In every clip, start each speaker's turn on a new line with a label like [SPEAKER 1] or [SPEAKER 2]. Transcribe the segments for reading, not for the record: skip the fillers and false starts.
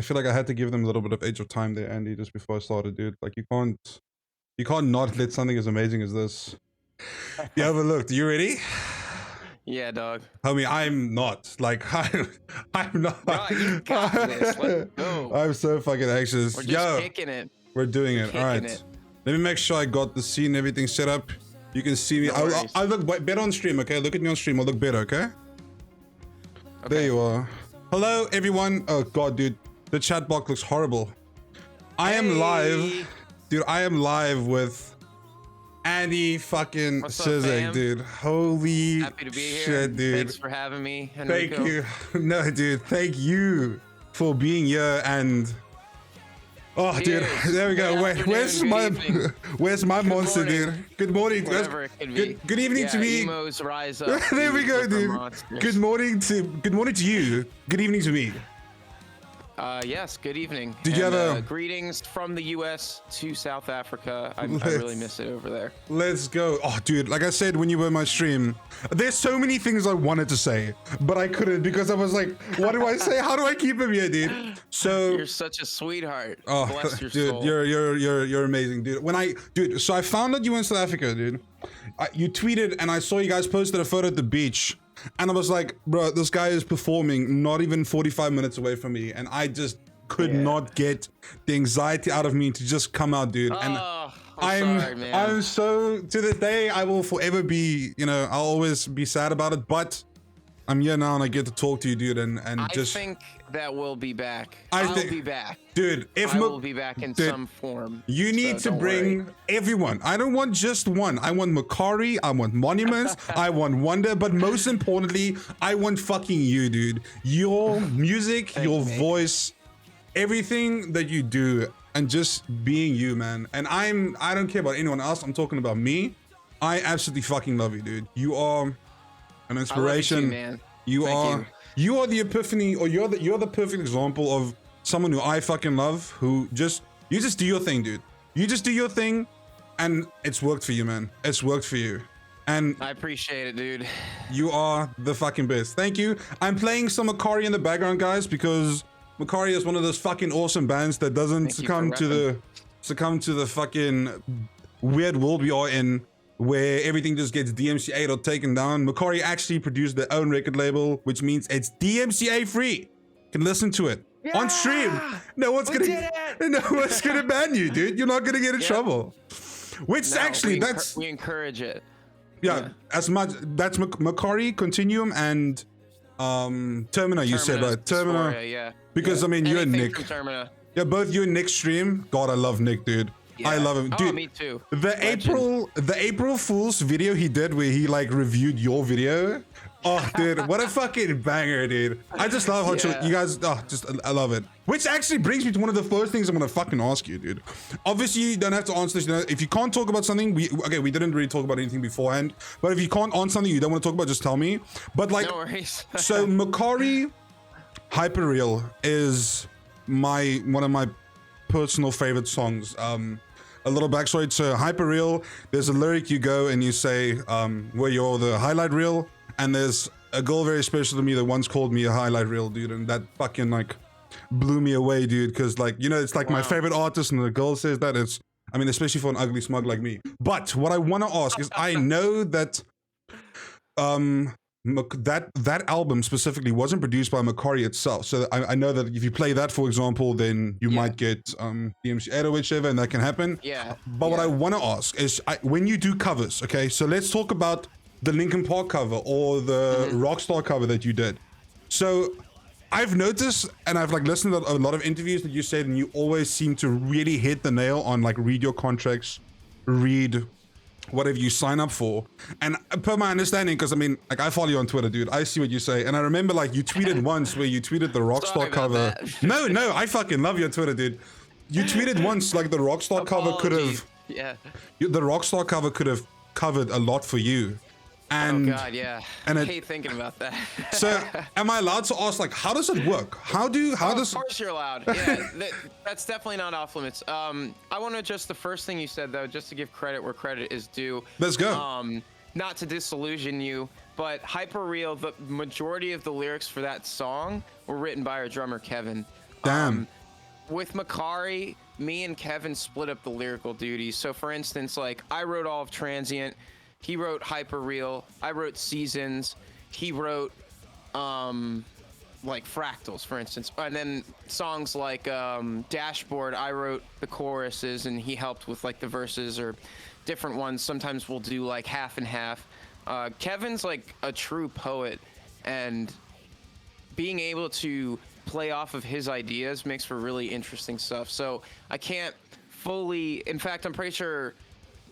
[SPEAKER 1] I feel like I had to give them a little bit of age of time there, Andy, just before I started, dude. Like you can't not let something as amazing as this be overlooked. You ready?
[SPEAKER 2] Yeah, dog.
[SPEAKER 1] Homie, I'm not. Like I'm not.
[SPEAKER 2] Bro, you got this. Let's go.
[SPEAKER 1] I'm so fucking anxious.
[SPEAKER 2] We're just kicking it.
[SPEAKER 1] We're doing it. All right.
[SPEAKER 2] It.
[SPEAKER 1] Let me make sure I got the scene, everything set up. You can see me.
[SPEAKER 2] No
[SPEAKER 1] I'll look better on stream, okay? Look at me on stream. I'll look better, okay? There you are. Hello, everyone. Oh, God, dude. The chat box looks horrible. I am live. Dude, I am live with Andy fucking Cizek, dude. Holy
[SPEAKER 2] Happy to be
[SPEAKER 1] shit,
[SPEAKER 2] here.
[SPEAKER 1] dude.
[SPEAKER 2] Thanks for having me, Enrico.
[SPEAKER 1] Thank you. No, dude. Thank you for being here and... Oh,
[SPEAKER 2] Cheers.
[SPEAKER 1] dude, there we go. Wait, where's my monster,
[SPEAKER 2] morning.
[SPEAKER 1] dude? Good morning.
[SPEAKER 2] Whatever it could be.
[SPEAKER 1] Good evening to me.
[SPEAKER 2] Emos rise up.
[SPEAKER 1] There we go, dude. Good morning to you. Good evening to me.
[SPEAKER 2] Yes, good evening.
[SPEAKER 1] Did you have a
[SPEAKER 2] greetings from the US to South Africa? I really miss it over there.
[SPEAKER 1] Let's go. Oh, dude, like I said when you were in my stream, there's so many things I wanted to say, but I couldn't because I was like, what do I say? How do I keep him here, dude? So
[SPEAKER 2] you're such a sweetheart.
[SPEAKER 1] Oh,
[SPEAKER 2] bless your
[SPEAKER 1] dude,
[SPEAKER 2] soul.
[SPEAKER 1] you're amazing, dude. So I found out you were in South Africa, dude. You tweeted and I saw you guys posted a photo at the beach. And I was like, bro, this guy is performing not even 45 minutes away from me. And I just could not get the anxiety out of me to just come out, dude. And I'm so, to this day, I will forever be, I'll always be sad about it. But I'm here now and I get to talk to you, dude. And I
[SPEAKER 2] think that we'll be back. I'll be back.
[SPEAKER 1] Dude,
[SPEAKER 2] I will be back in some form.
[SPEAKER 1] You need to bring everyone. I don't want just one. I want Makari, I want Monuments, I want Wonder, but most importantly, I want fucking you, dude. Your music, your voice, everything that you do, and just being you, man. And I don't care about anyone else. I'm talking about me. I absolutely fucking love you, dude. You are an inspiration.
[SPEAKER 2] I love you too, man.
[SPEAKER 1] You are the epiphany, or you're the perfect example of someone who I fucking love, who you just do your thing, dude. You just do your thing and it's worked for you, man. It's worked for you. And
[SPEAKER 2] I appreciate it, dude.
[SPEAKER 1] You are the fucking best. Thank you. I'm playing some Makari in the background, guys, because Makari is one of those fucking awesome bands that doesn't succumb to the fucking weird world we are in, where everything just gets DMCA'd or taken down. Makari actually produced their own record label, which means it's DMCA free. You can listen to it on stream. No one's gonna ban you, dude. You're not gonna get in trouble. Which actually,
[SPEAKER 2] we encourage it.
[SPEAKER 1] Yeah, as much. That's Makari, Continuum, and Termina. You said right, Termina.
[SPEAKER 2] Dysphoria, yeah.
[SPEAKER 1] Because I mean, you and Nick.
[SPEAKER 2] Termina.
[SPEAKER 1] Yeah, both you and Nick stream. God, I love Nick, dude.
[SPEAKER 2] Yeah.
[SPEAKER 1] I love him, dude.
[SPEAKER 2] Oh, me too.
[SPEAKER 1] The April Fool's video he did where he like reviewed your video. Oh, dude, what a fucking banger, dude. I just love how you guys, I love it. Which actually brings me to one of the first things I'm gonna fucking ask you, dude. Obviously, you don't have to answer this. If you can't talk about something, we didn't really talk about anything beforehand. But if you can't answer something you don't want to talk about, just tell me. But like,
[SPEAKER 2] no worries.
[SPEAKER 1] So Makari Hyperreal is one of my personal favorite songs. A little backstory to Hyperreal. There's a lyric you go and you say, where you're the highlight reel. And there's a girl very special to me that once called me a highlight reel, dude. And that fucking like blew me away, dude. Cause like, it's like my favorite artist and the girl says that. I mean, especially for an ugly smug like me. But what I want to ask is, I know that that album specifically wasn't produced by Makari itself. So I know that if you play that, for example, then you might get DMCA or whichever, and that can happen.
[SPEAKER 2] Yeah.
[SPEAKER 1] But what I want to ask is, when you do covers, okay? So let's talk about the Linkin Park cover or the Rockstar cover that you did. So I've noticed, and I've like listened to a lot of interviews that you said, and you always seem to really hit the nail on like read your contracts, read whatever you sign up for. And per my understanding, because I mean, like I follow you on Twitter, dude, I see what you say. And I remember like you tweeted once where you tweeted the Rockstar cover. No, I fucking love your Twitter, dude. You tweeted once like the Rockstar cover could have, the Rockstar cover could have covered a lot for you. And,
[SPEAKER 2] oh God, yeah. And I hate thinking about that.
[SPEAKER 1] So, am I allowed to ask, like, how does it work? How does?
[SPEAKER 2] Of course you're allowed. Yeah, that's definitely not off limits. I want to address the first thing you said though, just to give credit where credit is due.
[SPEAKER 1] Let's go.
[SPEAKER 2] Not to disillusion you, but Hyperreal, the majority of the lyrics for that song were written by our drummer Kevin.
[SPEAKER 1] Damn.
[SPEAKER 2] With Makari, me and Kevin split up the lyrical duties. So for instance, like I wrote all of Transient, he wrote Hyperreal, I wrote Seasons, he wrote like Fractals, for instance. And then songs like Dashboard, I wrote the choruses and he helped with like the verses or different ones. Sometimes we'll do like half and half. Kevin's like a true poet, and being able to play off of his ideas makes for really interesting stuff. So I can't fully, in fact, I'm pretty sure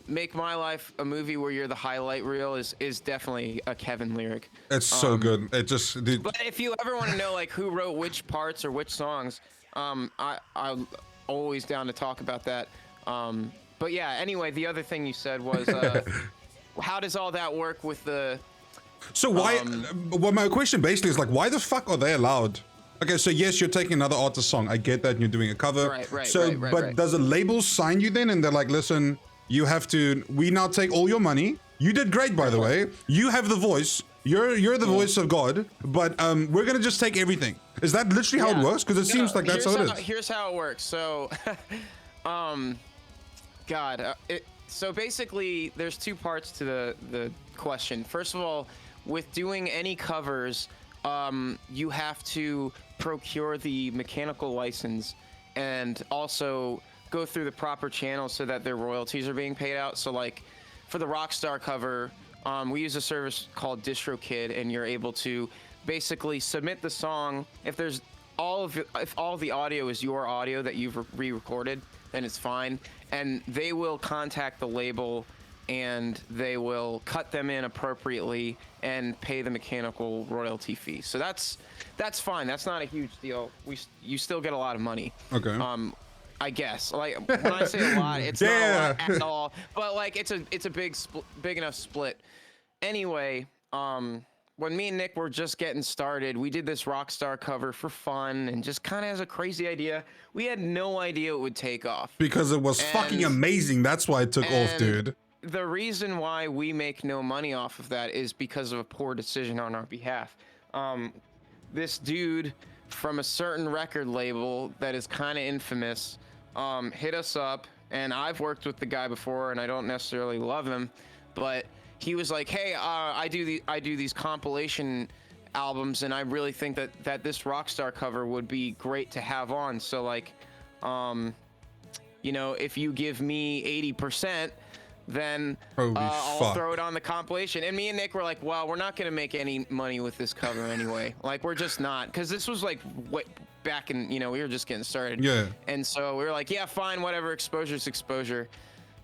[SPEAKER 2] Make My Life a Movie Where You're the Highlight Reel is definitely a Kevin lyric.
[SPEAKER 1] It's so good. It just...
[SPEAKER 2] But if you ever want to know like who wrote which parts or which songs, I'm always down to talk about that. But yeah, anyway, the other thing you said was, how does all that work with the...
[SPEAKER 1] So why... well, my question basically is like, why the fuck are they allowed? Okay, so yes, you're taking another artist's song. I get that, and you're doing a cover.
[SPEAKER 2] Right,
[SPEAKER 1] so,
[SPEAKER 2] right,
[SPEAKER 1] but
[SPEAKER 2] right.
[SPEAKER 1] does a label sign you then, and they're like, listen, you have to... We now take all your money. You did great, by the way. You have the voice. You're the voice of God. But we're gonna just take everything. Is that literally how it works? Because it seems like that's how it is.
[SPEAKER 2] Here's how it works. So, so basically, there's two parts to the question. First of all, with doing any covers, you have to procure the mechanical license and also go through the proper channels so that their royalties are being paid out. So like for the Rockstar cover, we use a service called DistroKid, and you're able to basically submit the song. If all of the audio is your audio that you've re-recorded, then it's fine. And they will contact the label and they will cut them in appropriately and pay the mechanical royalty fee. So that's fine. That's not a huge deal. You still get a lot of money.
[SPEAKER 1] Okay.
[SPEAKER 2] I guess. Like when I say a lot, it's not a lot at all. But like it's a big enough split. Anyway, when me and Nick were just getting started, we did this Rockstar cover for fun and just kind of as a crazy idea. We had no idea it would take off.
[SPEAKER 1] Because it was fucking amazing. That's why it took off, dude.
[SPEAKER 2] The reason why we make no money off of that is because of a poor decision on our behalf. This dude from a certain record label that is kind of infamous hit us up, and I've worked with the guy before, and I don't necessarily love him, but he was like, "Hey, I do these compilation albums, and I really think that this Rockstar cover would be great to have on. So like, you know, if you give me 80%." Then I'll throw it on the compilation. And me and Nick were like, well, we're not going to make any money with this cover anyway. Like, we're just not. Because this was like back in, you know, we were just getting started.
[SPEAKER 1] Yeah.
[SPEAKER 2] And so we were like, yeah, fine, whatever, exposure's exposure.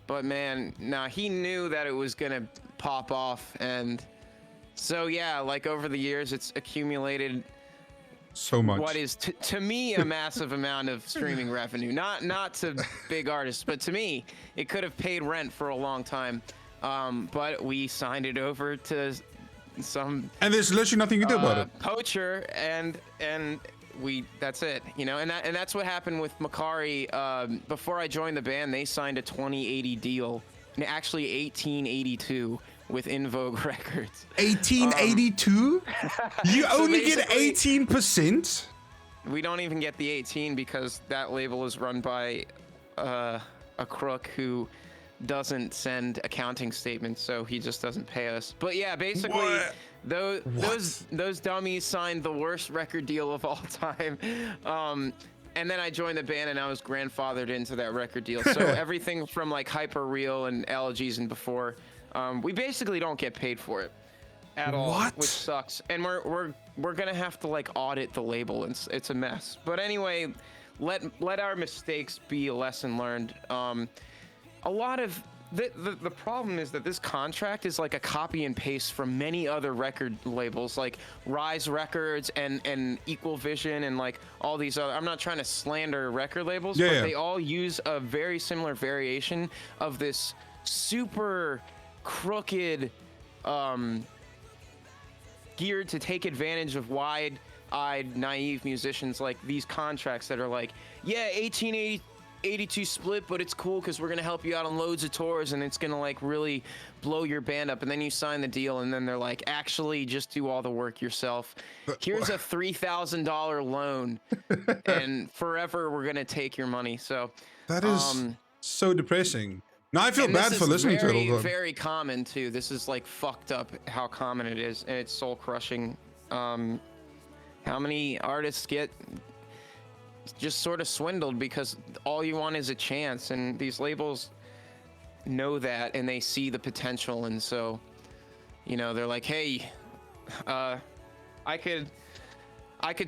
[SPEAKER 2] But man, nah, he knew that it was going to pop off. And so, yeah, like over the years, it's accumulated
[SPEAKER 1] so much.
[SPEAKER 2] What is to me a massive amount of streaming revenue. Not to big artists, but to me, it could have paid rent for a long time. But we signed it over to some
[SPEAKER 1] and there's literally nothing you do about it.
[SPEAKER 2] Poacher, and that's it, you know. And that's what happened with Makari. Before I joined the band, they signed a 2080 deal, and actually 1882. With In Vogue Records.
[SPEAKER 1] 1882? You
[SPEAKER 2] so
[SPEAKER 1] only get 18%?
[SPEAKER 2] We don't even get the 18 because that label is run by a crook who doesn't send accounting statements, so he just doesn't pay us. But yeah, basically those dummies signed the worst record deal of all time. And then I joined the band and I was grandfathered into that record deal. So everything from like Hyperreal and Elegies and before, we basically don't get paid for it at all, which sucks. And we're gonna have to like audit the label, and it's a mess. But anyway, let our mistakes be a lesson learned. A lot of the problem is that this contract is like a copy and paste from many other record labels, like Rise Records and Equal Vision and like all these other. I'm not trying to slander record labels, but they all use a very similar variation of this super crooked, geared to take advantage of wide-eyed, naive musicians, like these contracts that are like, yeah, 82 split, but it's cool because we're gonna help you out on loads of tours, and it's gonna like really blow your band up. And then you sign the deal, and then they're like, actually, just do all the work yourself. Here's a $3,000 loan, and forever we're gonna take your money. So
[SPEAKER 1] that is so depressing. Now I feel bad for listening to it all the time.
[SPEAKER 2] Very common too. This is like fucked up how common it is, and it's soul crushing. How many artists get just sort of swindled because all you want is a chance, and these labels know that, and they see the potential, and so, you know, they're like, hey, I could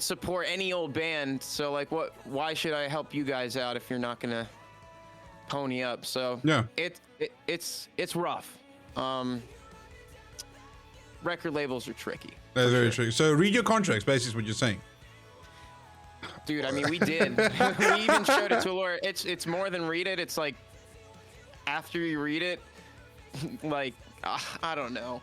[SPEAKER 2] support any old band, so like, why should I help you guys out if you're not gonna pony up? So
[SPEAKER 1] yeah,
[SPEAKER 2] it's rough. Record labels are tricky.
[SPEAKER 1] They're very tricky. So read your contracts, basically is what you're saying.
[SPEAKER 2] Dude, I mean, we did. We even showed it to a lawyer. It's more than read it. It's like, after you read it, like, I don't know.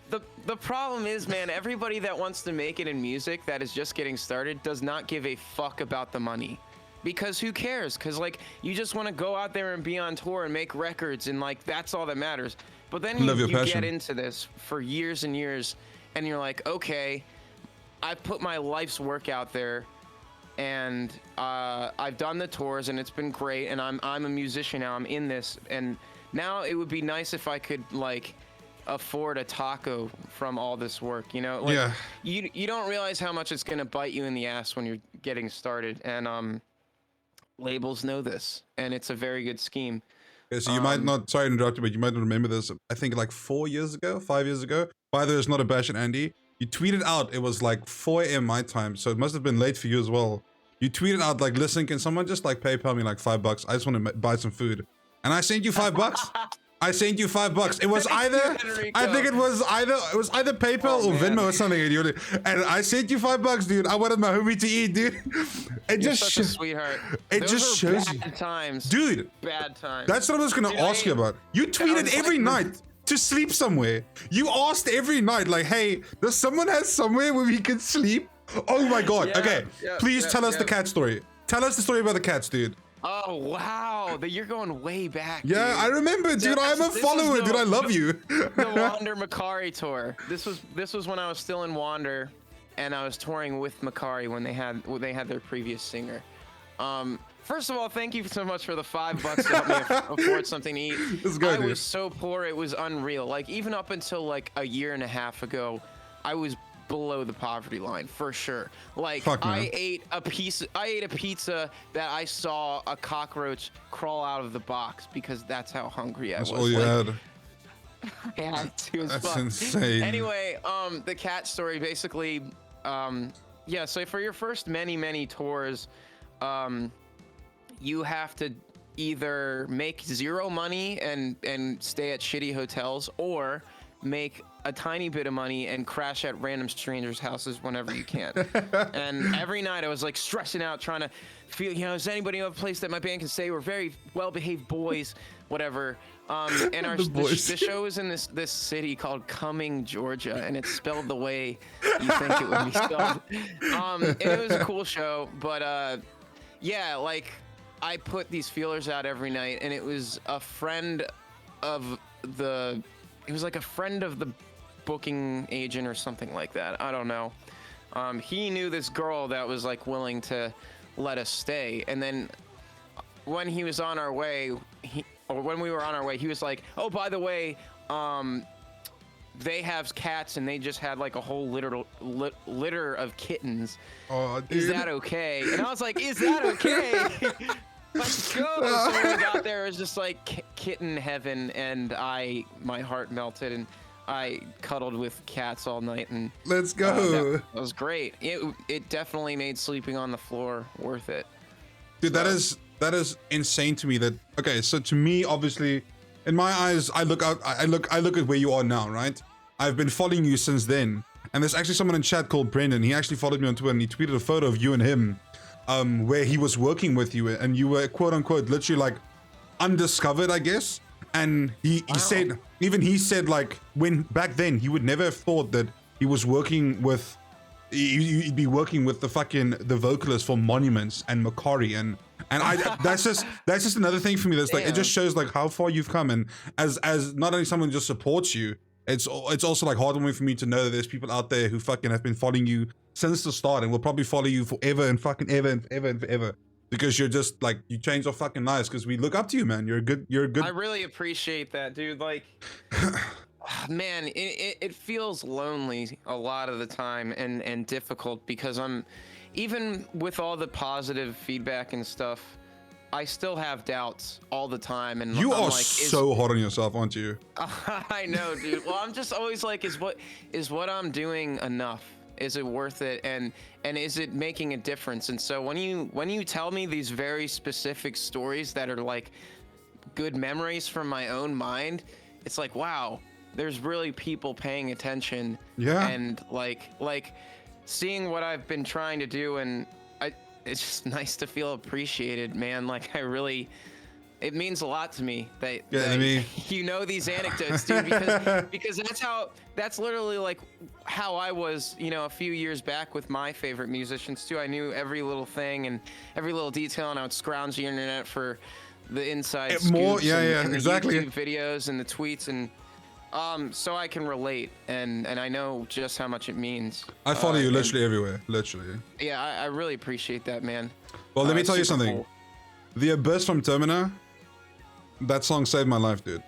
[SPEAKER 2] The problem is, man, everybody that wants to make it in music that is just getting started does not give a fuck about the money. Because who cares? Because, like, you just want to go out there and be on tour and make records, and, like, that's all that matters. But then you get into this for years and years, and you're like, okay, I've put my life's work out there, and I've done the tours, and it's been great, and I'm a musician now, I'm in this, and now it would be nice if I could, like, afford a taco from all this work, you know? Like,
[SPEAKER 1] yeah.
[SPEAKER 2] You don't realize how much it's gonna bite you in the ass when you're getting started, and labels know this, and it's a very good scheme.
[SPEAKER 1] Okay, so you might not, sorry to interrupt you, but you might not remember this. I think like 5 years ago. By the way, it's not a bash at Andy. You tweeted out, it was like 4 a.m. my time, so it must have been late for you as well. You tweeted out like, listen, can someone just like PayPal me like $5? I just want to buy some food. And I sent you $5. I sent you $5. It was either, I think it was either PayPal or Venmo or something. And I sent you $5, dude. I wanted my homie to eat, dude. It
[SPEAKER 2] You're
[SPEAKER 1] just
[SPEAKER 2] such a sweetheart.
[SPEAKER 1] It
[SPEAKER 2] Those
[SPEAKER 1] just
[SPEAKER 2] are
[SPEAKER 1] shows
[SPEAKER 2] bad times,
[SPEAKER 1] dude.
[SPEAKER 2] Bad times.
[SPEAKER 1] That's what I was gonna ask you about. You tweeted every night to sleep somewhere. You asked every night, like, hey, does someone have somewhere where we can sleep? Oh my god.
[SPEAKER 2] Yeah,
[SPEAKER 1] okay, please tell us the cat story. Tell us the story about the cats, dude.
[SPEAKER 2] Oh wow, you're going way back.
[SPEAKER 1] Yeah,
[SPEAKER 2] dude.
[SPEAKER 1] I remember, dude. I'm a follower, dude. I love you.
[SPEAKER 2] The WVNDER Makari tour. This was when I was still in WVNDER, and I was touring with Makari when they had their previous singer. First of all, thank you so much for the $5 to help me afford something to eat. I was so poor, it was unreal. Like, even up until like a year and a half ago, I was below the poverty line for sure. Like, I ate a pizza that I saw a cockroach crawl out of the box because that's how hungry I was.
[SPEAKER 1] That's all you had.
[SPEAKER 2] Yeah,
[SPEAKER 1] that's insane.
[SPEAKER 2] Anyway, the cat story basically, yeah. So for your first many tours, you have to either make zero money and stay at shitty hotels, or make a tiny bit of money and crash at random strangers' houses whenever you can. And every night I was like stressing out, trying to feel, you know, is anybody have a place that my band can stay? We're very well-behaved boys, whatever. And the show is in this city called Cumming, Georgia, and it's spelled the way you think it would be spelled. And it was a cool show, but yeah, like, I put these feelers out every night, and it was a friend of the booking agent or something like that. I don't know. He knew this girl that was like willing to let us stay, and then when he was on our way, when we were on our way, he was like, "Oh, by the way, they have cats, and they just had like a whole litter of kittens.
[SPEAKER 1] Oh, dude.
[SPEAKER 2] Is that okay?" And I was like, "Is that okay?" Let's go. So when we got there, it was just like kitten heaven, and my heart melted, and I cuddled with cats all night, and
[SPEAKER 1] let's go.
[SPEAKER 2] That was great. It definitely made sleeping on the floor worth it.
[SPEAKER 1] Dude, so, that is insane to me. That okay, so to me, obviously, in my eyes, I look at where you are now, right? I've been following you since then, and there's actually someone in chat called Brendan. He actually followed me on Twitter, and he tweeted a photo of you and him, where he was working with you, and you were quote unquote literally like undiscovered, I guess. And he said, even he said, like, when back then he would never have thought that he was working with, he'd be working with the Vocalist for Monuments and Makari, and And that's just another thing for me. That's like, it just shows like how far you've come. And as not only someone just supports you, it's also like heartwarming for me to know that there's people out there who fucking have been following you since the start and will probably follow you forever and fucking ever and ever and forever. Because you're just like, you changed our fucking lives because we look up to you, man. You're a good.
[SPEAKER 2] I really appreciate that, dude. Like, man, it feels lonely a lot of the time and difficult because even with all the positive feedback and stuff, I still have doubts all the time. And
[SPEAKER 1] you
[SPEAKER 2] I'm
[SPEAKER 1] are
[SPEAKER 2] like,
[SPEAKER 1] so hard on yourself, aren't you?
[SPEAKER 2] I know, dude. Well, I'm just always like, is what I'm doing enough? Is it worth it? And is it making a difference? And so when you tell me these very specific stories that are like good memories from my own mind, it's like, wow, there's really people paying attention.
[SPEAKER 1] Yeah.
[SPEAKER 2] And like seeing what I've been trying to do, and it's just nice to feel appreciated, man. Like it means a lot to me that, you know these anecdotes, dude, because that's literally like how I was, a few years back with my favorite musicians too. I knew every little thing and every little detail, and I would scrounge the internet for the inside scoops and
[SPEAKER 1] exactly.
[SPEAKER 2] the YouTube videos and the tweets, and so I can relate, and I know just how much it means.
[SPEAKER 1] I follow you literally everywhere, literally.
[SPEAKER 2] Yeah, I really appreciate that, man.
[SPEAKER 1] Well, let me tell you something.
[SPEAKER 2] Cool.
[SPEAKER 1] The Abyss from Termina, that song saved my life, dude.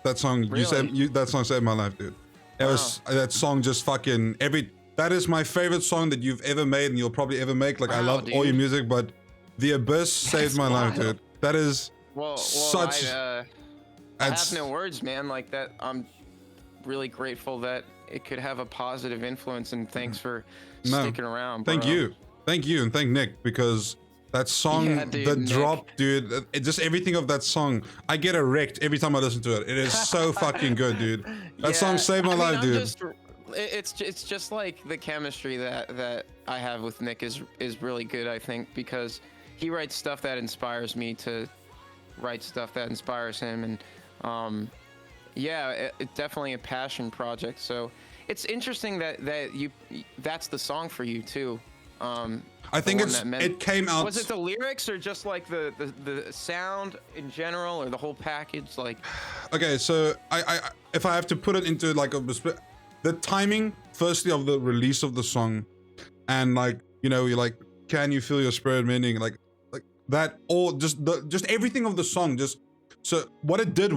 [SPEAKER 1] That song,
[SPEAKER 2] really?
[SPEAKER 1] that song saved my life, dude. It was, that song just fucking, that is my favorite song that you've ever made and you'll probably ever make. Like, I love all your music, but The Abyss saved my life, dude. That is such...
[SPEAKER 2] I have no words, man. Like that, I'm really grateful that it could have a positive influence, and thanks for sticking around, bro.
[SPEAKER 1] Thank you, and thank Nick, because that song, the drop, dude, just everything of that song, I get erect every time I listen to it. It is so fucking good, dude. That song saved my life, dude.
[SPEAKER 2] It's just like the chemistry that I have with Nick is really good, I think, because he writes stuff that inspires me to write stuff that inspires him, and it's definitely a passion project. So it's interesting that's the song for you too.
[SPEAKER 1] I think it came out.
[SPEAKER 2] Was it the lyrics or just like the sound in general, or the whole package? Like,
[SPEAKER 1] okay, so I if I have to put it into like the timing, firstly, of the release of the song, and like, you're like, can you feel your spirit mending, like that, all just everything of the song. Just so what it did, I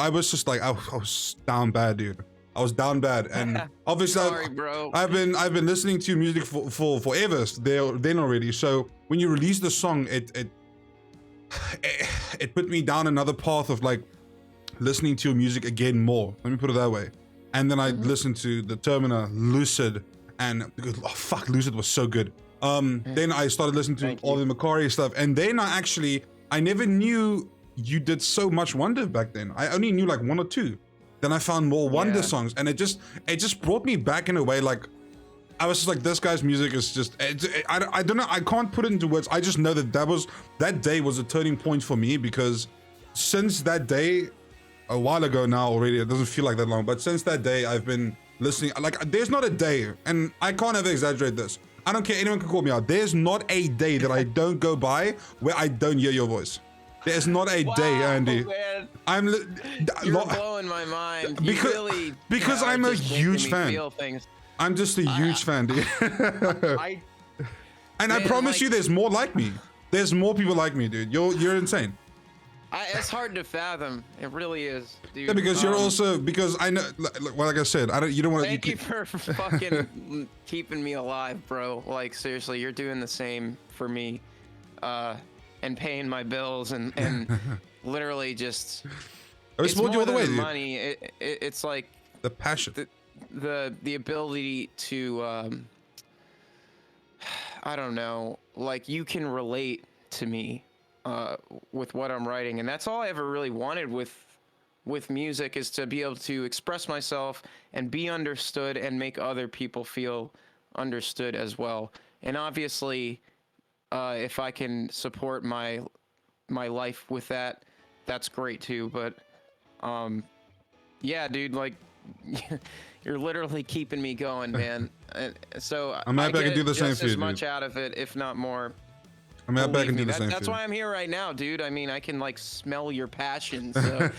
[SPEAKER 1] was just like, I was down bad, dude. I was down bad, and obviously,
[SPEAKER 2] sorry, bro.
[SPEAKER 1] I've been listening to music for forever. Then already. So when you release the song, it put me down another path of like listening to your music again more. Let me put it that way. And then I listened to the Termina, Lucid, and Lucid was so good. Then I started listening to all the Makari stuff, and then I never knew you did so much Wonder back then. I only knew like one or two. Then I found more Wonder songs, and it just brought me back in a way. Like, I was just like, this guy's music is just, I don't know, I can't put it into words. I just know that day was a turning point for me, because since that day, a while ago now already, it doesn't feel like that long, but since that day, I've been listening. Like, there's not a day, and I can't ever exaggerate this. I don't care, anyone can call me out. There's not a day that I don't go by where I don't hear your voice. There's not a day, Andy.
[SPEAKER 2] Man. You're blowing my mind.
[SPEAKER 1] Because I'm a huge fan. I'm just a huge fan, dude. And I promise you, there's more like me. There's more people like me, dude. You're insane.
[SPEAKER 2] It's hard to fathom. It really is, dude.
[SPEAKER 1] Yeah, because you're also, because I know, like I said, you don't want to.
[SPEAKER 2] Thank you for fucking keeping me alive, bro. Like, seriously, you're doing the same for me. And paying my bills and literally just,
[SPEAKER 1] it's more
[SPEAKER 2] than
[SPEAKER 1] way,
[SPEAKER 2] money. It's like
[SPEAKER 1] the passion,
[SPEAKER 2] the ability to I don't know, like, you can relate to me with what I'm writing, and that's all I ever really wanted with music, is to be able to express myself and be understood and make other people feel understood as well. And obviously, if I can support my life with that, that's great too. But yeah, dude, like, you're literally keeping me going, man. So
[SPEAKER 1] I'm happy I can do the same for you,
[SPEAKER 2] as much out of it, if not more.
[SPEAKER 1] I mean, I bet I
[SPEAKER 2] Believe
[SPEAKER 1] can
[SPEAKER 2] me,
[SPEAKER 1] do the same.
[SPEAKER 2] that's
[SPEAKER 1] too.
[SPEAKER 2] why I'm here right now, dude. I mean, I can like smell your passion. So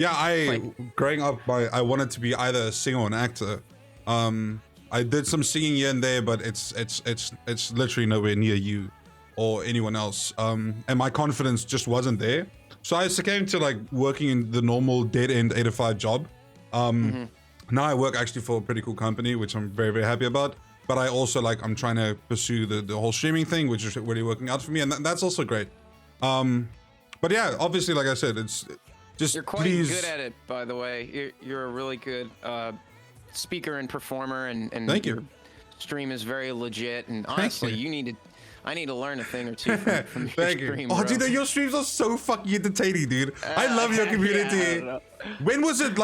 [SPEAKER 1] Yeah, growing up, I wanted to be either a singer or an actor. I did some singing here and there, but it's literally nowhere near you or anyone else. And my confidence just wasn't there. So I succumbed to like working in the normal dead end 8 to 5 job. Now I work actually for a pretty cool company, which I'm very, very happy about. But I also I'm trying to pursue the whole streaming thing, which is really working out for me, and that's also great. But yeah, obviously, like I said, it's just
[SPEAKER 2] you're quite
[SPEAKER 1] please.
[SPEAKER 2] good at it, by the way. You're a really good speaker and performer, and
[SPEAKER 1] Thank
[SPEAKER 2] your
[SPEAKER 1] you.
[SPEAKER 2] stream is very legit. And honestly, I need to learn a thing or two from your
[SPEAKER 1] Thank you.
[SPEAKER 2] stream,
[SPEAKER 1] Oh,
[SPEAKER 2] bro.
[SPEAKER 1] dude, your streams are so fucking entertaining, dude. I love your
[SPEAKER 2] Yeah, I
[SPEAKER 1] community.
[SPEAKER 2] don't know.
[SPEAKER 1] When was it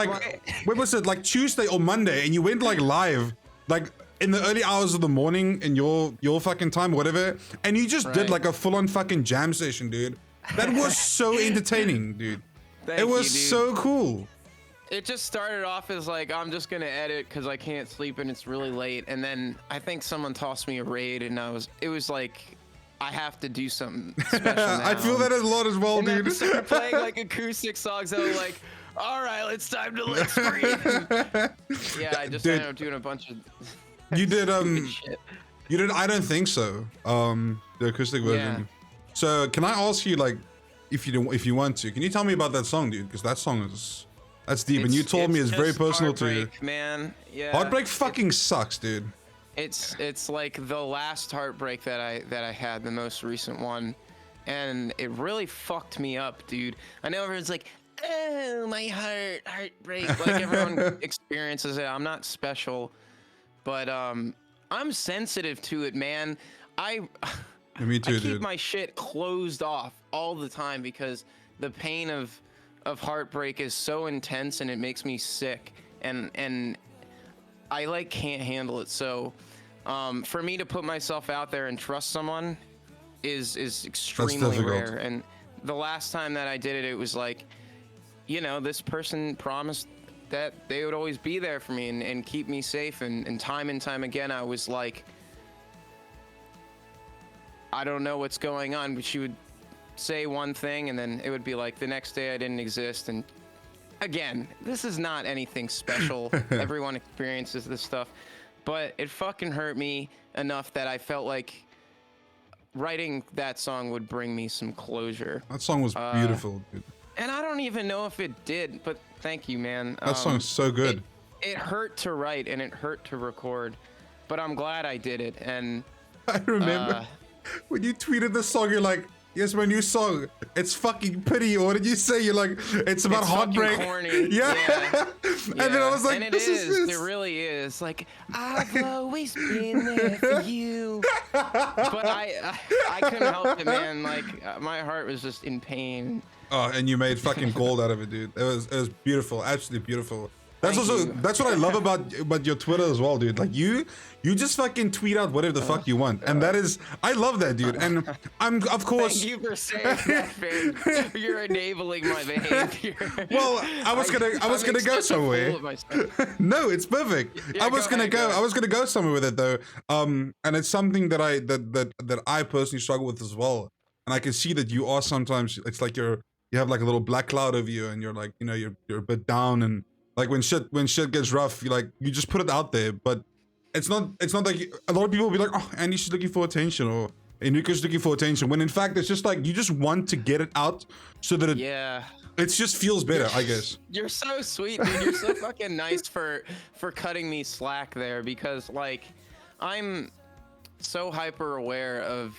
[SPEAKER 1] when was it like Tuesday or Monday, and you went like live, like in the early hours of the morning in your fucking time, whatever, and you just did
[SPEAKER 2] Right.
[SPEAKER 1] like a full-on fucking jam session, dude. That was so entertaining, dude.
[SPEAKER 2] Thank
[SPEAKER 1] It was
[SPEAKER 2] you, dude.
[SPEAKER 1] so cool.
[SPEAKER 2] It just started off as like, I'm just gonna edit because I can't sleep and it's really late, and then I think someone tossed me a raid, and it was like, I have to do something special now.
[SPEAKER 1] I feel that a lot as well,
[SPEAKER 2] And then I
[SPEAKER 1] dude.
[SPEAKER 2] started playing like acoustic songs. I was like, all right, it's time to let's breathe. Yeah, I just
[SPEAKER 1] Dude.
[SPEAKER 2] ended up doing a bunch of
[SPEAKER 1] You did
[SPEAKER 2] stupid shit.
[SPEAKER 1] you did I don't think so. The acoustic version.
[SPEAKER 2] Yeah.
[SPEAKER 1] So can I ask you, like, if you want to, can you tell me about that song, dude? Because that song that's deep, and you told me it's very
[SPEAKER 2] just
[SPEAKER 1] personal to you.
[SPEAKER 2] Heartbreak, man. Yeah.
[SPEAKER 1] Heartbreak fucking sucks, dude.
[SPEAKER 2] It's like the last heartbreak that I had, the most recent one, and it really fucked me up, dude. I know everyone's like, oh, my heartbreak. Like everyone experiences it. I'm not special, but I'm sensitive to it, man.
[SPEAKER 1] Me too,
[SPEAKER 2] I keep
[SPEAKER 1] dude.
[SPEAKER 2] my shit closed off all the time because the pain of heartbreak is so intense and it makes me sick, and I like can't handle it. So for me to put myself out there and trust someone is extremely
[SPEAKER 1] difficult.
[SPEAKER 2] rare. And the last time that I did it, it was like, you know, this person promised that they would always be there for me and keep me safe, and time again I was like, I don't know what's going on, but she would say one thing and then it would be like the next day I didn't exist. And again, this is not anything special. Everyone experiences this stuff, but it fucking hurt me enough that I felt like writing that song would bring me some closure.
[SPEAKER 1] That song was beautiful, dude.
[SPEAKER 2] And I don't even know if it did, but thank you, man.
[SPEAKER 1] That song's so good.
[SPEAKER 2] It hurt to write and it hurt to record, but I'm glad I did it. And
[SPEAKER 1] I remember when you tweeted the song, you're like, yes, my new song. It's fucking pity. Or what did you say? You're like, it's about
[SPEAKER 2] it's
[SPEAKER 1] heartbreak.
[SPEAKER 2] fucking corny.
[SPEAKER 1] Yeah. And then I was like,
[SPEAKER 2] and it
[SPEAKER 1] this is
[SPEAKER 2] it really is. Like, I've always been there for you. But I couldn't help it, man. Like, my heart was just in pain.
[SPEAKER 1] Oh, and you made fucking gold out of it, dude. It was beautiful, absolutely beautiful. That's
[SPEAKER 2] Thank
[SPEAKER 1] also
[SPEAKER 2] you.
[SPEAKER 1] that's what I love about your Twitter as well, dude. Like you just fucking tweet out whatever the fuck you want, and that is, I love that, dude. And I'm of course.
[SPEAKER 2] Thank you for saying that, Finn. You're enabling my behavior.
[SPEAKER 1] Well, I was gonna go somewhere. No, it's perfect.
[SPEAKER 2] Yeah,
[SPEAKER 1] I was
[SPEAKER 2] go ahead, go ahead.
[SPEAKER 1] I was gonna go somewhere with it though. And it's something that I personally struggle with as well. And I can see that you are sometimes. It's like you have like a little black cloud over you, and you're like, you know, you're a bit down, and like when shit gets rough, you just put it out there. But it's not like a lot of people will be like, oh, Andy's looking for attention, or Enrico's looking for attention, when in fact it's just like you just want to get it out so that it just feels better, I guess.
[SPEAKER 2] You're so sweet, dude. You're so fucking nice for cutting me slack there, because like I'm so hyper aware of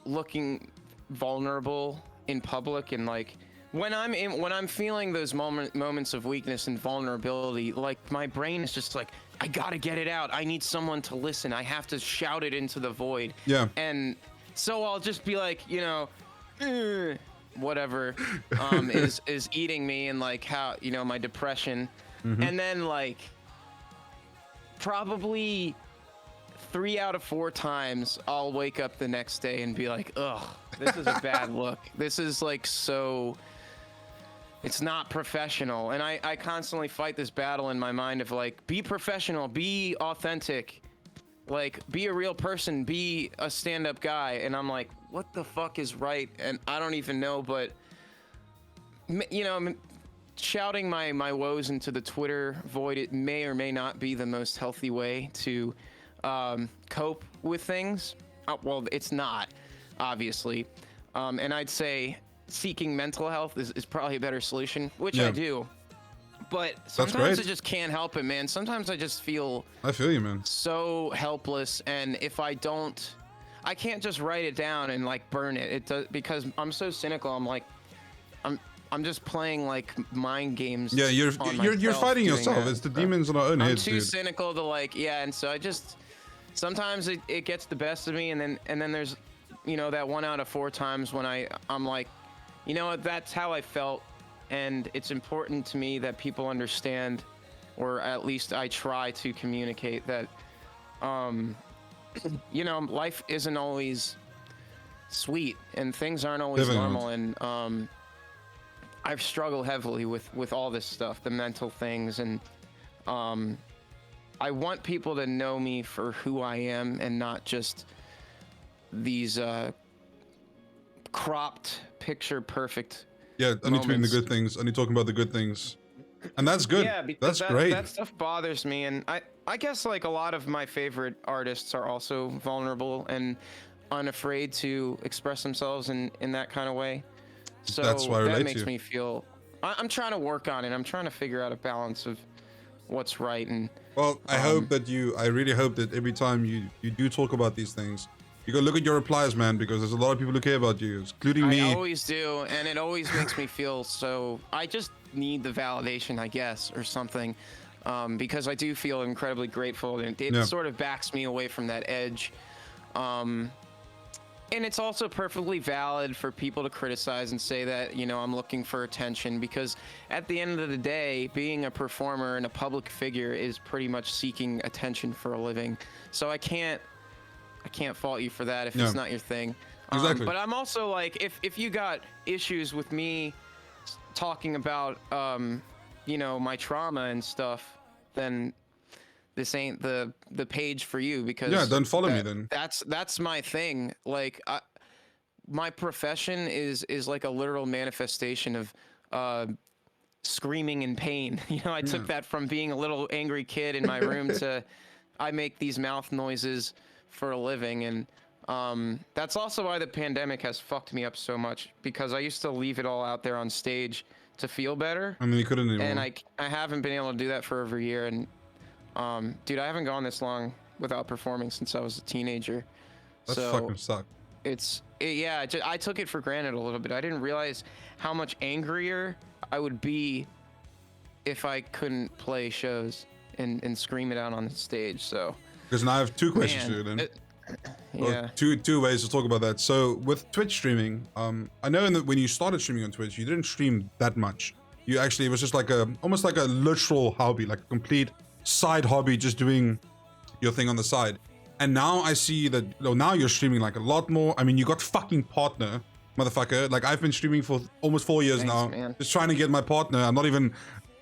[SPEAKER 2] looking vulnerable in public, and like when I'm feeling those moments of weakness and vulnerability, like my brain is just like, I gotta get it out. I need someone to listen. I have to shout it into the void.
[SPEAKER 1] Yeah.
[SPEAKER 2] And so I'll just be like, you know, whatever is eating me, and like how, you know, my depression. And then like probably 3 out of 4 times I'll wake up the next day and be like, ugh, this is a bad look. This is like, so it's not professional. And I constantly fight this battle in my mind of like, be professional, be authentic, Like, be a real person, be a stand-up guy. And I'm like, what the fuck is right? And I don't even know, but you know, I'm shouting my woes into the Twitter void. It may or may not be the most healthy way to cope with things. Well, it's not, obviously. And I'd say seeking mental health is probably a better solution, which I do. But sometimes I just can't help it, man. Sometimes I just feel...
[SPEAKER 1] I feel you, man.
[SPEAKER 2] So helpless, and if I don't... I can't just write it down and, like, burn it. It does, because I'm so cynical. I'm like... I'm just playing, like, mind games.
[SPEAKER 1] Yeah, you're fighting yourself. It's the demons in our own heads, dude.
[SPEAKER 2] I'm too cynical to, like... Yeah, and so I just... Sometimes it gets the best of me, and then there's, you know, that 1 out of 4 times when I'm like, you know what, that's how I felt. And it's important to me that people understand, or at least I try to communicate that, you know, life isn't always sweet and things aren't always normal. And I've struggled heavily with all this stuff, the mental things. And I want people to know me for who I am and not just these cropped, picture perfect.
[SPEAKER 1] Yeah, only tweeting the good things, only talking about the good things. And that's good. Yeah, that's great.
[SPEAKER 2] That stuff bothers me. And I guess, like, a lot of my favorite artists are also vulnerable and unafraid to express themselves in that kind of way. So
[SPEAKER 1] that's why I relate
[SPEAKER 2] that makes
[SPEAKER 1] to
[SPEAKER 2] me feel... I'm trying to work on it. I'm trying to figure out a balance of what's right. And
[SPEAKER 1] well, I really hope that every time you do talk about these things, you go look at your replies, man, because there's a lot of people who care about you, including me.
[SPEAKER 2] I always do, and it always makes me feel so... I just need the validation, I guess, or something, because I do feel incredibly grateful, and it sort of backs me away from that edge. And it's also perfectly valid for people to criticize and say that, you know, I'm looking for attention, because at the end of the day, being a performer and a public figure is pretty much seeking attention for a living. So I can't fault you for that if it's not your thing.
[SPEAKER 1] Exactly.
[SPEAKER 2] But I'm also like, if you got issues with me talking about, you know, my trauma and stuff, then this ain't the page for you, because
[SPEAKER 1] don't follow me then.
[SPEAKER 2] That's my thing. Like, my profession is like a literal manifestation of screaming in pain. You know, I took that from being a little angry kid in my room to I make these mouth noises for a living. And that's also why the pandemic has fucked me up so much, because I used to leave it all out there on stage to feel better.
[SPEAKER 1] I mean, you couldn't anymore.
[SPEAKER 2] And I haven't been able to do that for over a year. And dude, I haven't gone this long without performing since I was a teenager.
[SPEAKER 1] That fucking sucked.
[SPEAKER 2] I took it for granted a little bit. I didn't realize how much angrier I would be if I couldn't play shows and scream it out on the stage. So
[SPEAKER 1] because now I have 2 questions for you then. Two ways to talk about that. So with Twitch streaming, I know that when you started streaming on Twitch, you didn't stream that much. You actually, it was just like almost like a literal hobby, like a complete side hobby, just doing your thing on the side. And now I see that now you're streaming like a lot more. I mean, you got fucking partner, motherfucker. Like, I've been streaming for almost 4 years now, man. Just trying to get my partner. I'm not even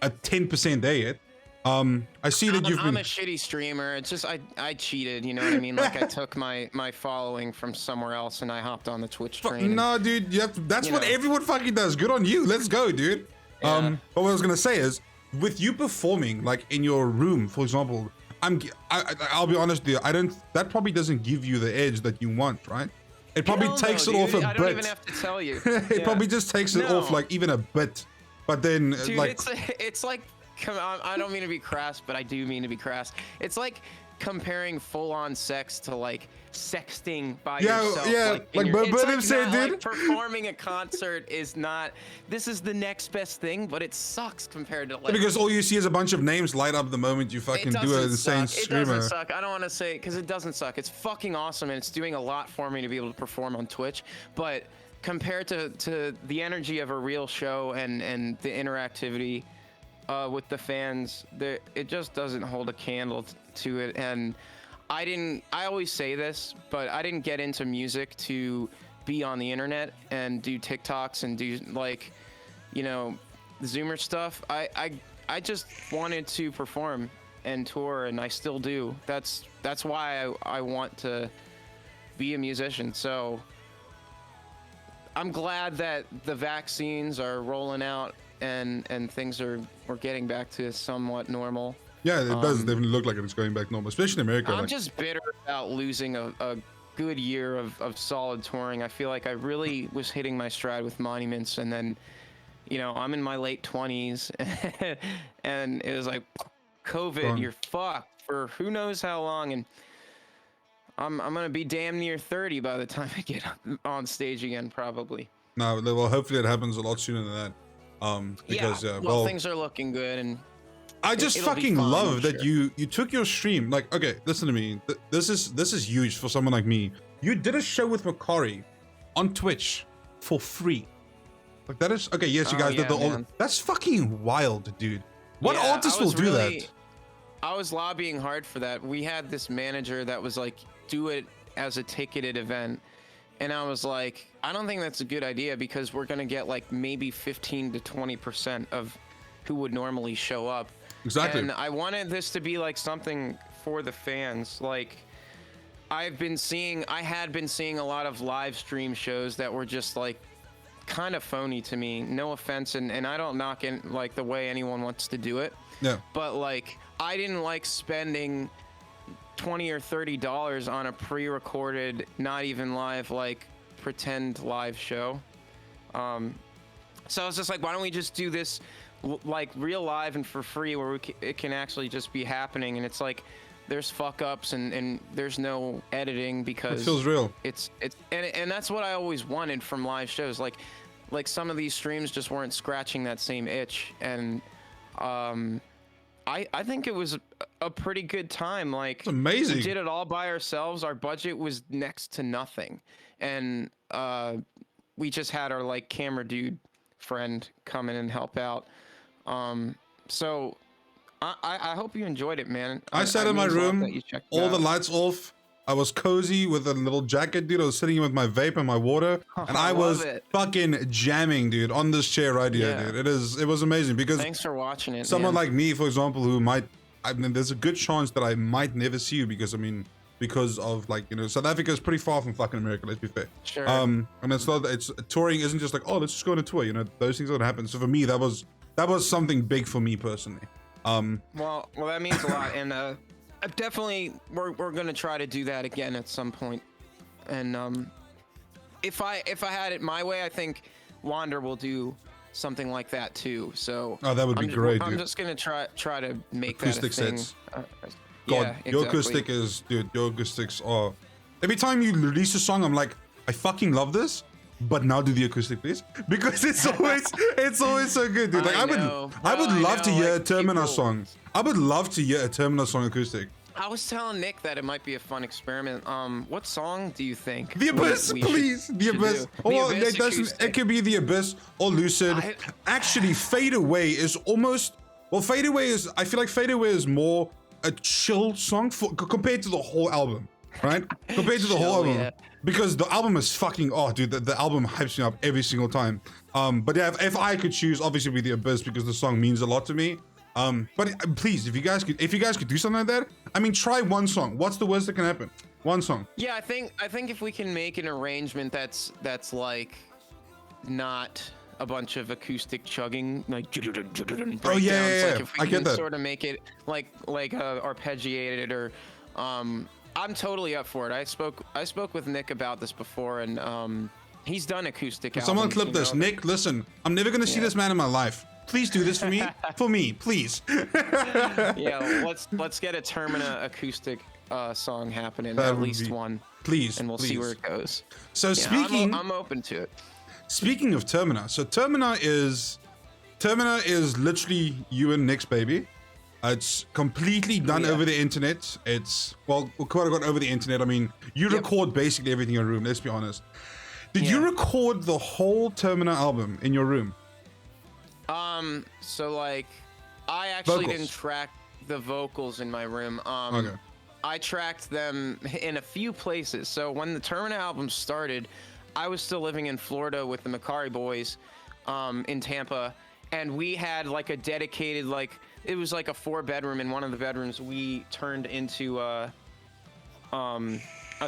[SPEAKER 1] at 10% there yet. I see that I'm
[SPEAKER 2] a shitty streamer. It's just I cheated, you know what I mean? Like, I took my following from somewhere else and I hopped on the Twitch train.
[SPEAKER 1] No, dude, that's what everyone fucking does. Good on you. Let's go, dude. But what I was gonna say is, with you performing like in your room, for example, I'll be honest with you, that probably doesn't give you the edge that you want, right? It probably takes it off a bit.
[SPEAKER 2] I don't even have to tell you.
[SPEAKER 1] It probably just takes it off like even a bit. But then,
[SPEAKER 2] dude,
[SPEAKER 1] like,
[SPEAKER 2] it's like, come on, I don't mean to be crass, but I do mean to be crass. It's like comparing full-on sex to like sexting by yourself.
[SPEAKER 1] Yeah, like Bob said, dude.
[SPEAKER 2] Like, performing a concert is not. This is the next best thing, but it sucks compared to like.
[SPEAKER 1] Because all you see is a bunch of names light up the moment you fucking do an insane screamer.
[SPEAKER 2] It doesn't suck. I don't want to say because it doesn't suck. It's fucking awesome, and it's doing a lot for me to be able to perform on Twitch. But compared to the energy of a real show and the interactivity with the fans, it just doesn't hold a candle to it. And I always say this, but I didn't get into music to be on the internet and do TikToks and do, like, you know, Zoomer stuff. I just wanted to perform and tour, and I still do. That's why I want to be a musician. So I'm glad that the vaccines are rolling out and things we're getting back to somewhat normal.
[SPEAKER 1] Yeah, it does definitely look like it's going back normal, especially in America.
[SPEAKER 2] I'm just bitter about losing a good year of solid touring. I feel like I really was hitting my stride with Monuments, and then, you know, I'm in my late 20s, and it was like, COVID, you're fucked for who knows how long, and I'm gonna be damn near 30 by the time I get on stage again, probably.
[SPEAKER 1] No, well, hopefully it happens a lot sooner than that. Because
[SPEAKER 2] well, things are looking good, and
[SPEAKER 1] I just fucking love that you took your stream. Like, okay, listen to me. This is huge for someone like me. You did a show with Makari on Twitch for free. Like, that is okay. Yes, you guys did the. That's fucking wild, dude. What artist will do that?
[SPEAKER 2] I was lobbying hard for that. We had this manager that was like, do it as a ticketed event. And I was like, I don't think that's a good idea, because we're going to get like maybe 15 to 20% of who would normally show up.
[SPEAKER 1] Exactly.
[SPEAKER 2] And I wanted this to be like something for the fans. Like, I had been seeing a lot of live stream shows that were just like kind of phony to me. No offense. And I don't knock in like the way anyone wants to do it.
[SPEAKER 1] Yeah.
[SPEAKER 2] But like, I didn't like spending $20 or $30 on a pre-recorded, not even live, like pretend live show. So I was just like, why don't we just do this like real live and for free, where it can actually just be happening, and it's like there's fuck ups and there's no editing, because
[SPEAKER 1] it feels real.
[SPEAKER 2] And that's what I always wanted from live shows. Like some of these streams just weren't scratching that same itch, and I think it was a pretty good time. Like,
[SPEAKER 1] it's amazing.
[SPEAKER 2] We did it all by ourselves. Our budget was next to nothing, and we just had our like camera dude friend come in and help out. So I hope you enjoyed it, man.
[SPEAKER 1] I sat in my room, all the lights off. I was cozy with a little jacket, dude. I was sitting with my vape and my water, and I was fucking jamming, dude, on this chair right here, dude. It was amazing, because
[SPEAKER 2] thanks for watching it.
[SPEAKER 1] Someone like me, for example, who there's a good chance that I might never see you, because of, like, you know, South Africa is pretty far from fucking America, let's be fair.
[SPEAKER 2] Sure.
[SPEAKER 1] And touring isn't just like, oh, let's just go on a tour, you know, those things don't happen. So for me, that was something big for me personally.
[SPEAKER 2] Well, that means a lot, and definitely we're gonna try to do that again at some point. And if I had it my way, I think Wander will do something like that too. So
[SPEAKER 1] that would be great, dude.
[SPEAKER 2] I'm just gonna try to make
[SPEAKER 1] acoustic
[SPEAKER 2] that a thing.
[SPEAKER 1] Sets.
[SPEAKER 2] God,
[SPEAKER 1] yeah,
[SPEAKER 2] exactly.
[SPEAKER 1] Your acoustics are. Every time you release a song, I'm like, I fucking love this, but now do the acoustic, please, because it's always so good, dude. Like, I would love to hear a Termina song. I would love to hear a Termina song acoustic.
[SPEAKER 2] I was telling Nick that it might be a fun experiment. What song do you think?
[SPEAKER 1] The Abyss, please. The Abyss. Or it could be The Abyss or Lucid. Actually, Fade Away is almost. Well, Fade Away is. I feel like Fade Away is more a chill song compared to the whole album, right? Compared to the whole album. Yeah. Because the album is fucking. Oh, dude, the album hypes me up every single time. But yeah, if I could choose, obviously, with The Abyss, because the song means a lot to me. But please, if you guys could do something like that, I mean, try one song. What's the worst that can happen? One song.
[SPEAKER 2] Yeah, I think if we can make an arrangement that's like not a bunch of acoustic chugging, like
[SPEAKER 1] oh yeah,
[SPEAKER 2] like if we
[SPEAKER 1] I get that.
[SPEAKER 2] Sort of make it like arpeggiated, or I'm totally up for it. I spoke with Nick about this before, and he's done acoustic albums.
[SPEAKER 1] Someone clip this. Nick, listen, I'm never gonna see this man in my life. Please do this for me. For me, please.
[SPEAKER 2] Yeah, let's get a Termina acoustic song happening, at least one.
[SPEAKER 1] Please,
[SPEAKER 2] and we'll see where it goes.
[SPEAKER 1] So
[SPEAKER 2] I'm open to it.
[SPEAKER 1] Speaking of Termina, so Termina is literally you and Nick's baby. It's completely done over the internet. It's quite over the internet. I mean, you record basically everything in your room. Let's be honest. Did you record the whole Termina album in your room?
[SPEAKER 2] So like, I actually didn't track the vocals in my room.
[SPEAKER 1] Okay.
[SPEAKER 2] I tracked them in a few places. So when the Termina album started, I was still living in Florida with the Makari boys, in Tampa, and we had like a dedicated like it was like a 4-bedroom, and one of the bedrooms we turned into a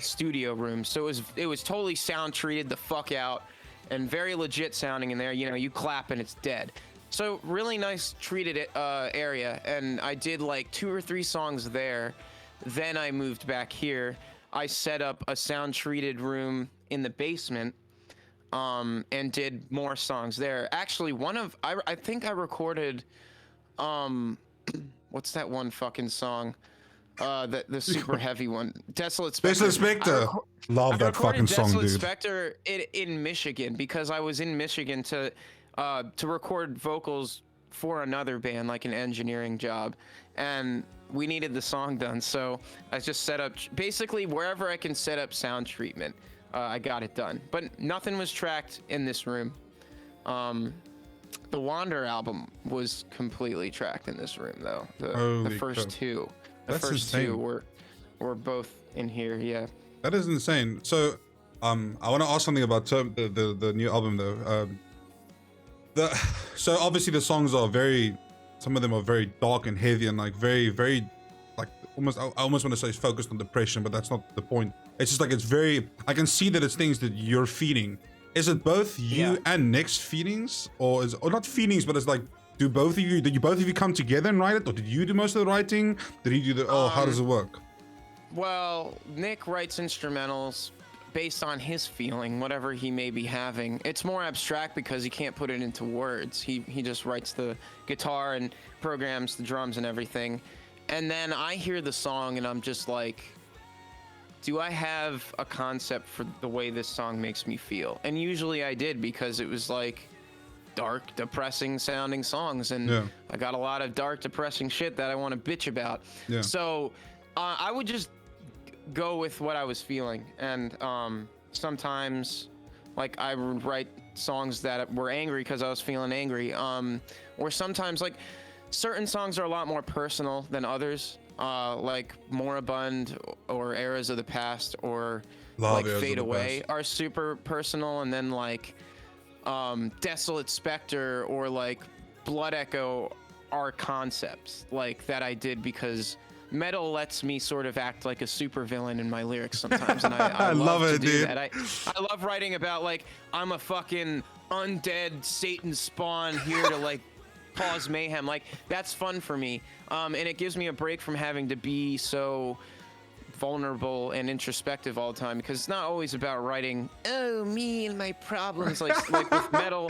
[SPEAKER 2] studio room. So it was totally sound treated the fuck out and very legit sounding in there. You know, you clap and it's dead. So really nice treated area, and I did like 2 or 3 songs there. Then I moved back here. I set up a sound treated room in the basement, and did more songs there. Actually, I think I recorded, what's that one fucking song? The super heavy one, Desolate Spectre.
[SPEAKER 1] Desolate Spectre. Love that fucking song,
[SPEAKER 2] Desolate
[SPEAKER 1] dude.
[SPEAKER 2] Spectre in Michigan, because I was in Michigan to record vocals for another band, like an engineering job, and we needed the song done. So I just set up basically wherever I can set up sound treatment. I got it done, but nothing was tracked in this room. The WVNDER album was completely tracked in this room, though. The first two. The
[SPEAKER 1] That's
[SPEAKER 2] first
[SPEAKER 1] insane.
[SPEAKER 2] two were both in here. Yeah.
[SPEAKER 1] That is insane. So, I want to ask something about the new album though. So obviously the songs are some of them are very dark and heavy and like very like almost, I almost want to say focused on depression, but that's not the point. It's just like I can see that it's things that you're feeding. Is it both you and Nick's feelings, or not feelings, but it's like, did both of you come together and write it, or did you do most of the writing? Did he do the? How does it work?
[SPEAKER 2] Well, Nick writes instrumentals based on his feeling, whatever he may be having. It's more abstract because he can't put it into words. He just writes the guitar and programs the drums and everything. And then I hear the song and I'm just like, do I have a concept for the way this song makes me feel? And usually I did, because it was like dark, depressing sounding songs, and I got a lot of dark, depressing shit that I want to bitch about. So I would just go with what I was feeling, and sometimes like I would write songs that were angry because I was feeling angry, or sometimes like certain songs are a lot more personal than others, like Moribund or Eras of the Past or like Fade Away are super personal, and then like Desolate Spectre or like Blood Echo are concepts like that I did because metal lets me sort of act like a supervillain in my lyrics sometimes, and I love it, dude. That. I love writing about like I'm a fucking undead Satan spawn here to like cause mayhem. Like that's fun for me, and it gives me a break from having to be so vulnerable and introspective all the time, because it's not always about writing me and my problems, like with metal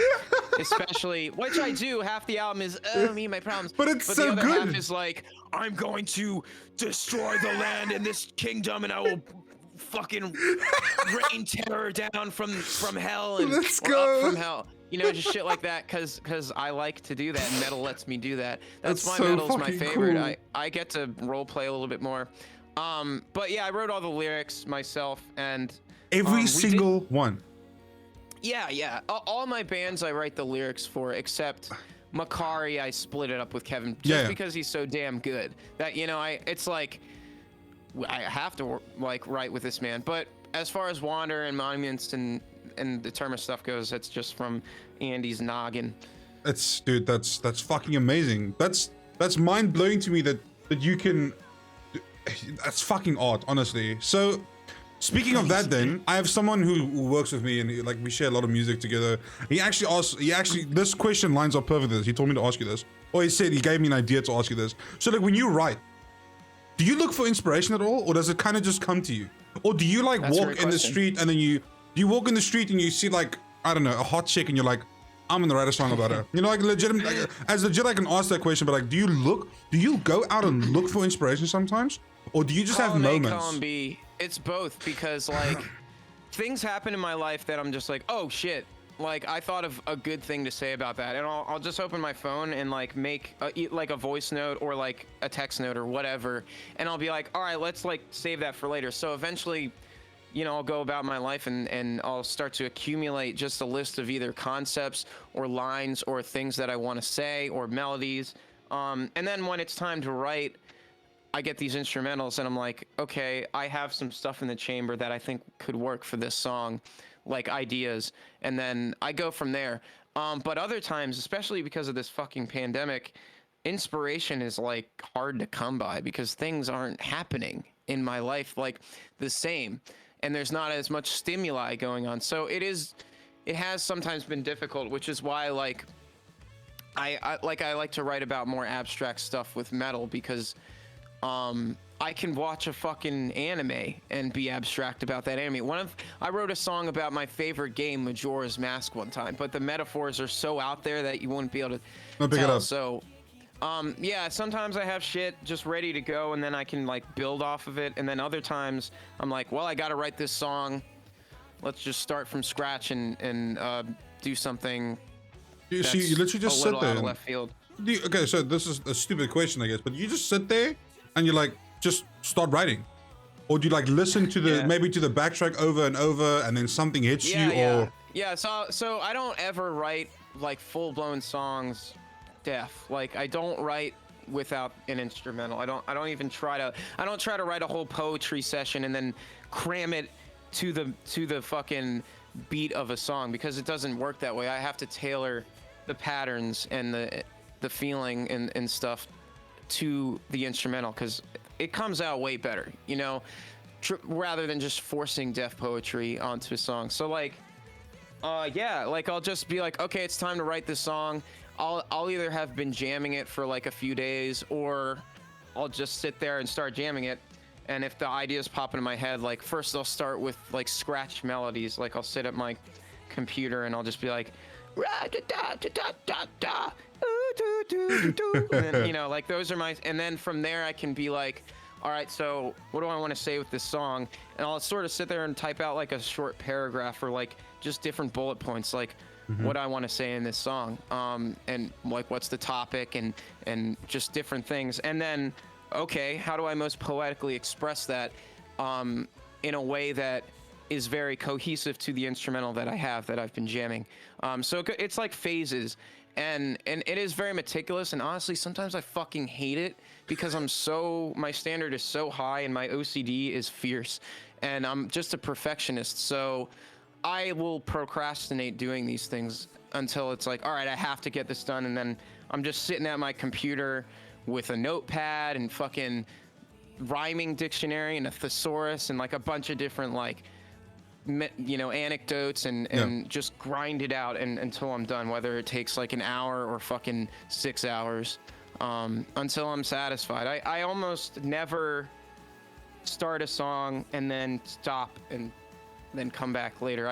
[SPEAKER 2] especially, which I do. Half the album is me and my problems, but
[SPEAKER 1] it's
[SPEAKER 2] so
[SPEAKER 1] the other
[SPEAKER 2] good. Half is like, I'm going to destroy the land in this kingdom and I will fucking rain terror down from hell and
[SPEAKER 1] Let's
[SPEAKER 2] or
[SPEAKER 1] go.
[SPEAKER 2] up from hell, you know, just shit like that, because I like to do that, and metal lets me do that. That's why
[SPEAKER 1] so
[SPEAKER 2] metal's my favorite.
[SPEAKER 1] cool.
[SPEAKER 2] I get to role play a little bit more. But yeah, I wrote all the lyrics myself, and
[SPEAKER 1] Every single one.
[SPEAKER 2] Yeah. All my bands I write the lyrics for, except Makari. I split it up with Kevin just because he's so damn good that, you know, it's like I have to like write with this man. But as far as WVNDER and Monuments and the Termina stuff goes, that's just from Andy's noggin.
[SPEAKER 1] Dude, that's fucking amazing. That's mind blowing to me that you can. That's fucking art, honestly. So, speaking of that, then I have someone who works with me, and like we share a lot of music together. He actually this question lines up perfect with this. He told me to ask you this, or he gave me an idea to ask you this. So, like, when you write, do you look for inspiration at all, or does it kind of just come to you, or do you like walk in the street and then you walk in the street and you see like, I don't know, a hot chick and you're like, I'm gonna write a song about her. You know, like legitimate, like, as legit I can ask that question, but like, do you go out and look for inspiration sometimes? Or do you just have moments?
[SPEAKER 2] Column B, it's both, because like things happen in my life that I'm just like, oh shit, like I thought of a good thing to say about that, and I'll just open my phone and like make like a voice note or like a text note or whatever, and I'll be like, all right, let's like save that for later. So eventually, you know, I'll go about my life and I'll start to accumulate just a list of either concepts or lines or things that I want to say or melodies, and then when it's time to write, I get these instrumentals and I'm like, okay, I have some stuff in the chamber that I think could work for this song, like ideas, and then I go from there. But other times, especially because of this fucking pandemic, inspiration is like hard to come by because things aren't happening in my life like the same, and there's not as much stimuli going on. So it has sometimes been difficult, which is why like I like to write about more abstract stuff with metal, because I can watch a fucking anime and be abstract about that anime. I wrote a song about my favorite game, Majora's Mask, one time, but the metaphors are so out there that you wouldn't be able to
[SPEAKER 1] pick it
[SPEAKER 2] tell.
[SPEAKER 1] up.
[SPEAKER 2] So yeah, sometimes I have shit just ready to go, and then I can like build off of it, and then other times I'm like, well, I gotta write this song. Let's just start from scratch and do something.
[SPEAKER 1] You literally just sit there.
[SPEAKER 2] Out of left field.
[SPEAKER 1] Okay, so this is a stupid question, I guess, but you just sit there and you like just start writing, or do you like listen to the maybe to the backtrack over and over, and then something hits you, or
[SPEAKER 2] So I don't ever write like full-blown songs deaf. Like I don't write without an instrumental. I don't even try to write a whole poetry session and then cram it to the fucking beat of a song, because it doesn't work that way. I have to tailor the patterns and the feeling and stuff to the instrumental, because it comes out way better, you know, rather than just forcing deaf poetry onto a song. So like yeah, like I'll just be like, okay, it's time to write this song. I'll either have been jamming it for like a few days, or I'll just sit there and start jamming it. And if the ideas pop into my head, like first I'll start with like scratch melodies. Like I'll sit at my computer and I'll just be like, and then, you know, like those are my, and then from there I can be like, all right, so what do I want to say with this song? And I'll sort of sit there and type out like a short paragraph, or like just different bullet points, like what I want to say in this song, and like what's the topic, and just different things. And then, okay, how do I most poetically express that in a way that is very cohesive to the instrumental that I've been jamming. So it's like phases, and it is very meticulous, and honestly sometimes I fucking hate it, because my standard is so high and my OCD is fierce, and I'm just a perfectionist. So I will procrastinate doing these things until it's like, all right, I have to get this done, and then I'm just sitting at my computer with a notepad and fucking rhyming dictionary and a thesaurus and like a bunch of different like anecdotes and just grind it out until I'm done, whether it takes like an hour or fucking 6 hours, until I'm satisfied. I almost never start a song and then stop and then come back later.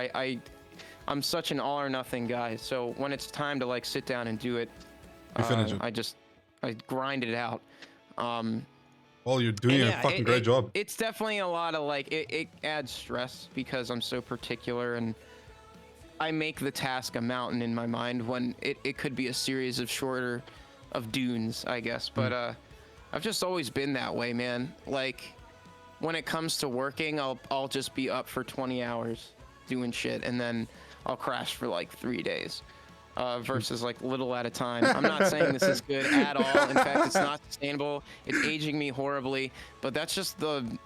[SPEAKER 2] I'm such an all or nothing guy, so when it's time to like sit down and do it, I grind it out.
[SPEAKER 1] Well, you're doing a fucking great job.
[SPEAKER 2] It's definitely a lot of like, it adds stress because I'm so particular, and I make the task a mountain in my mind when it could be a series of shorter of dunes, I guess. But I've just always been that way, man. Like when it comes to working, I'll just be up for 20 hours doing shit, and then I'll crash for like 3 days. Versus like little at a time. I'm not saying this is good at all. In fact, it's not sustainable. It's aging me horribly. But that's just the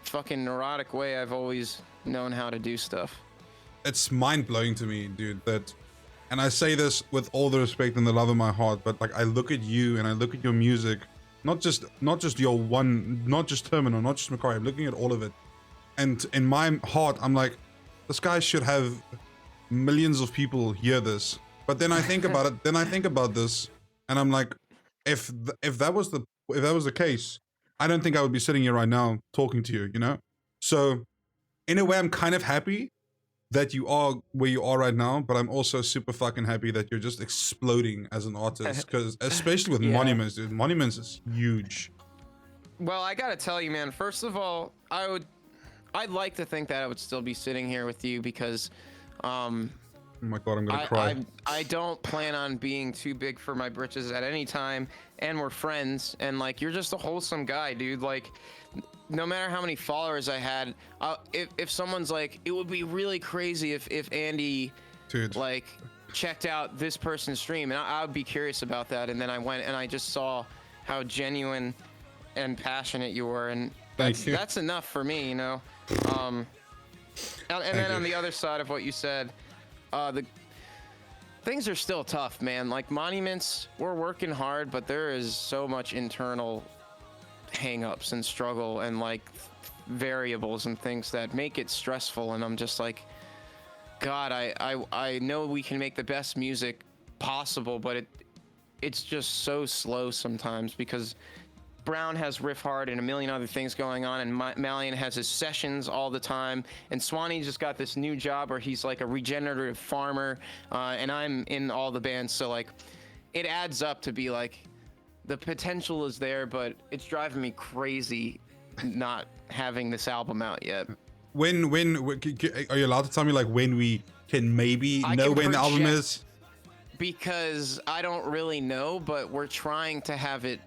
[SPEAKER 2] fucking neurotic way I've always known how to do stuff.
[SPEAKER 1] It's mind-blowing to me, dude, and I say this with all the respect and the love of my heart, but like I look at you and I look at your music, not just your one, not just Termina, not just Makari, I'm looking at all of it. And in my heart, I'm like, this guy should have millions of people hear this. But then I think about it, then I think about this, and I'm like, if that was the case, I don't think I would be sitting here right now talking to you, you know? So in a way, I'm kind of happy that you are where you are right now, but I'm also super fucking happy that you're just exploding as an artist, because especially with Monuments, dude, Monuments is huge.
[SPEAKER 2] Well, I gotta tell you, man, first of all, I'd like to think that I would still be sitting here with you, because
[SPEAKER 1] oh my god, I'm gonna cry.
[SPEAKER 2] I don't plan on being too big for my britches at any time, and we're friends, and like you're just a wholesome guy, dude. Like no matter how many followers I had, if someone's like, it would be really crazy if Andy,
[SPEAKER 1] dude,
[SPEAKER 2] like checked out this person's stream, and I would be curious about that, and then I went and I just saw how genuine and passionate you were, and that's enough for me, you know. And then on the other side of what you said, the things are still tough, man. Like Monuments, we're working hard, but there is so much internal hang-ups and struggle and like variables and things that make it stressful. And I'm just like, God, I know we can make the best music possible, but it's just so slow sometimes because Brown has Riff Hard and a million other things going on, and Malian has his sessions all the time, and Swanee just got this new job where he's like a regenerative farmer, and I'm in all the bands, so like it adds up to be like the potential is there, but it's driving me crazy not having this album out yet.
[SPEAKER 1] When are you allowed to tell me like when we can maybe know when the album is?
[SPEAKER 2] Because I don't really know, but we're trying to have it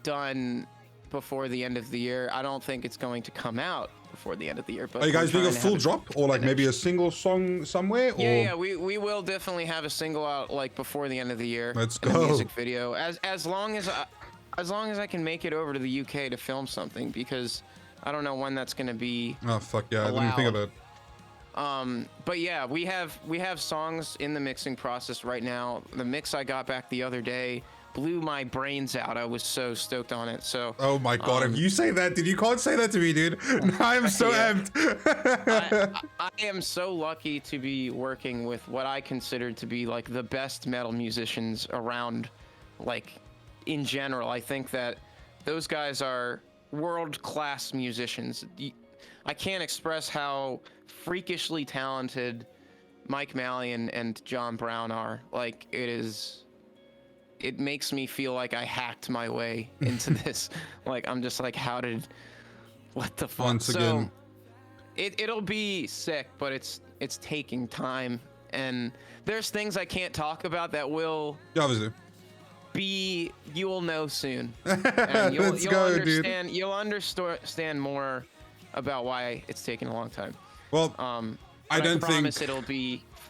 [SPEAKER 2] done before the end of the year. I don't think it's going to come out before the end of the year. But
[SPEAKER 1] are you guys doing a full drop or like maybe a single song somewhere? Or?
[SPEAKER 2] Yeah, we will definitely have a single out like before the end of the year.
[SPEAKER 1] Let's go.
[SPEAKER 2] A music video as long as I can make it over to the UK to film something, because I don't know when that's going to be.
[SPEAKER 1] Oh fuck yeah!
[SPEAKER 2] allowed.
[SPEAKER 1] I didn't think of that.
[SPEAKER 2] But yeah, we have songs in the mixing process right now. The mix I got back the other day blew my brains out. I was so stoked on it. So
[SPEAKER 1] oh my god, if you say that, dude, you can't say that to me, dude. I'm so amped.
[SPEAKER 2] I am so lucky to be working with what I consider to be like the best metal musicians around, like in general. I think that those guys are world-class musicians. I can't express how freakishly talented Mike Malian and John Brown are. Like it makes me feel like I hacked my way into this. Like I'm just like, what the fuck?
[SPEAKER 1] Once again,
[SPEAKER 2] it'll be sick, but it's taking time, and there's things I can't talk about that will
[SPEAKER 1] obviously
[SPEAKER 2] you will know soon. And you'll understand more about why it's taking a long time.
[SPEAKER 1] Well, I don't
[SPEAKER 2] promise
[SPEAKER 1] think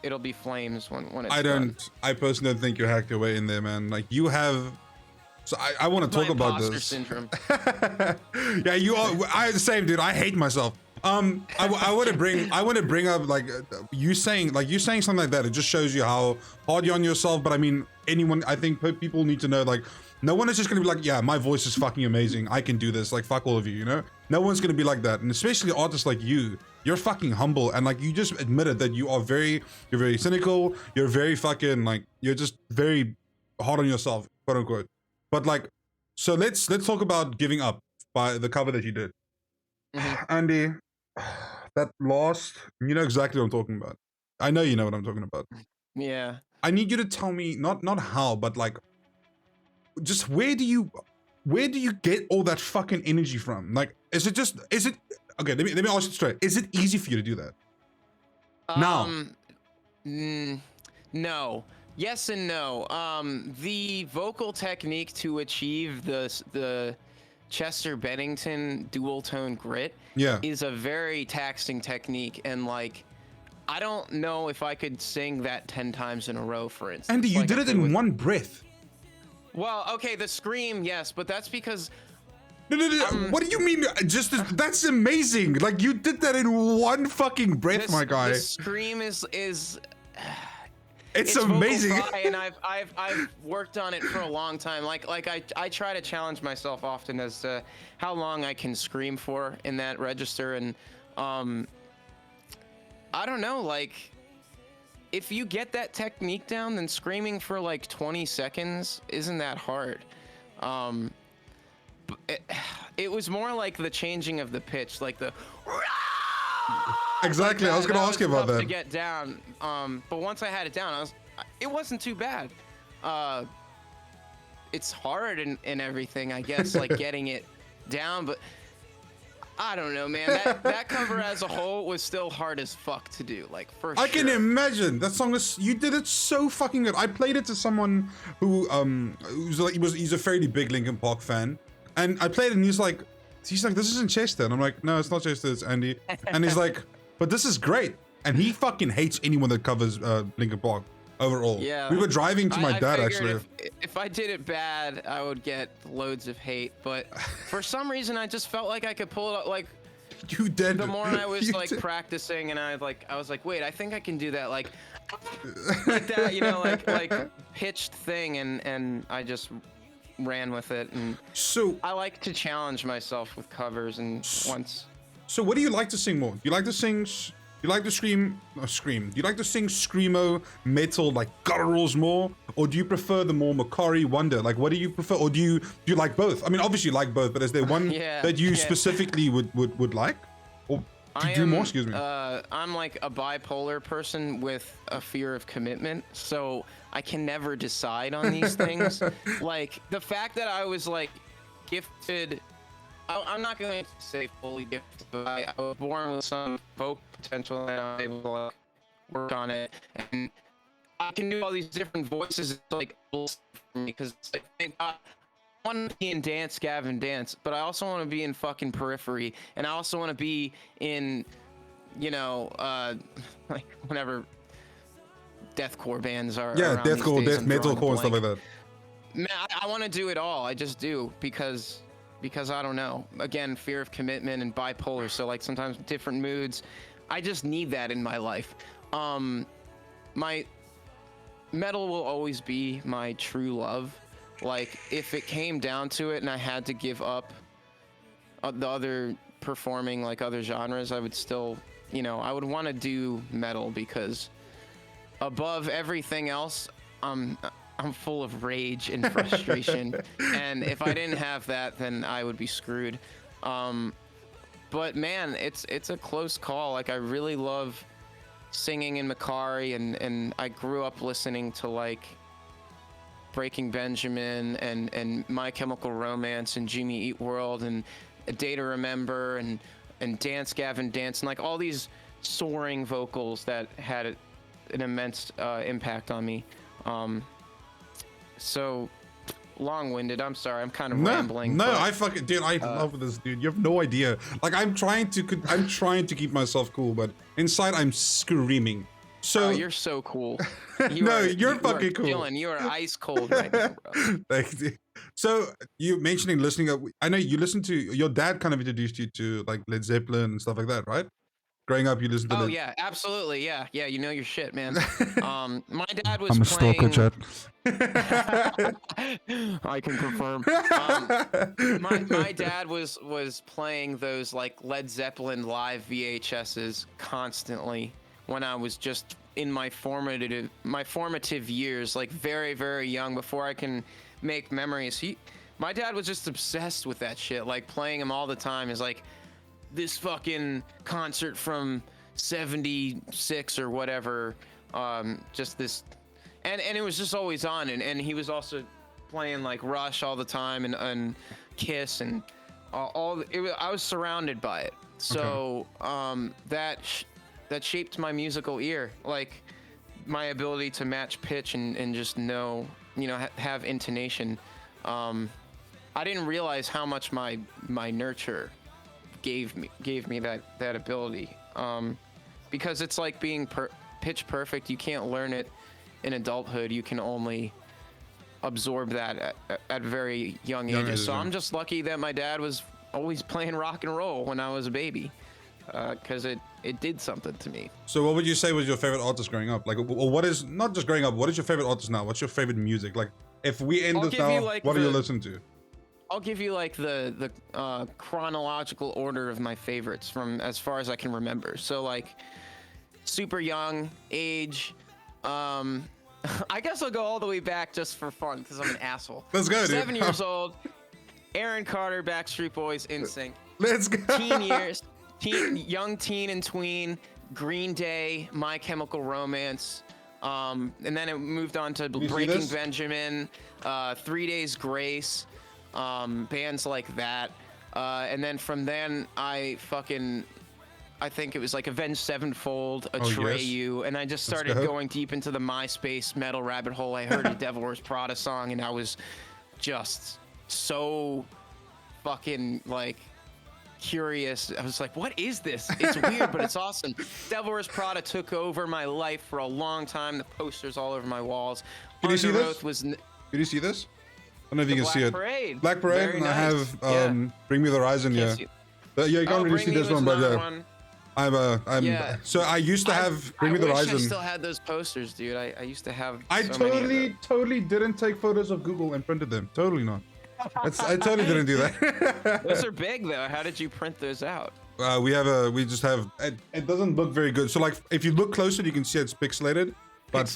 [SPEAKER 2] it'll be flames when it's done.
[SPEAKER 1] I personally don't think you hacked your way in there, man. Like you have. So I want to talk about this.
[SPEAKER 2] Syndrome.
[SPEAKER 1] Yeah, you are. I the same, dude. I hate myself. I want to bring up like you saying something like that. It just shows you how hard you're on yourself. But I mean, I think people need to know, like, no one is just gonna be like, yeah, my voice is fucking amazing, I can do this. Like, fuck all of you, you know? No one's gonna be like that. And especially artists like you. You're fucking humble, and like you just admitted that you're very cynical. You're very fucking like you're just very hard on yourself, quote unquote. But like, so let's talk about Giving Up by the cover that you did. Mm-hmm. Andy, that last, you know exactly what I'm talking about. I know you know what I'm talking about.
[SPEAKER 2] Yeah.
[SPEAKER 1] I need you to tell me not how, but like, just where do you get all that fucking energy from? Like, is it okay? Let me ask you straight. Is it easy for you to do that?
[SPEAKER 2] No. Yes and no. The vocal technique to achieve the Chester Bennington dual tone grit is a very taxing technique, and like I don't know if I could sing that 10 times in a row, for instance.
[SPEAKER 1] Andy, you did it in one breath.
[SPEAKER 2] Well, okay, the scream, yes, but that's because
[SPEAKER 1] No. What do you mean? That's amazing. Like you did that in one fucking breath, my guy.
[SPEAKER 2] The scream is
[SPEAKER 1] it's amazing.
[SPEAKER 2] And I've worked on it for a long time. Like I try to challenge myself often as to how long I can scream for in that register, and I don't know, like if you get that technique down, then screaming for like 20 seconds isn't that hard. It was more like the changing of the pitch, like the
[SPEAKER 1] exactly. I was gonna ask you about that.
[SPEAKER 2] To get down, but once I had it down, it wasn't too bad. It's hard and everything, I guess, like getting it down, but I don't know, man. That cover as a whole was still hard as fuck to do, like for sure.
[SPEAKER 1] I can imagine that song you did it so fucking good. I played it to someone who he's a fairly big Linkin Park fan, and I played it and he's like, this isn't Chester, and I'm like, no, it's not Chester, it's Andy, and he's like, but this is great, and he fucking hates anyone that covers Linkin Park overall.
[SPEAKER 2] Yeah,
[SPEAKER 1] we were driving to my dad actually.
[SPEAKER 2] If I did it bad, I would get loads of hate, but for some reason I just felt like I could pull it up. Like
[SPEAKER 1] you did.
[SPEAKER 2] The more I was like practicing, and I was like, wait, I think I can do that. Like like that, like pitched thing, and I just ran with it. And
[SPEAKER 1] So
[SPEAKER 2] I like to challenge myself with covers. And once.
[SPEAKER 1] So what do you like to sing more? You like to sing? You like to scream? Scream. Do you like to sing screamo metal like gutturals more, or do you prefer the more Makari Wonder? Like, what do you prefer, or do you like both? I mean, obviously you like both, but is there one that you specifically would like, or do more? Excuse me.
[SPEAKER 2] I'm like a bipolar person with a fear of commitment, so I can never decide on these things. Like the fact that I was like gifted. I'm not going to say fully gifted, but I was born with some vocal potential and I'm able to like, work on it. And I can do all these different voices. It's like for me because it's like, thank God, I want to be in Dance Gavin Dance, but I also want to be in fucking Periphery, and I also want to be in, like whenever deathcore bands are.
[SPEAKER 1] Yeah, deathcore, death metalcore, and stuff like that.
[SPEAKER 2] Man, I want to do it all. I just do because I don't know. Again, fear of commitment and bipolar. So like sometimes different moods. I just need that in my life. My metal will always be my true love. Like if it came down to it and I had to give up the other performing like other genres, I would still, I would want to do metal because above everything else, I'm full of rage and frustration, and if I didn't have that, then I would be screwed. But man, it's a close call. Like I really love singing in Makari, and I grew up listening to like Breaking Benjamin and My Chemical Romance and Jimmy Eat World and A Day to Remember and Dance Gavin Dance and like all these soaring vocals that had an immense impact on me. So long-winded. I'm sorry. I'm kind of rambling.
[SPEAKER 1] No, I fucking dude. I love this, dude. You have no idea. Like I'm trying to keep myself cool, but inside I'm screaming. So
[SPEAKER 2] you're so cool.
[SPEAKER 1] You're fucking cool.
[SPEAKER 2] Dylan, you are ice cold right now, bro.
[SPEAKER 1] Thanks, dude. So you mentioning listening. I know you listened to your dad. Kind of introduced you to like Led Zeppelin and stuff like that, right? Growing up, you listened to.
[SPEAKER 2] Oh yeah, absolutely, yeah. You know your shit, man. My dad was.
[SPEAKER 1] I'm a
[SPEAKER 2] playing...
[SPEAKER 1] stalker, Chad.
[SPEAKER 2] I can confirm. My dad was playing those like Led Zeppelin live VHSs constantly when I was just in my formative years, like very very young, before I can make memories. My dad was just obsessed with that shit, like playing them all the time. Is like. This fucking concert from 76 or whatever, just this, and it was just always on, and he was also playing like Rush all the time and Kiss and I was surrounded by it. So that shaped my musical ear, like my ability to match pitch and just know, have intonation. I didn't realize how much my nurture gave me that ability, because it's like being pitch perfect. You can't learn it in adulthood. You can only absorb that at very young ages. So I'm just lucky that my dad was always playing rock and roll when I was a baby, because it did something to me. So
[SPEAKER 1] what would you say was your favorite artist growing up? Like, what is, not just growing up, what is your favorite artist now? What's your favorite music? Like, if we end this now, what do you listen to?
[SPEAKER 2] I'll give you like the chronological order of my favorites from as far as I can remember. So like super young age, I guess I'll go all the way back just for fun because I'm an asshole.
[SPEAKER 1] Let's go, dude.
[SPEAKER 2] 7 years old, Aaron Carter, Backstreet Boys, NSYNC.
[SPEAKER 1] Let's go.
[SPEAKER 2] Teen years, young teen and tween, Green Day, My Chemical Romance. And then it moved on to Breaking Benjamin, 3 Days Grace. Bands like that, and then from then I think it was like Avenged Sevenfold, Atreyu, and I just started going deep into the MySpace metal rabbit hole. I heard a Devil Wears Prada song and I was just so fucking like curious. I was like, what is this? It's weird, but it's awesome. Devil Wears Prada took over my life for a long time. The posters all over my walls.
[SPEAKER 1] Can you see this? Can you see this? I don't know if you can see it. Black Parade.
[SPEAKER 2] Very
[SPEAKER 1] and
[SPEAKER 2] nice.
[SPEAKER 1] I have Bring Me the Horizon. Yeah, you can't really see this one, but yeah.
[SPEAKER 2] Yeah.
[SPEAKER 1] So I used to have Bring Me the
[SPEAKER 2] I
[SPEAKER 1] Horizon.
[SPEAKER 2] still had those posters, dude. I used to have.
[SPEAKER 1] I
[SPEAKER 2] so many of them.
[SPEAKER 1] totally didn't take photos of Google and printed them. Totally not. I totally didn't do that.
[SPEAKER 2] Those are big though. How did you print those out?
[SPEAKER 1] We just have. It doesn't look very good. So like, if you look closer, you can see it's pixelated. But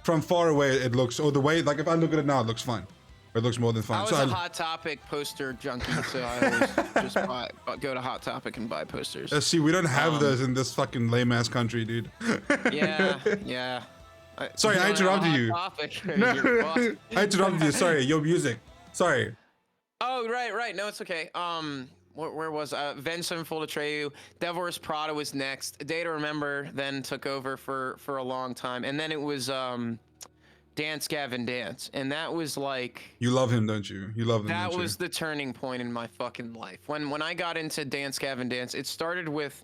[SPEAKER 1] from far away, it looks. Or the way, like if I look at it now, it looks fine. It looks more than fine.
[SPEAKER 2] I was a Hot Topic poster junkie, so I always just go to Hot Topic and buy posters.
[SPEAKER 1] See, we don't have those in this fucking lame ass country, dude.
[SPEAKER 2] Yeah.
[SPEAKER 1] Sorry, I interrupted you. No, I interrupted you. Sorry, your music. Sorry.
[SPEAKER 2] Oh, right. No, it's okay. Where was Ven Sevenfold Atreyu? Devil Wears Prada was next. A Day to Remember then took over for a long time, and then it was Dance Gavin Dance, and that was like. You
[SPEAKER 1] love him, don't you? You love him.
[SPEAKER 2] That was the turning point in my fucking life. When I got into Dance Gavin Dance, it started with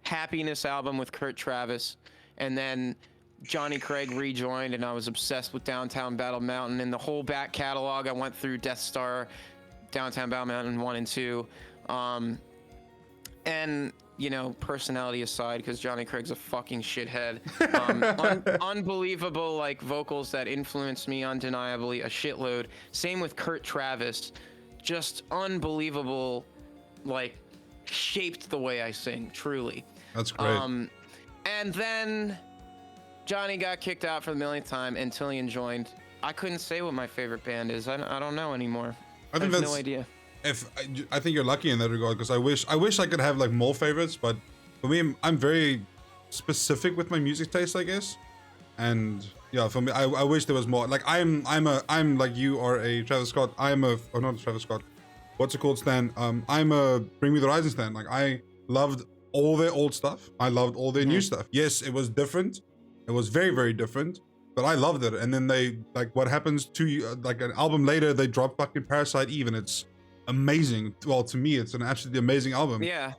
[SPEAKER 2] Happiness album with Kurt Travis, and then Johnny Craig rejoined, and I was obsessed with Downtown Battle Mountain and the whole back catalog. I went through Death Star, Downtown Battle Mountain 1 and 2, and you know, personality aside, because Johnny Craig's a fucking shithead. Unbelievable like vocals that influenced me undeniably a shitload. Same with Kurt Travis, just unbelievable, like shaped the way I sing. Truly.
[SPEAKER 1] That's great.
[SPEAKER 2] And then Johnny got kicked out for the millionth time, and Tillian joined. I couldn't say what my favorite band is. I don't know anymore. I have no idea.
[SPEAKER 1] I think you're lucky in that regard, because I wish I could have like more favorites, but for me, I'm very specific with my music taste, I guess. And yeah, for me, I wish there was more. Like I'm like you are a Travis Scott. Not Travis Scott. What's it called, stan? I'm a Bring Me the Horizon stan. Like I loved all their old stuff. I loved all their new stuff. Yes, it was different. It was very, very different, but I loved it. And then they, like, what happens to like an album later, they drop fucking Parasite Eve, and it's amazing. Well, to me, it's an absolutely amazing album.
[SPEAKER 2] Yeah.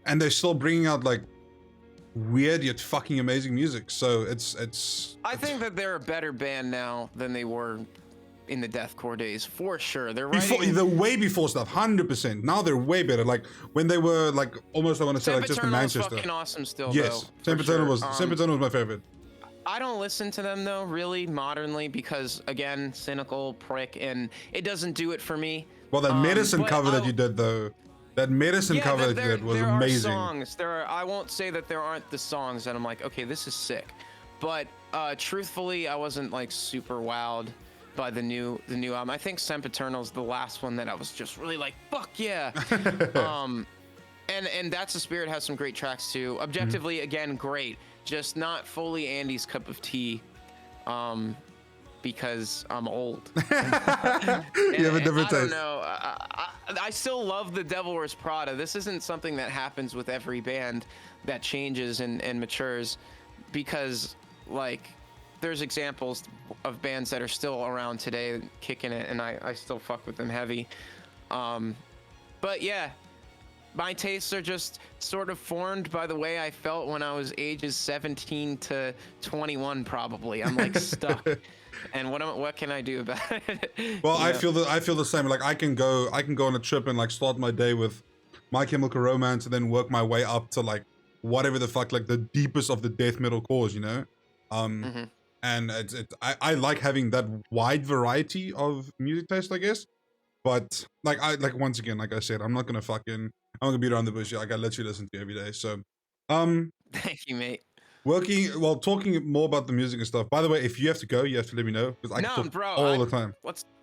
[SPEAKER 1] And they're still bringing out like weird yet fucking amazing music. So it's.
[SPEAKER 2] I think that they're a better band now than they were in the deathcore days, for sure. They're writing...
[SPEAKER 1] the way before stuff, 100%. Now they're way better. Like when they were like almost, I want to say, like just in Manchester.
[SPEAKER 2] Fucking awesome still.
[SPEAKER 1] Yes,
[SPEAKER 2] Sempiternal
[SPEAKER 1] was my favorite.
[SPEAKER 2] I don't listen to them though, really modernly, because again, cynical prick, and it doesn't do it for me.
[SPEAKER 1] Well, that Medicine cover that you did though, that Medicine cover that you did was amazing.
[SPEAKER 2] I won't say that there aren't the songs that I'm like, okay, this is sick, but truthfully, I wasn't like super wowed by the new album. I think Sempiternal's the last one that I was just really like, fuck yeah. And That's the Spirit has some great tracks too. Objectively, again, great. Just not fully Andy's cup of tea, because I'm old. You
[SPEAKER 1] have a different taste.
[SPEAKER 2] I don't know. I still love the Devil Wears Prada. This isn't something that happens with every band that changes and matures, because like there's examples of bands that are still around today kicking it, and I still fuck with them heavy. But yeah. My tastes are just sort of formed by the way I felt when I was ages 17 to 21, probably. I'm like stuck, and what can I do about it?
[SPEAKER 1] Well, I feel the same. Like I can go on a trip and like start my day with My Chemical Romance, and then work my way up to like whatever the fuck, like the deepest of the death metal cores, you know. And I like having that wide variety of music taste, I guess. But like once again, like I said, I'm not gonna beat around the bush. Like I let you listen to you every day. So,
[SPEAKER 2] thank you, mate.
[SPEAKER 1] Talking more about the music and stuff. By the way, if you have to go, you have to let me know, because I can talk all the time.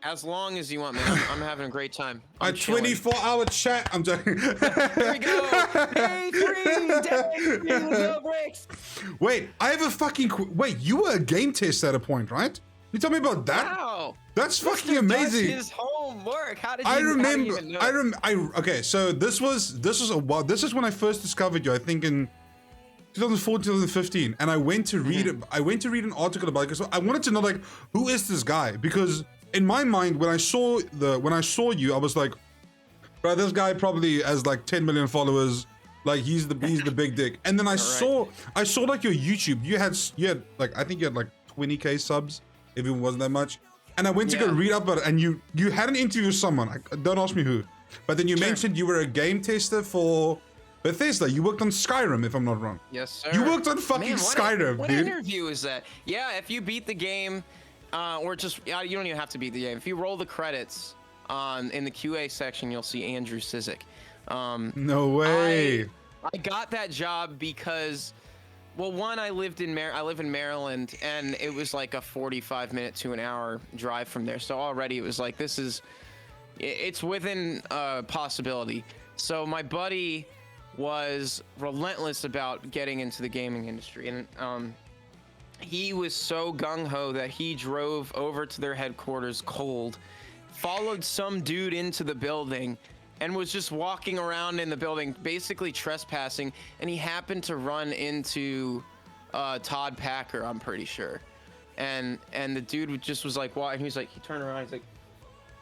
[SPEAKER 2] As long as you want, man. I'm having a great time.
[SPEAKER 1] A 24-hour chat. I'm joking.
[SPEAKER 2] Here we go. Day 3. No breaks.
[SPEAKER 1] Wait, I have a fucking. Wait, you were a game tester at a point, right? You tell me about that.
[SPEAKER 2] Wow.
[SPEAKER 1] That's fucking amazing.
[SPEAKER 2] His homework. How did you?
[SPEAKER 1] I remember. Okay, so this is when I first discovered you. I think in 2014, 2015, and I went to read an article about it, because I wanted to know like, who is this guy? Because in my mind, when I saw you, I was like, bro, this guy probably has like 10 million followers. Like he's the big dick. And then I saw like your YouTube. You had like, I think you had like 20k subs, if it wasn't that much. And I went to go read up about it, and you had an interview with someone. Don't ask me who, but then you mentioned you were a game tester for Bethesda, you worked on Skyrim, if I'm not wrong.
[SPEAKER 2] Yes, sir.
[SPEAKER 1] You worked on fucking Skyrim,
[SPEAKER 2] what
[SPEAKER 1] dude.
[SPEAKER 2] interview is that? Yeah, if you beat the game, or just you don't even have to beat the game. If you roll the credits in the QA section, you'll see Andrew Cizek.
[SPEAKER 1] No way.
[SPEAKER 2] I got that job because, well, one, I live in Maryland, and it was like a 45-minute to an hour drive from there. So already it was like, it's within possibility. So my buddy was relentless about getting into the gaming industry, and he was so gung-ho that he drove over to their headquarters cold, followed some dude into the building, and was just walking around in the building, basically trespassing, and he happened to run into Todd Packer, I'm pretty sure. And the dude just was like, why? And he was like, he turned around, he's like,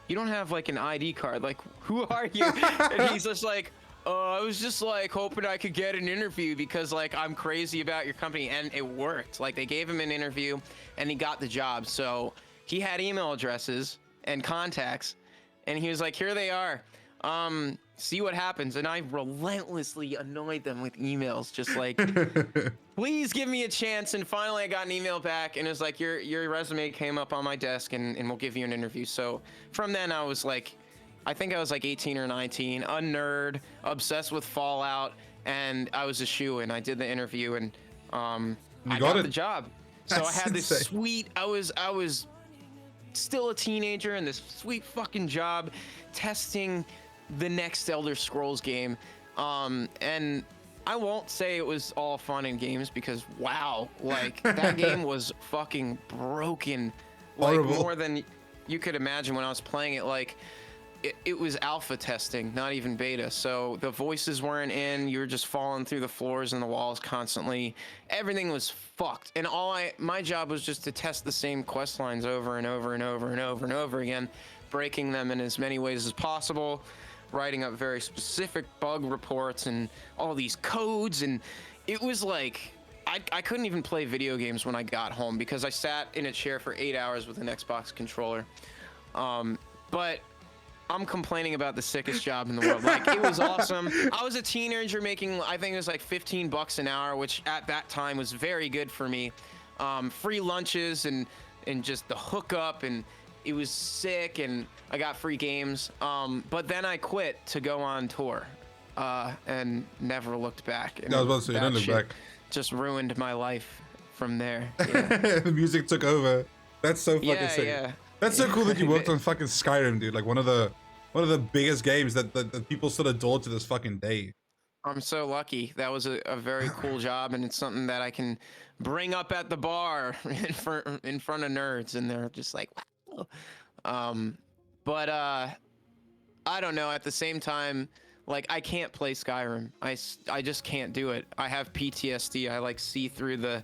[SPEAKER 2] you don't have like an ID card, like, who are you? And he's just like, I was just like hoping I could get an interview because like I'm crazy about your company, and it worked. Like they gave him an interview and he got the job. So he had email addresses and contacts, and he was like, here they are. See what happens. And I relentlessly annoyed them with emails, just like, please give me a chance. And finally I got an email back, and it was like, your resume came up on my desk, and we'll give you an interview. So from then I was like, I think I was like 18 or 19, a nerd, obsessed with Fallout, and I was a shoo-in. I did the interview, and I got the job. So I had this sweet, I was still a teenager, and this sweet fucking job testing the next Elder Scrolls game. And I won't say it was all fun and games, because wow, like that game was fucking broken, like more than you could imagine when I was playing it. Like it was alpha testing, not even beta. So the voices weren't in, you were just falling through the floors and the walls constantly. Everything was fucked. And my job was just to test the same quest lines over and over and over and over and over again, breaking them in as many ways as possible, writing up very specific bug reports and all these codes. And it was like, I couldn't even play video games when I got home because I sat in a chair for 8 hours with an Xbox controller. But I'm complaining about the sickest job in the world. Like, it was awesome. I was a teenager making, I think it was like $15 an hour, which at that time was very good for me. Free lunches and just the hookup, and it was sick, and I got free games. But then I quit to go on tour, and never looked back. And
[SPEAKER 1] I was about to say, you don't look back.
[SPEAKER 2] Just ruined my life from there. Yeah.
[SPEAKER 1] The music took over. That's so fucking sick.
[SPEAKER 2] Yeah.
[SPEAKER 1] That's so cool that you worked on fucking Skyrim, dude. Like one of the biggest games that people still adore to this fucking day.
[SPEAKER 2] I'm so lucky. That was a very cool job, and it's something that I can bring up at the bar in front of nerds, and they're just like, wow. But I don't know. At the same time, like, I can't play Skyrim. I just can't do it. I have PTSD. I like see through the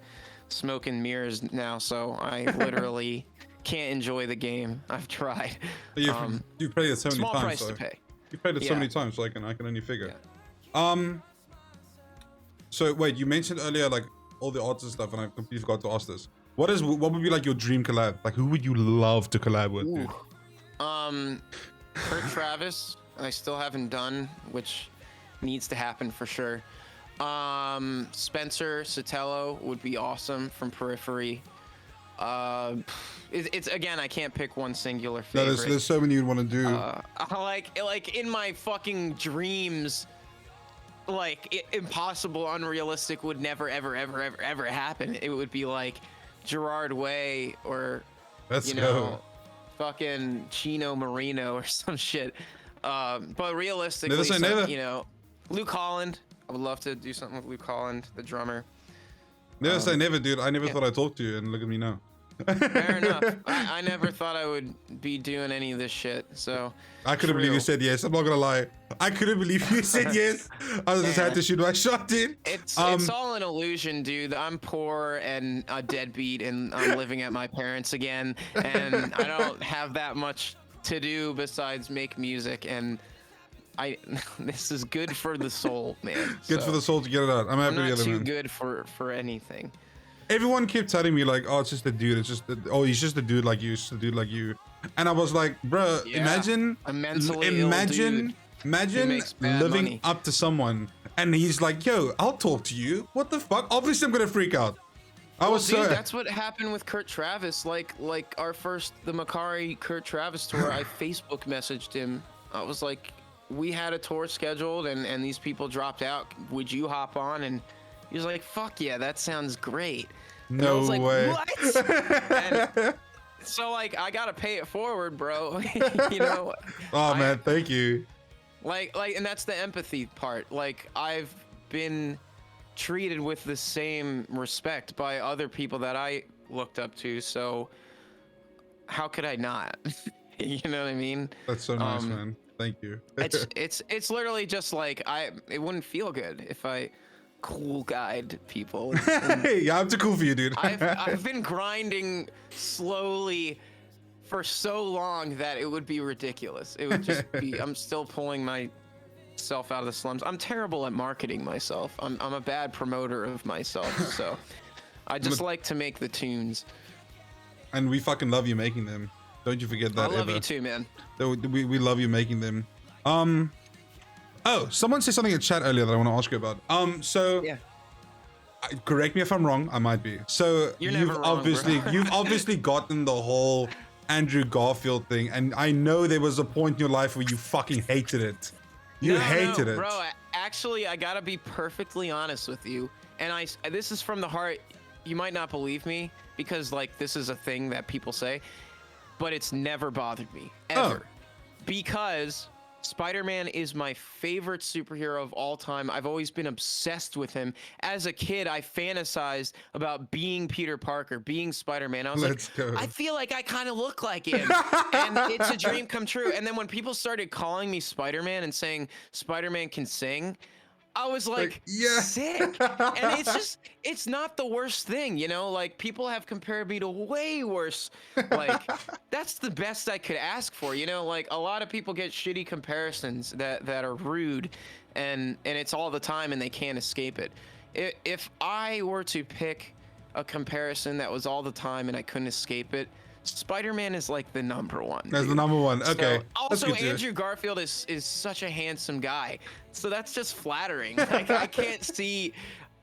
[SPEAKER 2] smoke and mirrors now, so I literally can't enjoy the game. I've tried.
[SPEAKER 1] You've played it so many
[SPEAKER 2] small
[SPEAKER 1] times.
[SPEAKER 2] Price
[SPEAKER 1] so.
[SPEAKER 2] to pay.
[SPEAKER 1] You've played it so many times, so I can only figure. Yeah. So wait, you mentioned earlier like all the artists and stuff, and I completely forgot to ask this. What would be like your dream collab? Like, who would you love to collab with, dude?
[SPEAKER 2] Kurt Travis, I still haven't done, which needs to happen for sure. Spencer Sotelo would be awesome from Periphery. It's again, I can't pick one singular favorite.
[SPEAKER 1] No, there's so many you'd want to do.
[SPEAKER 2] Like in my fucking dreams, like impossible, unrealistic would never ever happen. It would be like Gerard Way or fucking Chino Marino or some shit. But realistically,
[SPEAKER 1] never say never.
[SPEAKER 2] You know, Luke Holland. I would love to do something with Luke Holland, the drummer.
[SPEAKER 1] Never say never, dude. I never thought I'd talk to you, and look at me now.
[SPEAKER 2] Fair enough. I never thought I would be doing any of this shit, so...
[SPEAKER 1] I couldn't believe you said yes. I'm not gonna lie. I couldn't believe you said yes. I just had to shoot my shot, dude.
[SPEAKER 2] It's all an illusion, dude. I'm poor and a deadbeat, and I'm living at my parents' again, and I don't have that much to do besides make music, and this is good for the soul, man.
[SPEAKER 1] Good for the soul to get it out. I'm happy to get it, man.
[SPEAKER 2] I'm not too good for anything.
[SPEAKER 1] Everyone kept telling me like, oh, it's just a dude. It's just he's just a dude like you. It's just a dude like you. And I was like, bro, imagine
[SPEAKER 2] a mentally ill dude
[SPEAKER 1] imagine living
[SPEAKER 2] money
[SPEAKER 1] up to someone and he's like, yo, I'll talk to you. What the fuck? Obviously, I'm gonna freak out. I was
[SPEAKER 2] dude,
[SPEAKER 1] so.
[SPEAKER 2] that's what happened with Kurt Travis. Like our first, the Makari Kurt Travis tour, I Facebook messaged him. I was like, we had a tour scheduled and these people dropped out. Would you hop on? And he was like, fuck yeah, that sounds great. And I was like,
[SPEAKER 1] way.
[SPEAKER 2] What? And so like, I gotta pay it forward, bro. You know?
[SPEAKER 1] Oh man, thank you.
[SPEAKER 2] Like, and that's the empathy part. Like, I've been treated with the same respect by other people that I looked up to, so how could I not? You know what I mean?
[SPEAKER 1] That's so nice, man. Thank you.
[SPEAKER 2] it's literally just like it wouldn't feel good if I cool guide people.
[SPEAKER 1] Yeah, I'm too cool for you, dude.
[SPEAKER 2] I've been grinding slowly for so long that it would be ridiculous. It would just be, I'm still pulling myself out of the slums. I'm terrible at marketing myself. I'm a bad promoter of myself, so I just like to make the tunes.
[SPEAKER 1] And we fucking love you making them. Don't you forget that.
[SPEAKER 2] I love you too, man.
[SPEAKER 1] We love you making them. Oh, someone said something in chat earlier that I want to ask you about. So
[SPEAKER 2] Yeah.
[SPEAKER 1] Correct me if I'm wrong. I might be. So
[SPEAKER 2] You've
[SPEAKER 1] obviously gotten the whole Andrew Garfield thing, and I know there was a point in your life where you fucking hated it. You hated it,
[SPEAKER 2] bro. Actually, I gotta be perfectly honest with you, and this is from the heart. You might not believe me because like this is a thing that people say, but it's never bothered me ever, because Spider-Man is my favorite superhero of all time. I've always been obsessed with him. As a kid, I fantasized about being Peter Parker, being Spider-Man. I was I feel like I kind of look like him. And it's a dream come true. And then when people started calling me Spider-Man and saying Spider-Man can sing, I was like,
[SPEAKER 1] yeah,
[SPEAKER 2] sick. And it's not the worst thing, you know? Like, people have compared me to way worse. Like, that's the best I could ask for, you know? Like, a lot of people get shitty comparisons that are rude, and it's all the time, and they can't escape it. If I were to pick a comparison that was all the time and I couldn't escape it, Spider-Man is like the number one.
[SPEAKER 1] That's the number one. Okay.
[SPEAKER 2] So, also, Andrew Garfield is such a handsome guy, so that's just flattering. Like, I can't see.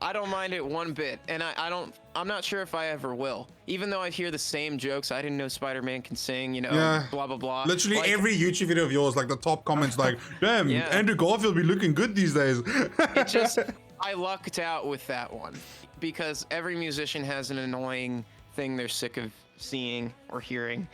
[SPEAKER 2] I don't mind it one bit, and I'm not sure if I ever will. Even though I hear the same jokes, I didn't know Spider-Man can sing. You know, blah blah blah.
[SPEAKER 1] Literally like, every YouTube video of yours, like the top comments, like, damn, Andrew Garfield be looking good these days.
[SPEAKER 2] It just, I lucked out with that one because every musician has an annoying thing they're sick of seeing or hearing.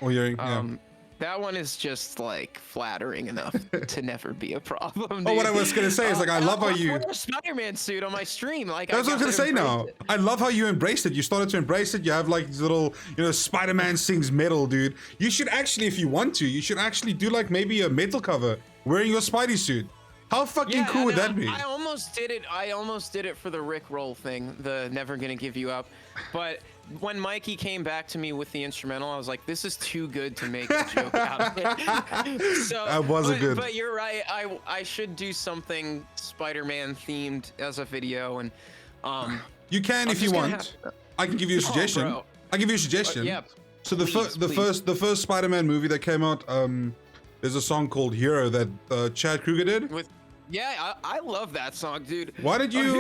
[SPEAKER 2] That one is just like flattering enough to never be a problem. Dude.
[SPEAKER 1] Oh, what I was gonna say is like I love how you
[SPEAKER 2] a Spider-Man suit on my stream. Like
[SPEAKER 1] that's what I was gonna say now. I love how you embraced it. You started to embrace it. You have like these little, you know, Spider-Man sings metal, dude. You should actually, if you want to, you should actually do like maybe a metal cover wearing your Spidey suit. How fucking cool would that be?
[SPEAKER 2] I almost did it. I almost did it for the Rick Roll thing, the Never Gonna Give You Up. But when Mikey came back to me with the instrumental, I was like, this is too good to make a joke out of it. So
[SPEAKER 1] that wasn't good.
[SPEAKER 2] But you're right. I should do something Spider-Man themed as a video, and
[SPEAKER 1] you can if you want. I can give you a suggestion. I give you a suggestion.
[SPEAKER 2] Yeah.
[SPEAKER 1] So the first Spider-Man movie that came out, there's a song called Hero that Chad Kruger did.
[SPEAKER 2] I love that song, dude.
[SPEAKER 1] Why did you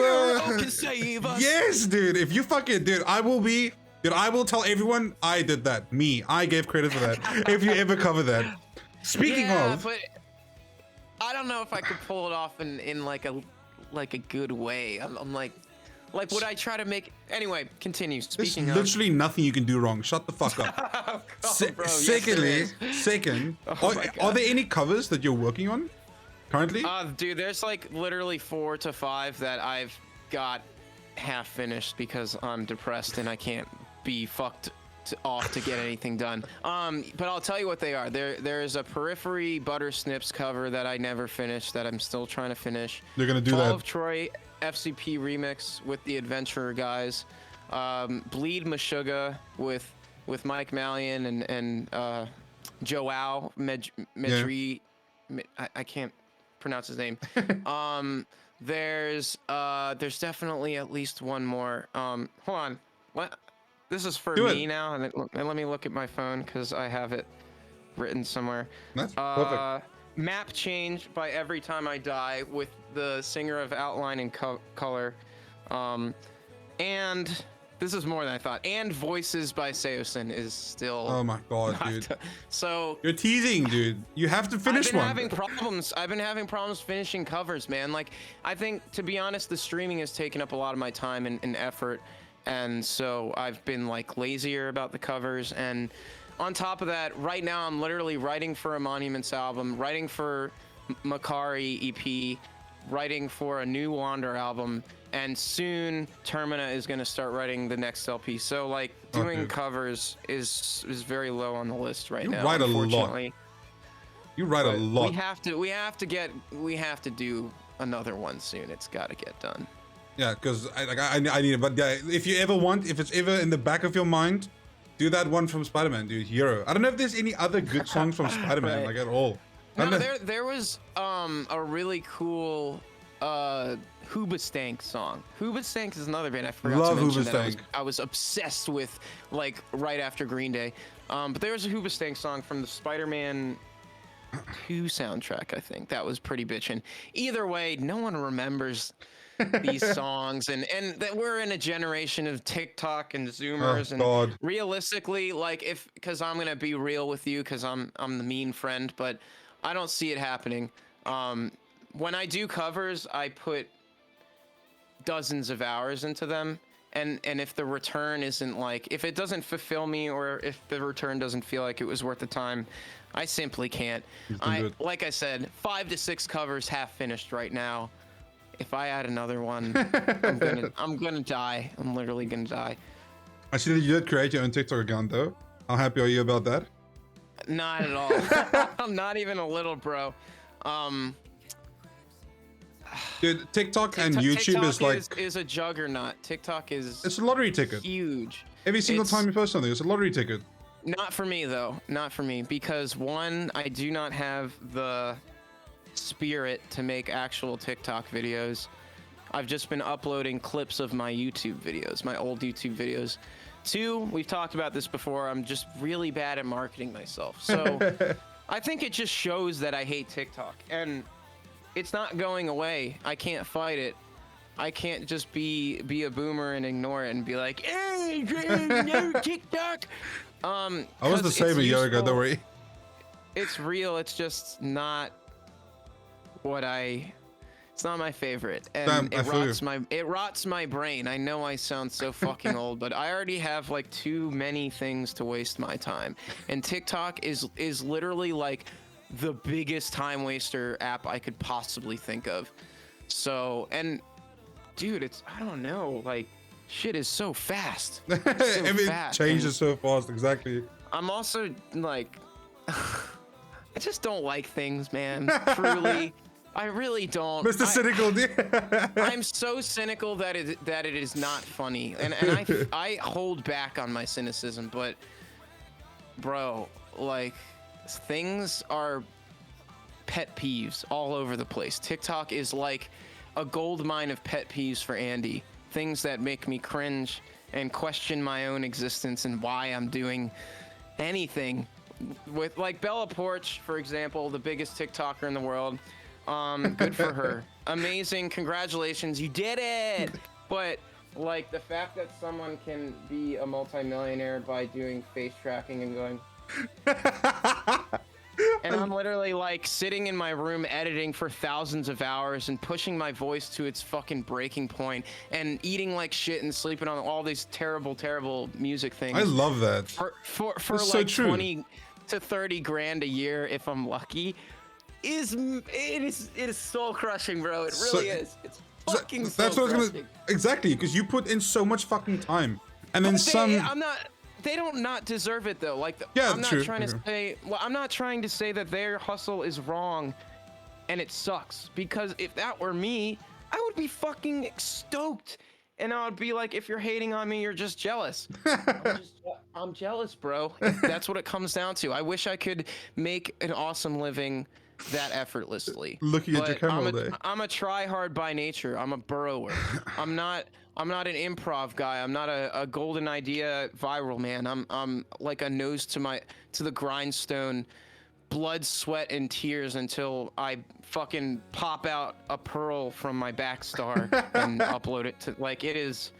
[SPEAKER 2] can save us.
[SPEAKER 1] Yes, dude. If you fucking I will tell everyone I did that. I gave credit for that. If you ever cover that. Speaking of,
[SPEAKER 2] but I don't know if I could pull it off in like a good way. I'm like would I try to make anyway, continue. Speaking
[SPEAKER 1] there's literally nothing you can do wrong. Shut the fuck up. Second, are there any covers that you're working on currently?
[SPEAKER 2] Dude, there's like literally 4 to 5 that I've got half finished because I'm depressed and I can't be fucked off to get anything done. But I'll tell you what they are. There's a Periphery Butter Snips cover that I never finished that I'm still trying to finish.
[SPEAKER 1] You're gonna do
[SPEAKER 2] Fall
[SPEAKER 1] that.
[SPEAKER 2] of Troy FCP remix with the Adventurer guys. Bleed Meshuggah with Mike Mallion and Joao Medri. I can't pronounce his name. There's definitely at least one more. Hold on. What? This is for me now, and let me look at my phone because I have it written somewhere.
[SPEAKER 1] That's perfect.
[SPEAKER 2] map change by Every Time I Die with the singer of Outline and Color. And this is more than I thought. And Voices by Seosin is still.
[SPEAKER 1] Oh my god, dude.
[SPEAKER 2] So
[SPEAKER 1] you're teasing, dude. You have to finish one.
[SPEAKER 2] I've been having problems finishing covers, man. Like, I think, to be honest, the streaming has taken up a lot of my time and effort. And so I've been like lazier about the covers. And on top of that, right now I'm literally writing for a Monuments album, writing for Makari EP, writing for a new Wander album, and soon Termina is going to start writing the next LP. So like doing covers is very low on the list right now.
[SPEAKER 1] You write a lot. You write a lot.
[SPEAKER 2] We have to do another one soon. It's got to get done.
[SPEAKER 1] Yeah, because I need it. But yeah, if it's ever in the back of your mind, do that one from Spider-Man, dude. Hero. I don't know if there's any other good songs from Spider-Man, like at all.
[SPEAKER 2] No, there was a really cool Hoobastank song. Hoobastank is another band I forgot to mention that I was obsessed with, like right after Green Day. But there was a Hoobastank song from the Spider-Man 2 soundtrack, I think. That was pretty bitchin'. Either way, no one remembers these songs, and that we're in a generation of TikTok and Zoomers, and realistically, like, because I'm gonna be real with you, because I'm the mean friend, but I don't see it happening. When I do covers, I put dozens of hours into them, and if the return isn't like, if it doesn't fulfill me, or if the return doesn't feel like it was worth the time, I simply can't. Like I said, 5 to 6 covers half finished right now. If I add another one, I'm gonna die. I'm literally gonna die.
[SPEAKER 1] I see that you did create your own TikTok account, though. How happy are you about that?
[SPEAKER 2] Not at all. I'm not even a little, bro.
[SPEAKER 1] Dude, TikTok and YouTube
[SPEAKER 2] is a juggernaut. TikTok is.
[SPEAKER 1] It's a lottery ticket.
[SPEAKER 2] Huge.
[SPEAKER 1] Every single time you post something, it's a lottery ticket.
[SPEAKER 2] Not for me though. Not for me, because one, I do not have the spirit to make actual TikTok videos. I've just been uploading clips of my YouTube videos, my old YouTube videos. 2, we've talked about this before, I'm just really bad at marketing myself. So I think it just shows that I hate TikTok, and it's not going away. I can't fight it. I can't just be a boomer and ignore it and be like, hey, no TikTok.
[SPEAKER 1] I was the same a year ago, don't worry.
[SPEAKER 2] It's real, it's just not it's not my favorite, and it rots my brain. I know I sound so fucking old, but I already have like too many things to waste my time, and TikTok is literally like the biggest time waster app I could possibly think of. So, and dude, I don't know, like, shit is so fast.
[SPEAKER 1] It changes so fast, exactly.
[SPEAKER 2] I'm also like, I just don't like things, man. Truly. I really don't.
[SPEAKER 1] Mr. Cynical, dude.
[SPEAKER 2] I'm so cynical that it is not funny, and I hold back on my cynicism, but bro, like, things are pet peeves all over the place. TikTok is like a gold mine of pet peeves for Andy. Things that make me cringe and question my own existence and why I'm doing anything. With like Bella Porch, for example, the biggest TikToker in the world. Good for her. Amazing. Congratulations. You did it. But like the fact that someone can be a multimillionaire by doing face tracking and going, and I'm literally like sitting in my room editing for thousands of hours and pushing my voice to its fucking breaking point and eating like shit and sleeping on all these terrible music things.
[SPEAKER 1] I love that.
[SPEAKER 2] For like 20 to 30 grand a year if I'm lucky. It is soul crushing, bro. It really is. It's fucking soul crushing.
[SPEAKER 1] Exactly, because you put in so much fucking time, and then
[SPEAKER 2] They don't not deserve it though. Like, I'm not trying to say. Well, I'm not trying to say that their hustle is wrong, and it sucks. Because if that were me, I would be fucking stoked, and I would be like, if you're hating on me, you're just jealous. I'm jealous, bro. That's what it comes down to. I wish I could make an awesome living that effortlessly.
[SPEAKER 1] Looking at your camera all day.
[SPEAKER 2] I'm a try-hard by nature. I'm a burrower. I'm not an improv guy. I'm not a golden idea viral man. I'm like a nose to the grindstone blood, sweat, and tears until I fucking pop out a pearl from my back star and upload it to, like, it is.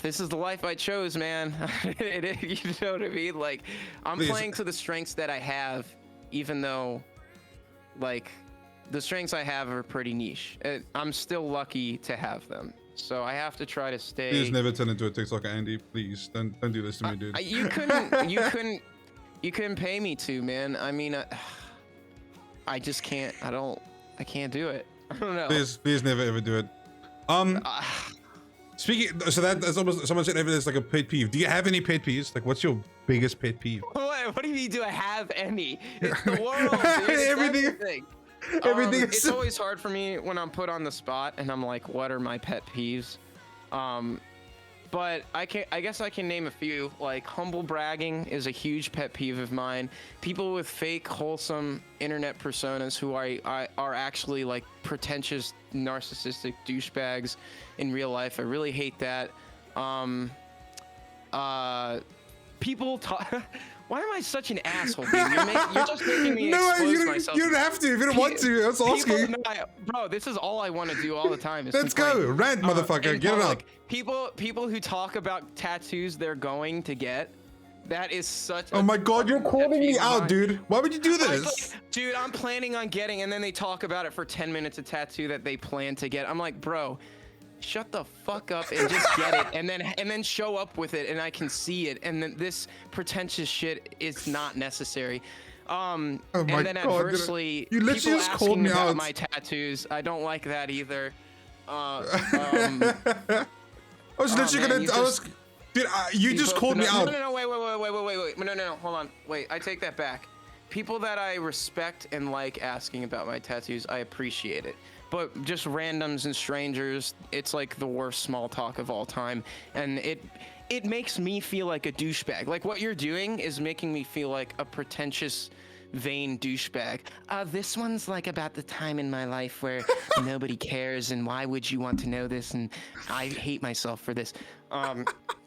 [SPEAKER 2] This is the life I chose, man. You know what I mean? Like, I'm playing to the strengths that I have, even though, like, the strengths I have are pretty niche. I'm still lucky to have them. So I have to try to stay.
[SPEAKER 1] Please never turn into a TikToker, Andy. Please don't do this to me, dude.
[SPEAKER 2] You couldn't pay me to, man. I mean, I just can't. I can't do it. I don't know.
[SPEAKER 1] Please never ever do it. Speaking, so that's almost, someone said it's like a pet peeve. Do you have any pet peeves? Like, what's your biggest pet peeve?
[SPEAKER 2] What do you mean? Do I have any? It's the world, dude. It's everything.
[SPEAKER 1] Everything.
[SPEAKER 2] It's always hard for me when I'm put on the spot and I'm like, what are my pet peeves? But I guess I can name a few. Like, humble bragging is a huge pet peeve of mine. People with fake, wholesome internet personas who are actually like pretentious, narcissistic douchebags in real life. I really hate that. People talk. Why am I such an asshole, dude? You're just making me expose myself.
[SPEAKER 1] You don't have to if you don't want to. That's asking.
[SPEAKER 2] Bro, this is all I want to do all the time.
[SPEAKER 1] Let's go. Rant, motherfucker. Get it out.
[SPEAKER 2] People who talk about tattoos they're going to get, that is such
[SPEAKER 1] Oh my god, you're calling me out, dude. Why would you do this?
[SPEAKER 2] Dude, I'm planning on getting, and then they talk about it for 10 minutes, a tattoo that they plan to get. I'm like, bro, shut the fuck up and just get it, and then show up with it, and I can see it, and then this pretentious shit is not necessary. And then adversely,
[SPEAKER 1] you literally just called me out.
[SPEAKER 2] My tattoos, I don't like that either.
[SPEAKER 1] I was literally dude, you just called me out.
[SPEAKER 2] No, wait. No, hold on. Wait, I take that back. People that I respect and like asking about my tattoos, I appreciate it. But just randoms and strangers, it's like the worst small talk of all time. And it makes me feel like a douchebag. Like, what you're doing is making me feel like a pretentious, vain douchebag. This one's like about the time in my life where nobody cares, and why would you want to know this? And I hate myself for this.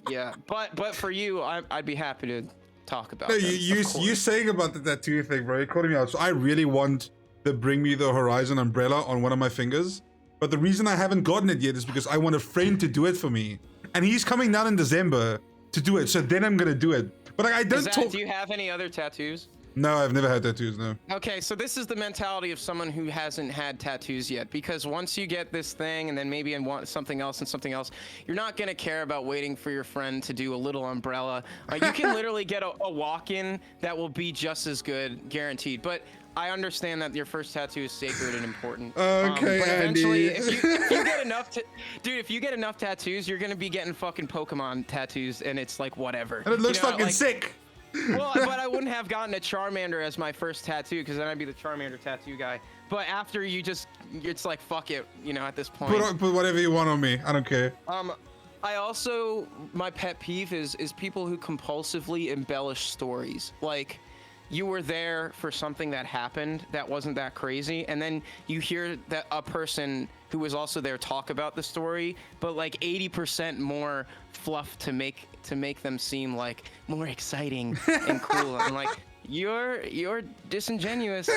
[SPEAKER 2] Yeah, but for you, I'd be happy to talk about it.
[SPEAKER 1] You saying about the tattoo thing, bro, you're calling me out. So I really want the Bring Me the Horizon umbrella on one of my fingers. But the reason I haven't gotten it yet is because I want a friend to do it for me. And he's coming down in December to do it. So then I'm going to do it. But I don't talk.
[SPEAKER 2] Do you have any other tattoos?
[SPEAKER 1] No, I've never had tattoos, no.
[SPEAKER 2] Okay, so this is the mentality of someone who hasn't had tattoos yet, because once you get this thing and then maybe and want something else and something else, you're not going to care about waiting for your friend to do a little umbrella. You can literally get a walk-in that will be just as good, guaranteed. But I understand that your first tattoo is sacred and important.
[SPEAKER 1] Okay,
[SPEAKER 2] but eventually,
[SPEAKER 1] Andy.
[SPEAKER 2] if you get enough, dude, if you get enough tattoos, you're going to be getting fucking Pokemon tattoos, and it's like whatever.
[SPEAKER 1] And it looks fucking sick.
[SPEAKER 2] Well, but I wouldn't have gotten a Charmander as my first tattoo, because then I'd be the Charmander tattoo guy. But after it's like, fuck it, at this point.
[SPEAKER 1] Put whatever you want on me. I don't care.
[SPEAKER 2] I also, my pet peeve is people who compulsively embellish stories. Like, you were there for something that happened that wasn't that crazy, and then you hear that a person who was also there talk about the story, but like 80% more fluff to make them seem like more exciting and cool. I'm like, you're disingenuous.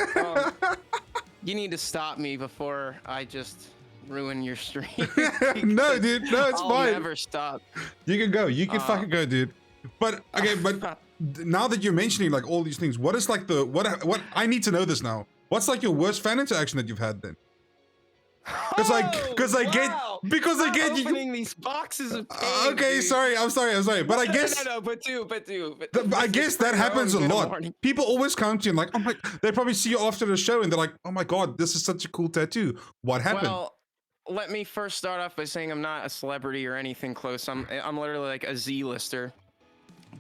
[SPEAKER 2] You need to stop me before I just ruin your stream.
[SPEAKER 1] No, dude, no, it's fine.
[SPEAKER 2] I'll never stop.
[SPEAKER 1] You can go. You can fucking go, dude. But okay, but now that you're mentioning like all these things, what is like what I need to know this now. What's like your worst fan interaction that you've had then? Because I get
[SPEAKER 2] opening these boxes of pain,
[SPEAKER 1] okay,
[SPEAKER 2] dude.
[SPEAKER 1] sorry, I'm sorry. But I guess
[SPEAKER 2] but
[SPEAKER 1] I guess that happens a lot. People always come to you and like, oh my, they probably see you after the show and they're like, oh my god, this is such a cool tattoo. What happened?
[SPEAKER 2] Well, let me first start off by saying I'm not a celebrity or anything close. I'm literally like a Z-lister.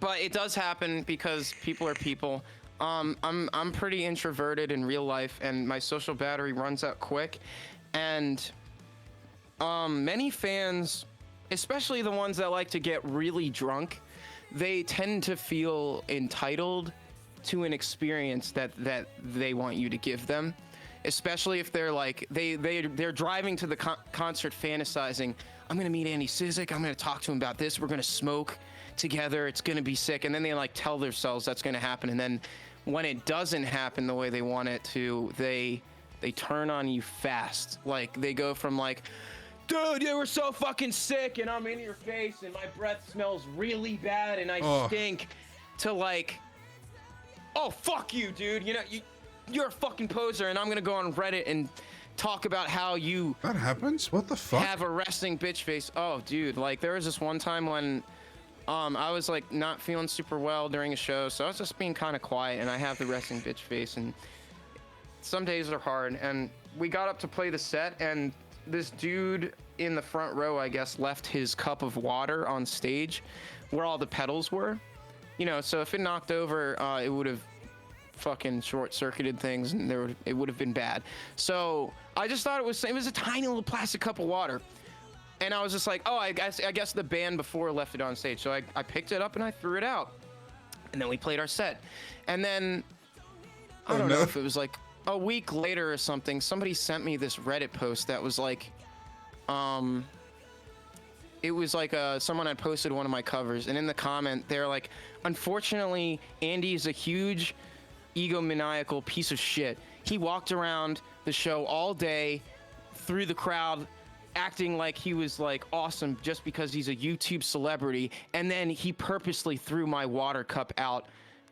[SPEAKER 2] But it does happen because people are people. I'm pretty introverted in real life, and my social battery runs out quick. And many fans, especially the ones that like to get really drunk, they tend to feel entitled to an experience that they want you to give them. Especially if they're like they're driving to the concert fantasizing, I'm gonna meet Andy Cizek, I'm gonna talk to him about this, we're gonna smoke together, it's gonna be sick, and then they like tell themselves that's gonna happen, and then when it doesn't happen the way they want it to, they turn on you fast. Like they go from like, dude, you were so fucking sick and I'm in your face and my breath smells really bad and I stink, to like, oh, fuck you, dude. You know, you're a fucking poser and I'm gonna go on Reddit and talk about how you
[SPEAKER 1] that happens. What the fuck?
[SPEAKER 2] Have a resting bitch face. Oh, dude, like there was this one time when I was like not feeling super well during a show, so I was just being kind of quiet and I have the resting bitch face, and some days are hard. And we got up to play the set and this dude in the front row, I guess, left his cup of water on stage where all the pedals were, you know, so if it knocked over, it would have fucking short-circuited things and it would have been bad. So I just thought it was a tiny little plastic cup of water, and I was just like, oh, I guess the band before left it on stage. So I picked it up and I threw it out, and then we played our set. And then I don't know if it was like a week later or something, somebody sent me this Reddit post that was like, it was like someone had posted one of my covers, and in the comment they're like, unfortunately Andy is a huge egomaniacal piece of shit. He walked around the show all day through the crowd acting like he was like awesome just because he's a YouTube celebrity, and then he purposely threw my water cup out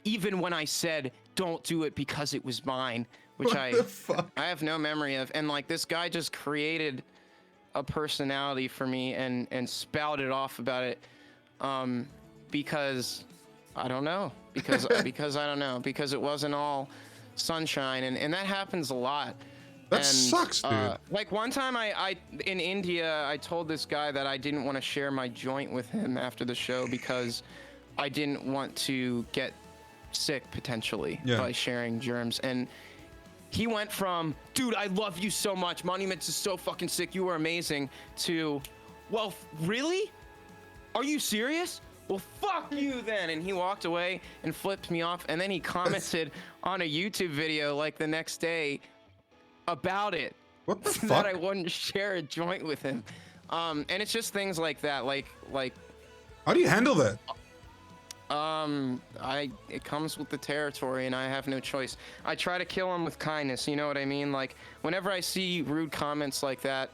[SPEAKER 2] even when I said don't do it because it was mine, which I have no memory of. And like this guy just created a personality for me and spouted off about it because I don't know, because I don't know, because it wasn't all sunshine, and that happens a lot.
[SPEAKER 1] That sucks, dude.
[SPEAKER 2] Like one time I in India, I told this guy that I didn't want to share my joint with him after the show because I didn't want to get sick potentially by sharing germs. And he went from, dude, I love you so much, Monuments is so fucking sick, you were amazing, to, well, really? Are you serious? Well, fuck you then. And he walked away and flipped me off. And then he commented on a YouTube video like the next day about it.
[SPEAKER 1] What the fuck?
[SPEAKER 2] That I wouldn't share a joint with him. And it's just things like that. Like
[SPEAKER 1] how do you handle that?
[SPEAKER 2] It comes with the territory and I have no choice. I try to kill him with kindness. You know what I mean? Like whenever I see rude comments like that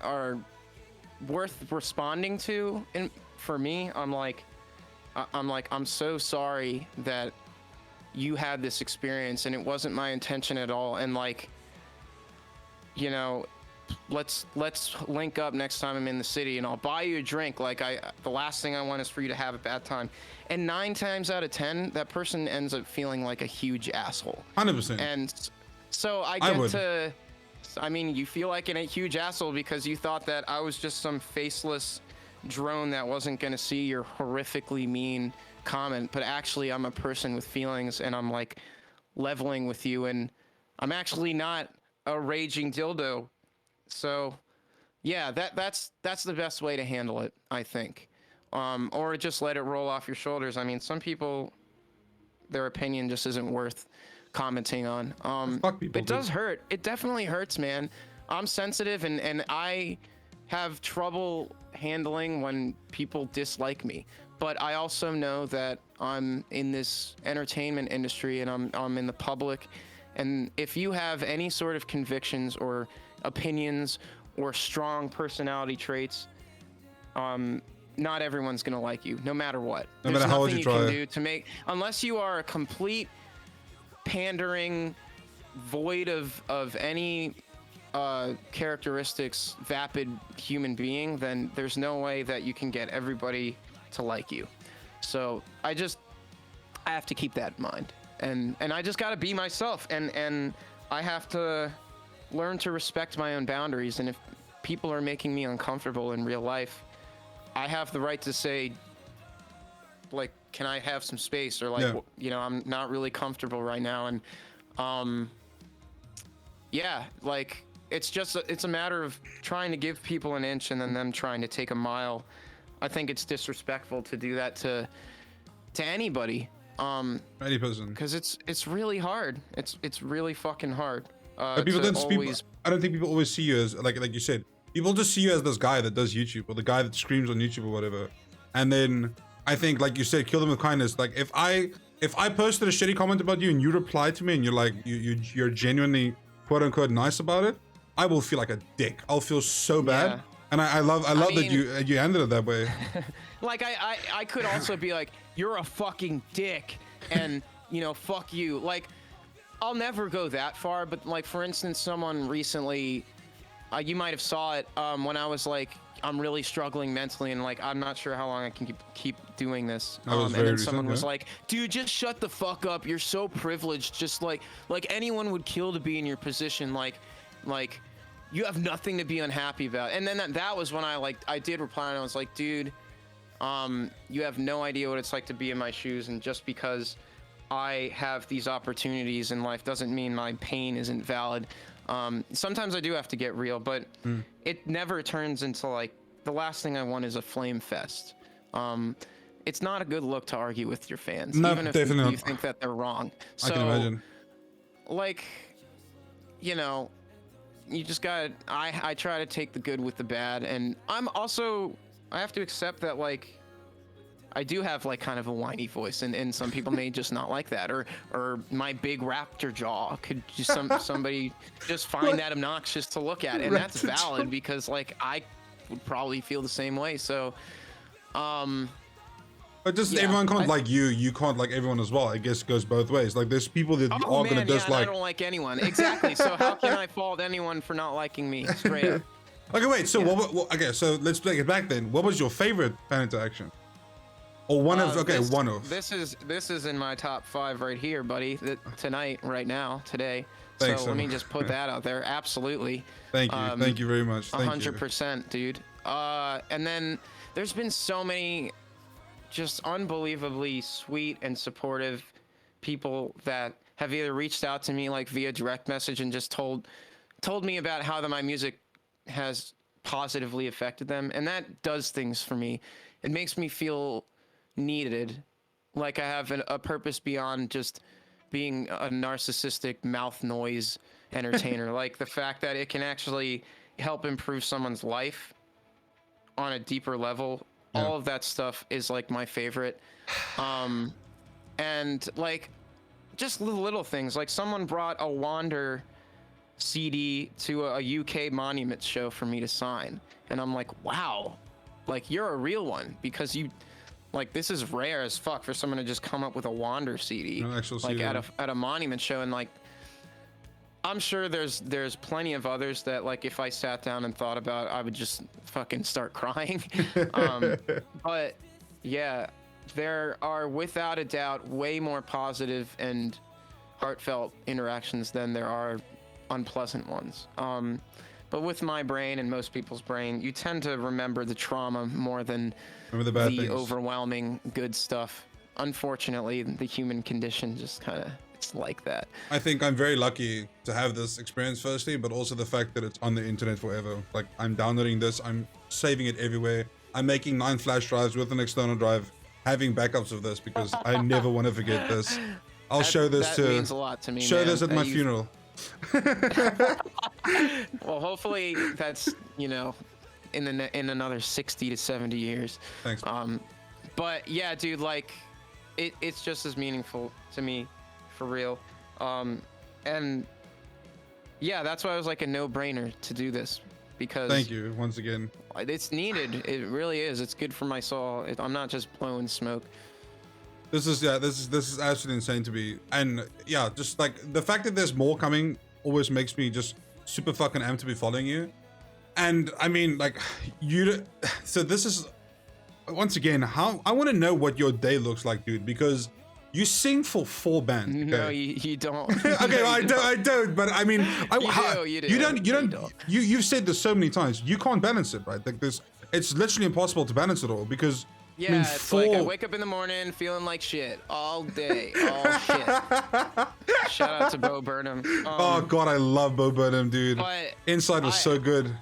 [SPEAKER 2] are worth responding to, and for me, I'm like, I'm so sorry that you had this experience and it wasn't my intention at all. And like, you know, let's link up next time I'm in the city and I'll buy you a drink. Like the last thing I want is for you to have a bad time. And 9 times out of 10, that person ends up feeling like a huge asshole.
[SPEAKER 1] 100%.
[SPEAKER 2] And so I mean, you feel like a huge asshole because you thought that I was just some faceless drone that wasn't going to see your horrifically mean comment, but actually I'm a person with feelings and I'm like leveling with you, and I'm actually not a raging dildo. So yeah, that's the best way to handle it, I think. Or just let it roll off your shoulders. I mean, some people, their opinion just isn't worth commenting on.
[SPEAKER 1] Fuck people,
[SPEAKER 2] it does hurt. It definitely hurts, man. I'm sensitive and I have trouble handling when people dislike me. But I also know that I'm in this entertainment industry and I'm in the public. And if you have any sort of convictions or opinions or strong personality traits, not everyone's gonna like you, no matter what.
[SPEAKER 1] No matter how hard you try.
[SPEAKER 2] There's nothing you can do to make, unless you are a complete pandering, void of any characteristics, vapid human being, then there's no way that you can get everybody to like you. So I have to keep that in mind, and I just got to be myself, and I have to learn to respect my own boundaries. And if people are making me uncomfortable in real life, I have the right to say, like, can I have some space, or like, you know, I'm not really comfortable right now. And yeah, like it's a matter of trying to give people an inch and then them trying to take a mile. I think it's disrespectful to do that to anybody.
[SPEAKER 1] Any person.
[SPEAKER 2] Because it's really hard. It's really fucking hard.
[SPEAKER 1] But people I don't think people always see you as like you said. People just see you as this guy that does YouTube, or the guy that screams on YouTube or whatever. And then I think, like you said, kill them with kindness. Like if I if I posted a shitty comment about you and you reply to me and you're like, you're genuinely quote unquote nice about it, I will feel like a dick. I'll feel so bad.
[SPEAKER 2] Yeah.
[SPEAKER 1] And I love that you handled it that way.
[SPEAKER 2] Like I could also be like, you're a fucking dick, and you know, fuck you. Like, I'll never go that far, but like, for instance, someone recently, you might have saw it when I was like, I'm really struggling mentally, and like, I'm not sure how long I can keep doing this. And then someone was like, dude, just shut the fuck up. You're so privileged. Just like anyone would kill to be in your position. Like you have nothing to be unhappy about. And then that was when I did reply, and I was like, dude, you have no idea what it's like to be in my shoes, and just because I have these opportunities in life doesn't mean my pain isn't valid. Sometimes I do have to get real, but it never turns into like, the last thing I want is a flame fest. It's not a good look to argue with your fans,
[SPEAKER 1] no,
[SPEAKER 2] even if you think that they're wrong. So,
[SPEAKER 1] I can imagine.
[SPEAKER 2] Like, you know, you just gotta, I try to take the good with the bad, and I have to accept that, like, I do have like kind of a whiny voice, and some people may just not like that, or my big raptor jaw could just somebody just find that obnoxious to look at, and that's valid, because like I would probably feel the same way. So
[SPEAKER 1] but just everyone can't like you can't like everyone as well. I guess it goes both ways. Like, there's people that you are gonna dislike.
[SPEAKER 2] I don't like anyone. Exactly. So how can I fault anyone for not liking me? Straight up.
[SPEAKER 1] Okay, wait, so okay, so let's take it back then. What was your favorite fan interaction? Or one of, one of.
[SPEAKER 2] This is in my top 5 right here, buddy. Tonight, right now, today.
[SPEAKER 1] Thanks,
[SPEAKER 2] so let me just put that out there. Absolutely.
[SPEAKER 1] Thank you. Thank you very much.
[SPEAKER 2] 100%, dude. And then there's been so many just unbelievably sweet and supportive people that have either reached out to me like via direct message and just told me about how my music has positively affected them, and that does things for me. It makes me feel needed, like I have a purpose beyond just being a narcissistic mouth noise entertainer. Like the fact that it can actually help improve someone's life on a deeper level, all of that stuff is like my favorite. And like just little things, like someone brought a Wander CD to a UK Monument show for me to sign, and I'm like, wow, like you're a real one, because you, like, this is rare as fuck for someone to just come up with a Wander CD, like at a Monument show. And like, I'm sure there's plenty of others that, like, if I sat down and thought about, I would just fucking start crying. But yeah, there are without a doubt way more positive and heartfelt interactions than there are unpleasant ones. But with my brain and most people's brain, you tend to remember the trauma more than
[SPEAKER 1] the bad things.
[SPEAKER 2] Overwhelming good stuff. Unfortunately, the human condition just kind of, it's like that.
[SPEAKER 1] I think I'm very lucky to have this experience, firstly, but also the fact that it's on the internet forever. Like, I'm downloading this, I'm saving it everywhere. I'm making 9 flash drives with an external drive, having backups of this, because I never want to forget this. I'll show this
[SPEAKER 2] that means a lot to me,
[SPEAKER 1] show this at my funeral.
[SPEAKER 2] Well, hopefully that's, you know, in another 60 to 70 years.
[SPEAKER 1] Thanks.
[SPEAKER 2] But yeah, dude, like it's just as meaningful to me, for real. And yeah, that's why it was like a no-brainer to do this, because
[SPEAKER 1] thank you once again.
[SPEAKER 2] It's needed. It really is. It's good for my soul. I'm not just blowing smoke.
[SPEAKER 1] This is absolutely insane to me. And yeah, just like the fact that there's more coming always makes me just super fucking amped to be following you. And I mean, like, so this is, once again, how I want to know what your day looks like, dude, because you sing for 4 bands. Okay?
[SPEAKER 2] No, you don't.
[SPEAKER 1] Okay, well, I don't, but I mean,
[SPEAKER 2] you do.
[SPEAKER 1] You've said this so many times, you can't balance it, right? Like this, it's literally impossible to balance it all, because
[SPEAKER 2] yeah, I mean, it's like I wake up in the morning feeling like shit all day, all shit. Shout out to Bo Burnham.
[SPEAKER 1] Oh god, I love Bo Burnham, dude. Inside was so good.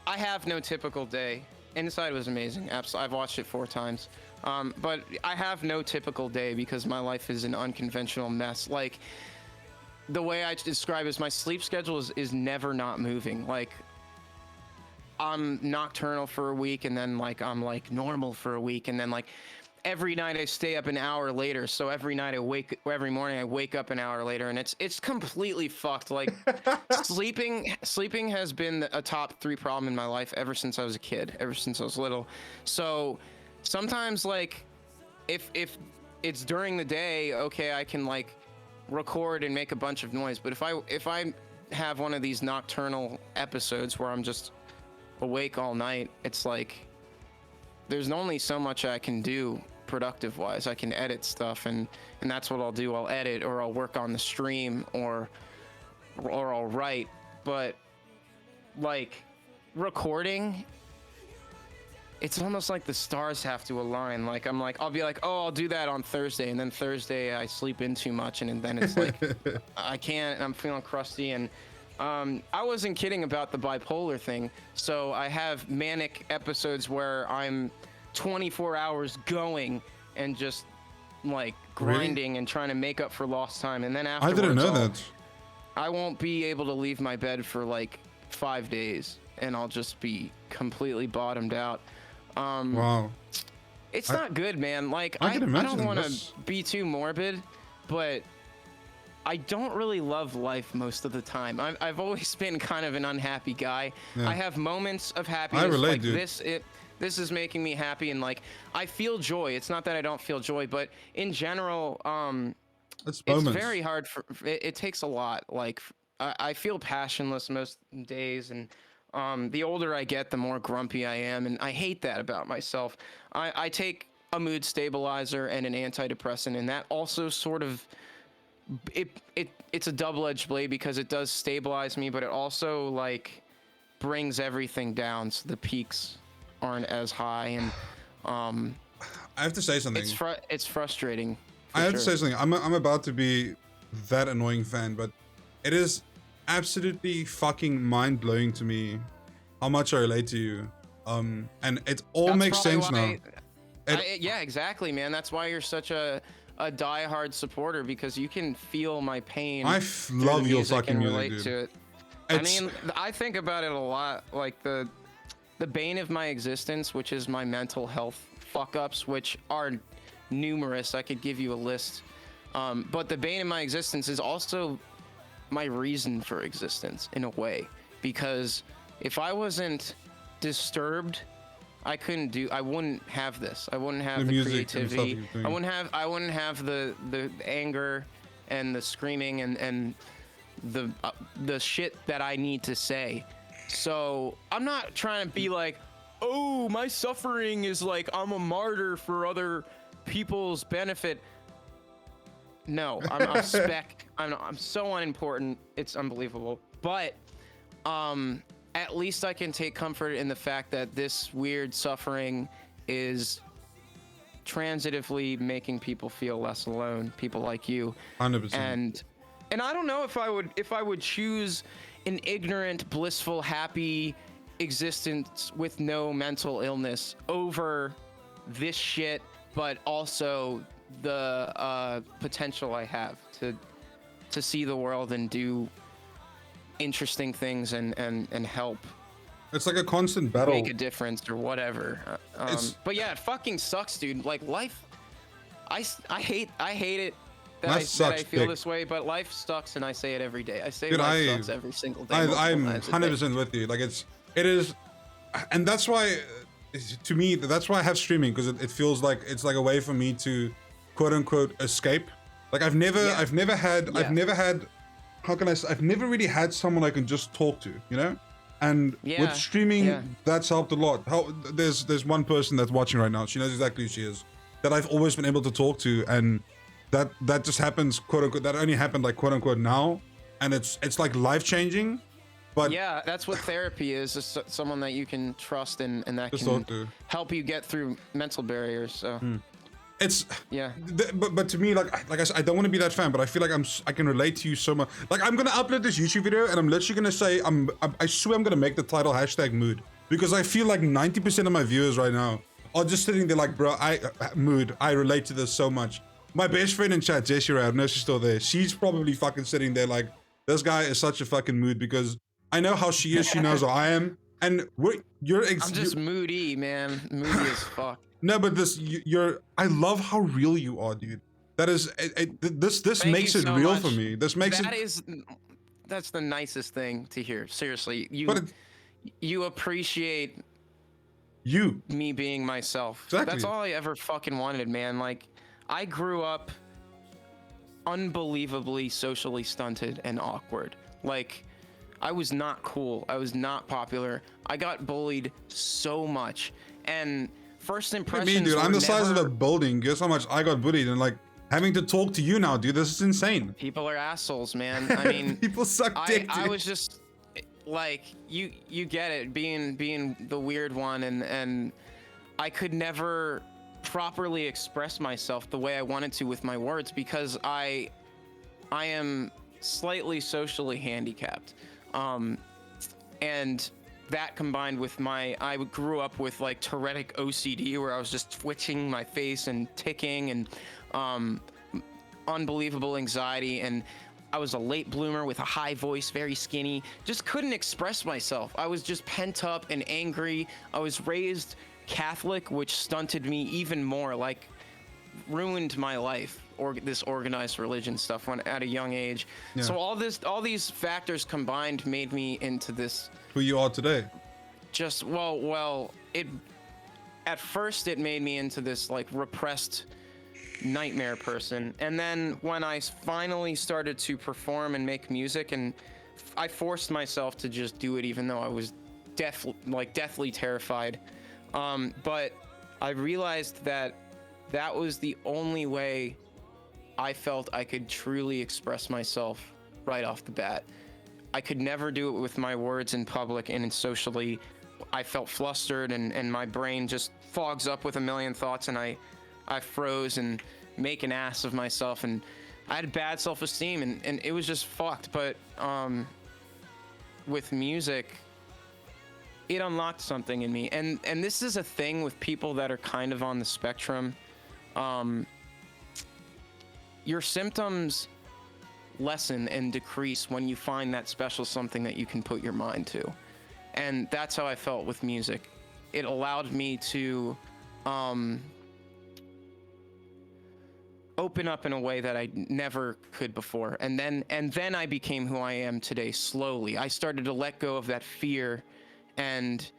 [SPEAKER 2] I have no typical day. Inside was amazing. Absolutely, I've watched it 4 times. But I have no typical day because my life is an unconventional mess. Like, the way I describe it is my sleep schedule is never not moving. Like, I'm nocturnal for a week, and then like I'm like normal for a week, and then like every night I stay up an hour later. So every morning I wake up an hour later, and it's completely fucked. Like sleeping has been a top 3 problem in my life ever since I was a kid, ever since I was little. So sometimes like if it's during the day, okay, I can like record and make a bunch of noise. But if I have one of these nocturnal episodes where I'm just awake all night, it's like there's only so much I can do productive wise. I can edit stuff, and that's what I'll do. I'll edit, or I'll work on the stream, or I'll write. But like recording, it's almost like the stars have to align. Like I'll be like, oh, I'll do that on Thursday, and then Thursday I sleep in too much, and then it's like I can't, and I'm feeling crusty. And I wasn't kidding about the bipolar thing. So I have manic episodes where I'm 24 hours going and just like grinding and trying to make up for lost time. And then afterwards,
[SPEAKER 1] I didn't know that.
[SPEAKER 2] I won't be able to leave my bed for like 5 days, and I'll just be completely bottomed out.
[SPEAKER 1] Wow.
[SPEAKER 2] It's not good, man. Like
[SPEAKER 1] I
[SPEAKER 2] don't want to be too morbid, but I don't really love life most of the time. I've always been kind of an unhappy guy.
[SPEAKER 1] Yeah.
[SPEAKER 2] I have moments of happiness.
[SPEAKER 1] I relate,
[SPEAKER 2] like
[SPEAKER 1] dude.
[SPEAKER 2] This is making me happy, and like I feel joy. It's not that I don't feel joy, but in general,
[SPEAKER 1] It's
[SPEAKER 2] it's very hard for it takes a lot. Like I feel passionless most days, and the older I get, the more grumpy I am, and I hate that about myself. I take a mood stabilizer and an antidepressant, and that also sort of it's a double-edged blade, because it does stabilize me, but it also like brings everything down, so the peaks aren't as high. And
[SPEAKER 1] I have to say something.
[SPEAKER 2] It's frustrating.
[SPEAKER 1] I have to say something. I'm about to be that annoying fan, but it is absolutely fucking mind-blowing to me how much I relate to you. And it all makes sense now.
[SPEAKER 2] Yeah, exactly, man. That's why you're such a diehard supporter, because you can feel my pain.
[SPEAKER 1] I love your fucking music, dude.
[SPEAKER 2] To it. I mean, I think about it a lot. Like the bane of my existence, which is my mental health fuck-ups, which are numerous. I could give you a list. But the bane of my existence is also my reason for existence in a way, because if I wasn't disturbed, I wouldn't have this. I wouldn't have the creativity. I wouldn't have the anger and the screaming and the shit that I need to say. So I'm not trying to be like, oh, my suffering is like I'm a martyr for other people's benefit. No, I'm a speck. I'm so unimportant. It's unbelievable. But at least I can take comfort in the fact that this weird suffering is transitively making people feel less alone. People like you.
[SPEAKER 1] 100%.
[SPEAKER 2] And I don't know if I would choose an ignorant, blissful, happy existence with no mental illness over this shit, but also the potential I have to see the world and do interesting things and help.
[SPEAKER 1] It's like a constant battle.
[SPEAKER 2] Make a difference or whatever. But yeah, it fucking sucks, dude. Like life, I hate it that I feel this way, but life sucks, and I say it every day. I say life sucks every single day.
[SPEAKER 1] I'm 100% with you. Like it is, and that's why, to me, that's why I have streaming, because it feels like it's like a way for me to, quote unquote, escape. Like I've never had, how can I say, I've never really had someone I can just talk to, you know? And with streaming, that's helped a lot. There's one person that's watching right now. She knows exactly who she is, that I've always been able to talk to, and that just happens, quote unquote, that only happened like quote unquote now, and it's like life changing. But
[SPEAKER 2] yeah, that's what therapy is someone that you can trust and that can help you get through mental barriers. So
[SPEAKER 1] it's but to me, like I said, I don't want to be that fan, but I feel like I can relate to you so much. Like I'm gonna upload this YouTube video, and I'm literally gonna say I swear I'm gonna make the title #mood, because I feel like 90% of my viewers right now are just sitting there like, bro, I relate to this so much. My best friend in chat, Jessie Ray, I know she's still there. She's probably fucking sitting there like, this guy is such a fucking mood, because I know how she is. She knows how I am. and
[SPEAKER 2] I'm just moody, man. Moody as fuck.
[SPEAKER 1] No, but I love how real you are, dude. That is, this
[SPEAKER 2] Thank
[SPEAKER 1] makes
[SPEAKER 2] you
[SPEAKER 1] it
[SPEAKER 2] so
[SPEAKER 1] real
[SPEAKER 2] much.
[SPEAKER 1] for me. This makes
[SPEAKER 2] That's the nicest thing to hear. Seriously,
[SPEAKER 1] But
[SPEAKER 2] you appreciate
[SPEAKER 1] you
[SPEAKER 2] me being myself.
[SPEAKER 1] Exactly.
[SPEAKER 2] That's all I ever fucking wanted, man. Like, I grew up unbelievably socially stunted and awkward. Like, I was not cool. I was not popular. I got bullied so much. And first impressions
[SPEAKER 1] dude, I'm the size of a
[SPEAKER 2] never...
[SPEAKER 1] building. Guess how much I got bullied, and like having to talk to you now, dude. This is insane.
[SPEAKER 2] People are assholes, man. I mean,
[SPEAKER 1] people suck dick.
[SPEAKER 2] I was just like, you get it, being the weird one, and I could never properly express myself the way I wanted to with my words because I am slightly socially handicapped. And that combined with I grew up with like Tourettic OCD where I was just twitching my face and ticking and unbelievable anxiety, and I was a late bloomer with a high voice, very skinny, just couldn't express myself. I was just pent up and angry. I was raised Catholic, which stunted me even more, like ruined my life, or this organized religion stuff when at a young age.
[SPEAKER 1] Yeah.
[SPEAKER 2] So all these factors combined made me into this
[SPEAKER 1] Who you are today.
[SPEAKER 2] Just at first it made me into this like repressed nightmare person, and then when I finally started to perform and make music, and I forced myself to just do it even though I was deathly terrified, but I realized that was the only way I felt I could truly express myself right off the bat. I could never do it with my words in public and socially. I felt flustered and my brain just fogs up with a million thoughts, and I froze and make an ass of myself, and I had bad self-esteem, and it was just fucked. But with music, it unlocked something in me, and this is a thing with people that are kind of on the spectrum. Your symptoms lessen and decrease when you find that special something that you can put your mind to, and that's how I felt with music. It allowed me to open up in a way that I never could before, and then I became who I am today. Slowly I started to let go of that fear and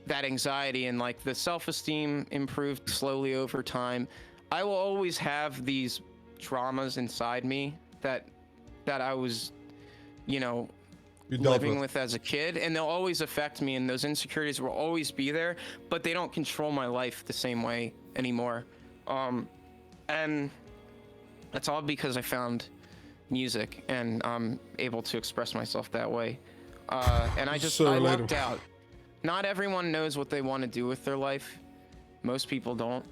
[SPEAKER 2] that anxiety, and like the self-esteem improved slowly over time. I will always have these traumas inside me that I was, living with as a kid, and they'll always affect me, and those insecurities will always be there, but they don't control my life the same way anymore. And that's all because I found music, and I'm able to express myself that way. And I lucked out. Not everyone knows what they want to do with their life. Most people don't.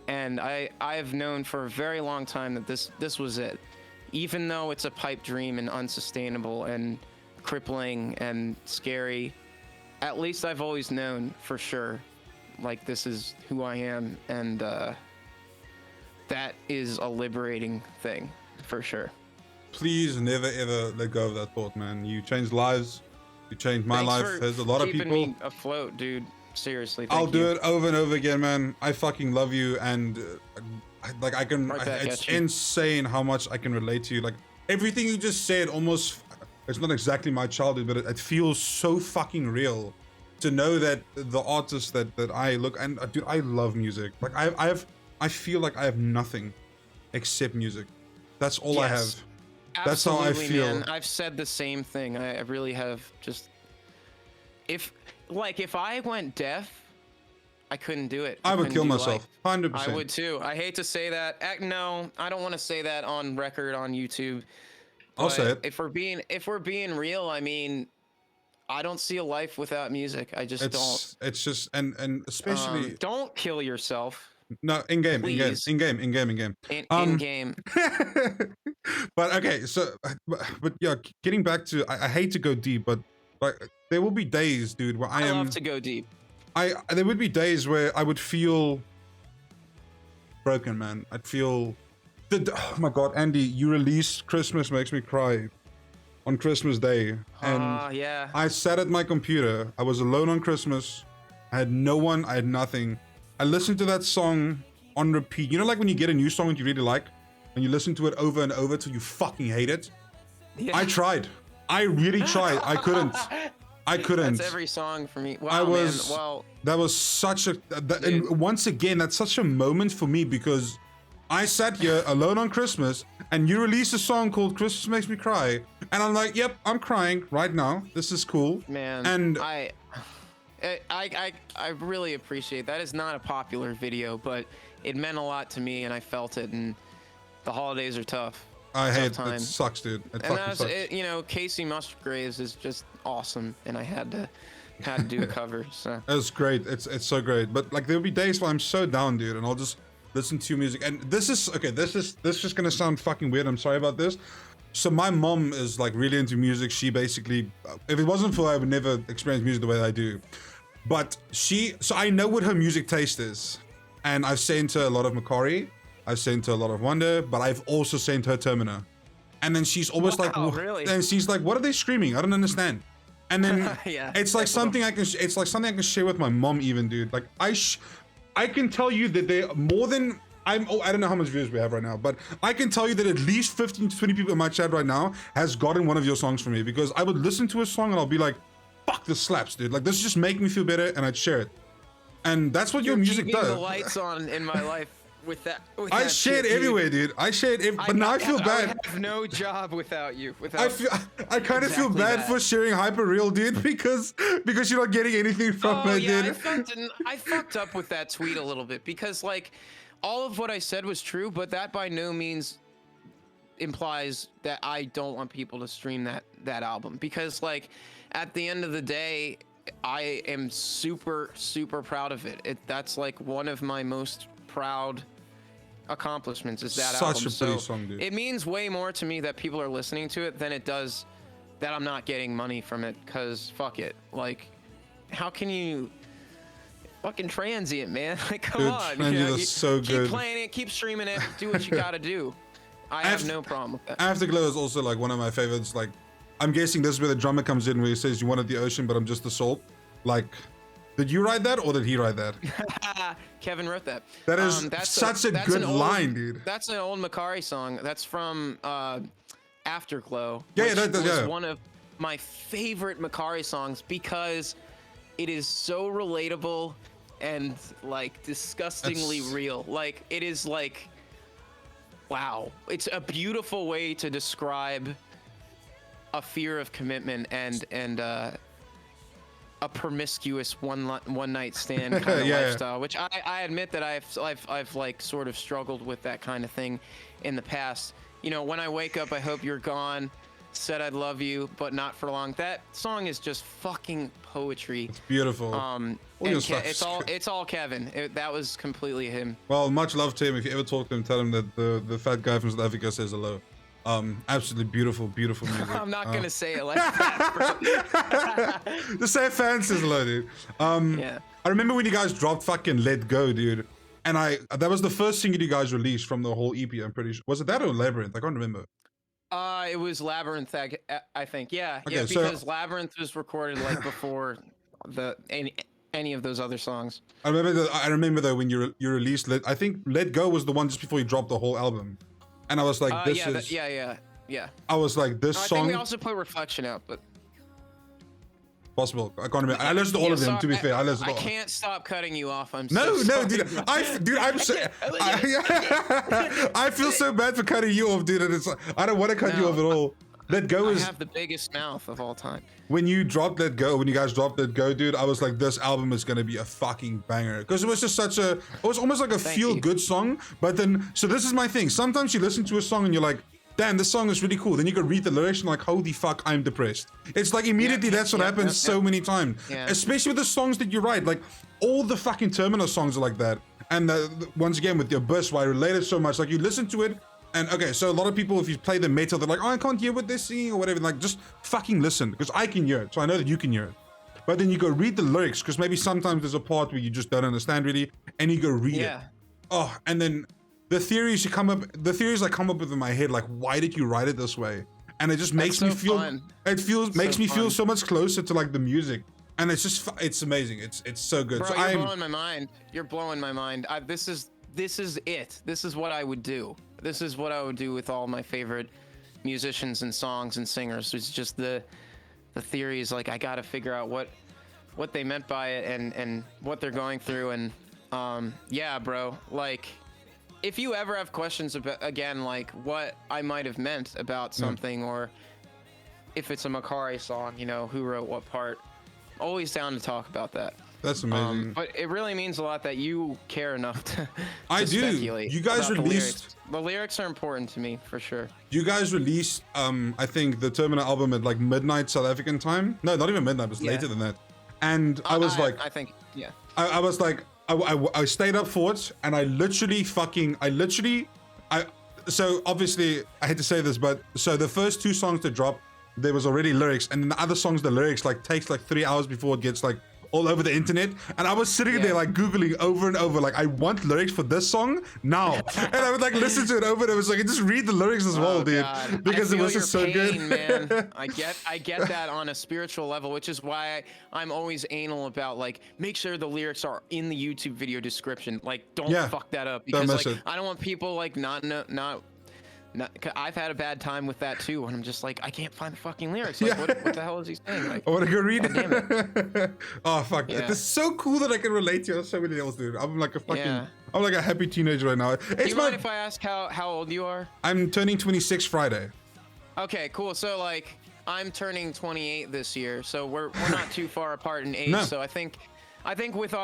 [SPEAKER 2] And I've known for a very long time that this was it. Even though it's a pipe dream and unsustainable and crippling and scary, at least I've always known for sure, like, this is who I am, and that is a liberating thing, for sure.
[SPEAKER 1] Please never ever let go of that thought, man. You changed lives. You changed my life. There's a lot of people
[SPEAKER 2] keeping me afloat, dude. Seriously,
[SPEAKER 1] I'll do it over and over again, man. I fucking love you, and it's insane how much I can relate to you. Like, everything you just said, almost, it's not exactly my childhood, but it feels so fucking real to know that the artist that I look, and dude, I love music. Like, I feel like I have nothing except music. That's all I have. That's how I feel. Man.
[SPEAKER 2] I've said the same thing. I really have. Just if I went deaf, I couldn't do it.
[SPEAKER 1] I would kill myself. 100%.
[SPEAKER 2] I would too. I hate to say that. No, I don't want to say that on record on YouTube.
[SPEAKER 1] I'll say it.
[SPEAKER 2] If we're being real, I mean, I don't see a life without music. I just don't.
[SPEAKER 1] It's just and especially
[SPEAKER 2] don't kill yourself.
[SPEAKER 1] No, in game. But okay, so but yeah, getting back to, I hate to go deep, but like, there will be days, dude, where I
[SPEAKER 2] love to go deep.
[SPEAKER 1] There would be days where I would feel broken, man. I'd feel oh my god, Andy, you released Christmas Makes Me Cry on Christmas Day, and
[SPEAKER 2] yeah.
[SPEAKER 1] I sat at my computer. I was alone on Christmas. I had no one. I had nothing. I listened to that song on repeat. You know, like when you get a new song that you really like, and you listen to it over and over till you fucking hate it.
[SPEAKER 2] Yeah.
[SPEAKER 1] I tried. I really tried. I couldn't.
[SPEAKER 2] That's every song for me. Wow, man. Well,
[SPEAKER 1] that was such a. And once again, that's such a moment for me because I sat here alone on Christmas, and you released a song called "Christmas Makes Me Cry," and I'm like, "Yep, I'm crying right now. This is cool."
[SPEAKER 2] Man,
[SPEAKER 1] and
[SPEAKER 2] I really appreciate that. It's not a popular video, but it meant a lot to me, and I felt it. And the holidays are tough.
[SPEAKER 1] I hate it. It sucks, dude. It fucking sucks.
[SPEAKER 2] You know, Casey Musgraves is just awesome, and I had to do a cover. So
[SPEAKER 1] it's great. It's so great. But like there'll be days where I'm so down, dude, and I'll just listen to music. And this is just gonna sound fucking weird. I'm sorry about this. So my mom is like really into music. She basically, if it wasn't for her, I would never experience music the way that I do. But so I know what her music taste is, and I've sent her a lot of Makari. I've sent her a lot of WVNDER, but I've also sent her Termina. And then she's almost like,
[SPEAKER 2] really?
[SPEAKER 1] And she's like, what are they screaming? I don't understand. And then it's like something I can share with my mom even, dude. Like I can tell you that they're more than, I don't know how much views we have right now, but I can tell you that at least 15 to 20 people in my chat right now has gotten one of your songs for me, because I would listen to a song and I'll be like, fuck, this slaps, dude. Like this just make me feel better, and I'd share it. And that's what your music does.
[SPEAKER 2] The lights on in my life. With that
[SPEAKER 1] I share it everywhere, dude. I share it, but now I feel bad.
[SPEAKER 2] I have no job without you.
[SPEAKER 1] I kind of feel bad for sharing Hyperreal, dude, because you're not getting anything from it, dude.
[SPEAKER 2] I fucked up with that tweet a little bit, because like all of what I said was true, but that by no means implies that I don't want people to stream that album, because like at the end of the day, I am super proud of it. That's like one of my most proud accomplishments is that album.
[SPEAKER 1] Such a pretty song, dude.
[SPEAKER 2] It means way more to me that people are listening to it than it does that I'm not getting money from it, because fuck it. Like, how can you fucking transient, man? Like, come on.
[SPEAKER 1] Transient is so good.
[SPEAKER 2] Keep playing it, keep streaming it, do what you gotta do. I have no problem with that.
[SPEAKER 1] Afterglow is also like one of my favorites. Like, I'm guessing this is where the drummer comes in, where he says, "You wanted the ocean, but I'm just the salt." Like, did you write that or did he write that?
[SPEAKER 2] Kevin wrote that.
[SPEAKER 1] That is such a good line, dude.
[SPEAKER 2] That's an old Makari song. That's from Afterglow.
[SPEAKER 1] Yeah,
[SPEAKER 2] which was one of my favorite Makari songs, because it is so relatable and like disgustingly real. Like, it is like, wow. It's a beautiful way to describe a fear of commitment and a promiscuous one night stand kind of lifestyle, which I admit that I've like sort of struggled with that kind of thing in the past. You know, when I wake up, I hope you're gone. Said I'd love you, but not for long. That song is just fucking poetry.
[SPEAKER 1] It's beautiful.
[SPEAKER 2] It's all Kevin. That was completely him.
[SPEAKER 1] Well, much love to him. If you ever talk to him, tell him that the fat guy from South Africa says hello. Absolutely beautiful music.
[SPEAKER 2] I'm not gonna say it like that, bro.
[SPEAKER 1] The same fan says hello, dude.
[SPEAKER 2] Yeah.
[SPEAKER 1] I remember when you guys dropped fucking Let Go, dude. And that was the first single you guys released from the whole EP, I'm pretty sure. Was it that or Labyrinth? I can't remember.
[SPEAKER 2] It was Labyrinth, I think. Yeah,
[SPEAKER 1] okay,
[SPEAKER 2] yeah, because Labyrinth was recorded like before any of those other songs.
[SPEAKER 1] I remember though when you released I think Let Go was the one just before you dropped the whole album. And I was like,
[SPEAKER 2] yeah.
[SPEAKER 1] I was like, this song.
[SPEAKER 2] I think we also put Reflection out, but
[SPEAKER 1] possible. I can't remember. I listened to all of them. To be fair, I
[SPEAKER 2] can't stop cutting you off. I'm
[SPEAKER 1] no,
[SPEAKER 2] sorry.
[SPEAKER 1] dude. I feel so bad for cutting you off, dude. And it's I don't want to cut you off at all. Let Go is.
[SPEAKER 2] I have the biggest mouth of all time.
[SPEAKER 1] When you dropped Let Go, when you guys dropped Let Go, dude, I was like, this album is gonna be a fucking banger, because it was just it was almost like a feel-good song. But then, so this is my thing. Sometimes you listen to a song and you're like, damn, this song is really cool. Then you go read the lyrics and like, holy fuck, I'm depressed. It's like immediately that's what happens so many times. Yeah. Especially with the songs that you write. Like all the fucking Termina songs are like that. And once again with the Abyss, why I related so much. Like you listen to it. And okay, so a lot of people, if you play the metal, they're like, oh, I can't hear what they're singing or whatever. Like, just fucking listen, because I can hear it, so I know that you can hear it. But then you go read the lyrics, because maybe sometimes there's a part where you just don't understand really, and you go read it. Oh, and then the theories I come up with in my head, like, why did you write it this way? and it just
[SPEAKER 2] That's
[SPEAKER 1] makes me
[SPEAKER 2] so
[SPEAKER 1] feel.
[SPEAKER 2] fun.
[SPEAKER 1] Makes me feel
[SPEAKER 2] fun.
[SPEAKER 1] so much closer to like the music, and it's amazing. It's so good.
[SPEAKER 2] Bro,
[SPEAKER 1] So
[SPEAKER 2] you're blowing my mind. You're blowing my mind. This is it. This is what I would do. This is what I would do with all my favorite musicians and songs and singers. It's just the theory is like I gotta figure out what they meant by it and what they're going through, and yeah, bro, like if you ever have questions about, again, like what I might have meant about something, or if it's a Makari song, you know, who wrote what part, always down to talk about that.
[SPEAKER 1] That's amazing.
[SPEAKER 2] But it really means a lot that you care enough to
[SPEAKER 1] I do.
[SPEAKER 2] speculate.
[SPEAKER 1] You guys
[SPEAKER 2] about
[SPEAKER 1] released
[SPEAKER 2] the lyrics are important to me for sure.
[SPEAKER 1] You guys released I think the Termina album at like midnight South African time. No, not even midnight, it was later than that. And I was like,
[SPEAKER 2] I think, yeah.
[SPEAKER 1] I was like, I stayed up for it, and so obviously I hate to say this, but so the first two songs that dropped, there was already lyrics, and then the other songs, the lyrics like takes like 3 hours before it gets like all over the internet, and I was sitting there like googling over and over, like I want lyrics for this song now, and I would like listen to it over and it was like just read the lyrics as well, dude, because it was just so good.
[SPEAKER 2] Man. I get that on a spiritual level, which is why I'm always anal about like make sure the lyrics are in the YouTube video description. Like don't fuck that up, because like I don't want people like not. I've had a bad time with that too, and I'm just like, I can't find the fucking lyrics. Like, what the hell is he saying? Like,
[SPEAKER 1] I want to go read it.
[SPEAKER 2] Damn it.
[SPEAKER 1] Oh fuck! Yeah. It's so cool that I can relate to so many else, dude. I'm like a fucking, I'm like a happy teenager right now.
[SPEAKER 2] Do you mind if I ask how old you are?
[SPEAKER 1] I'm turning 26 Friday.
[SPEAKER 2] Okay, cool. So like, I'm turning 28 this year, so we're not too far apart in age.
[SPEAKER 1] No.
[SPEAKER 2] So I think with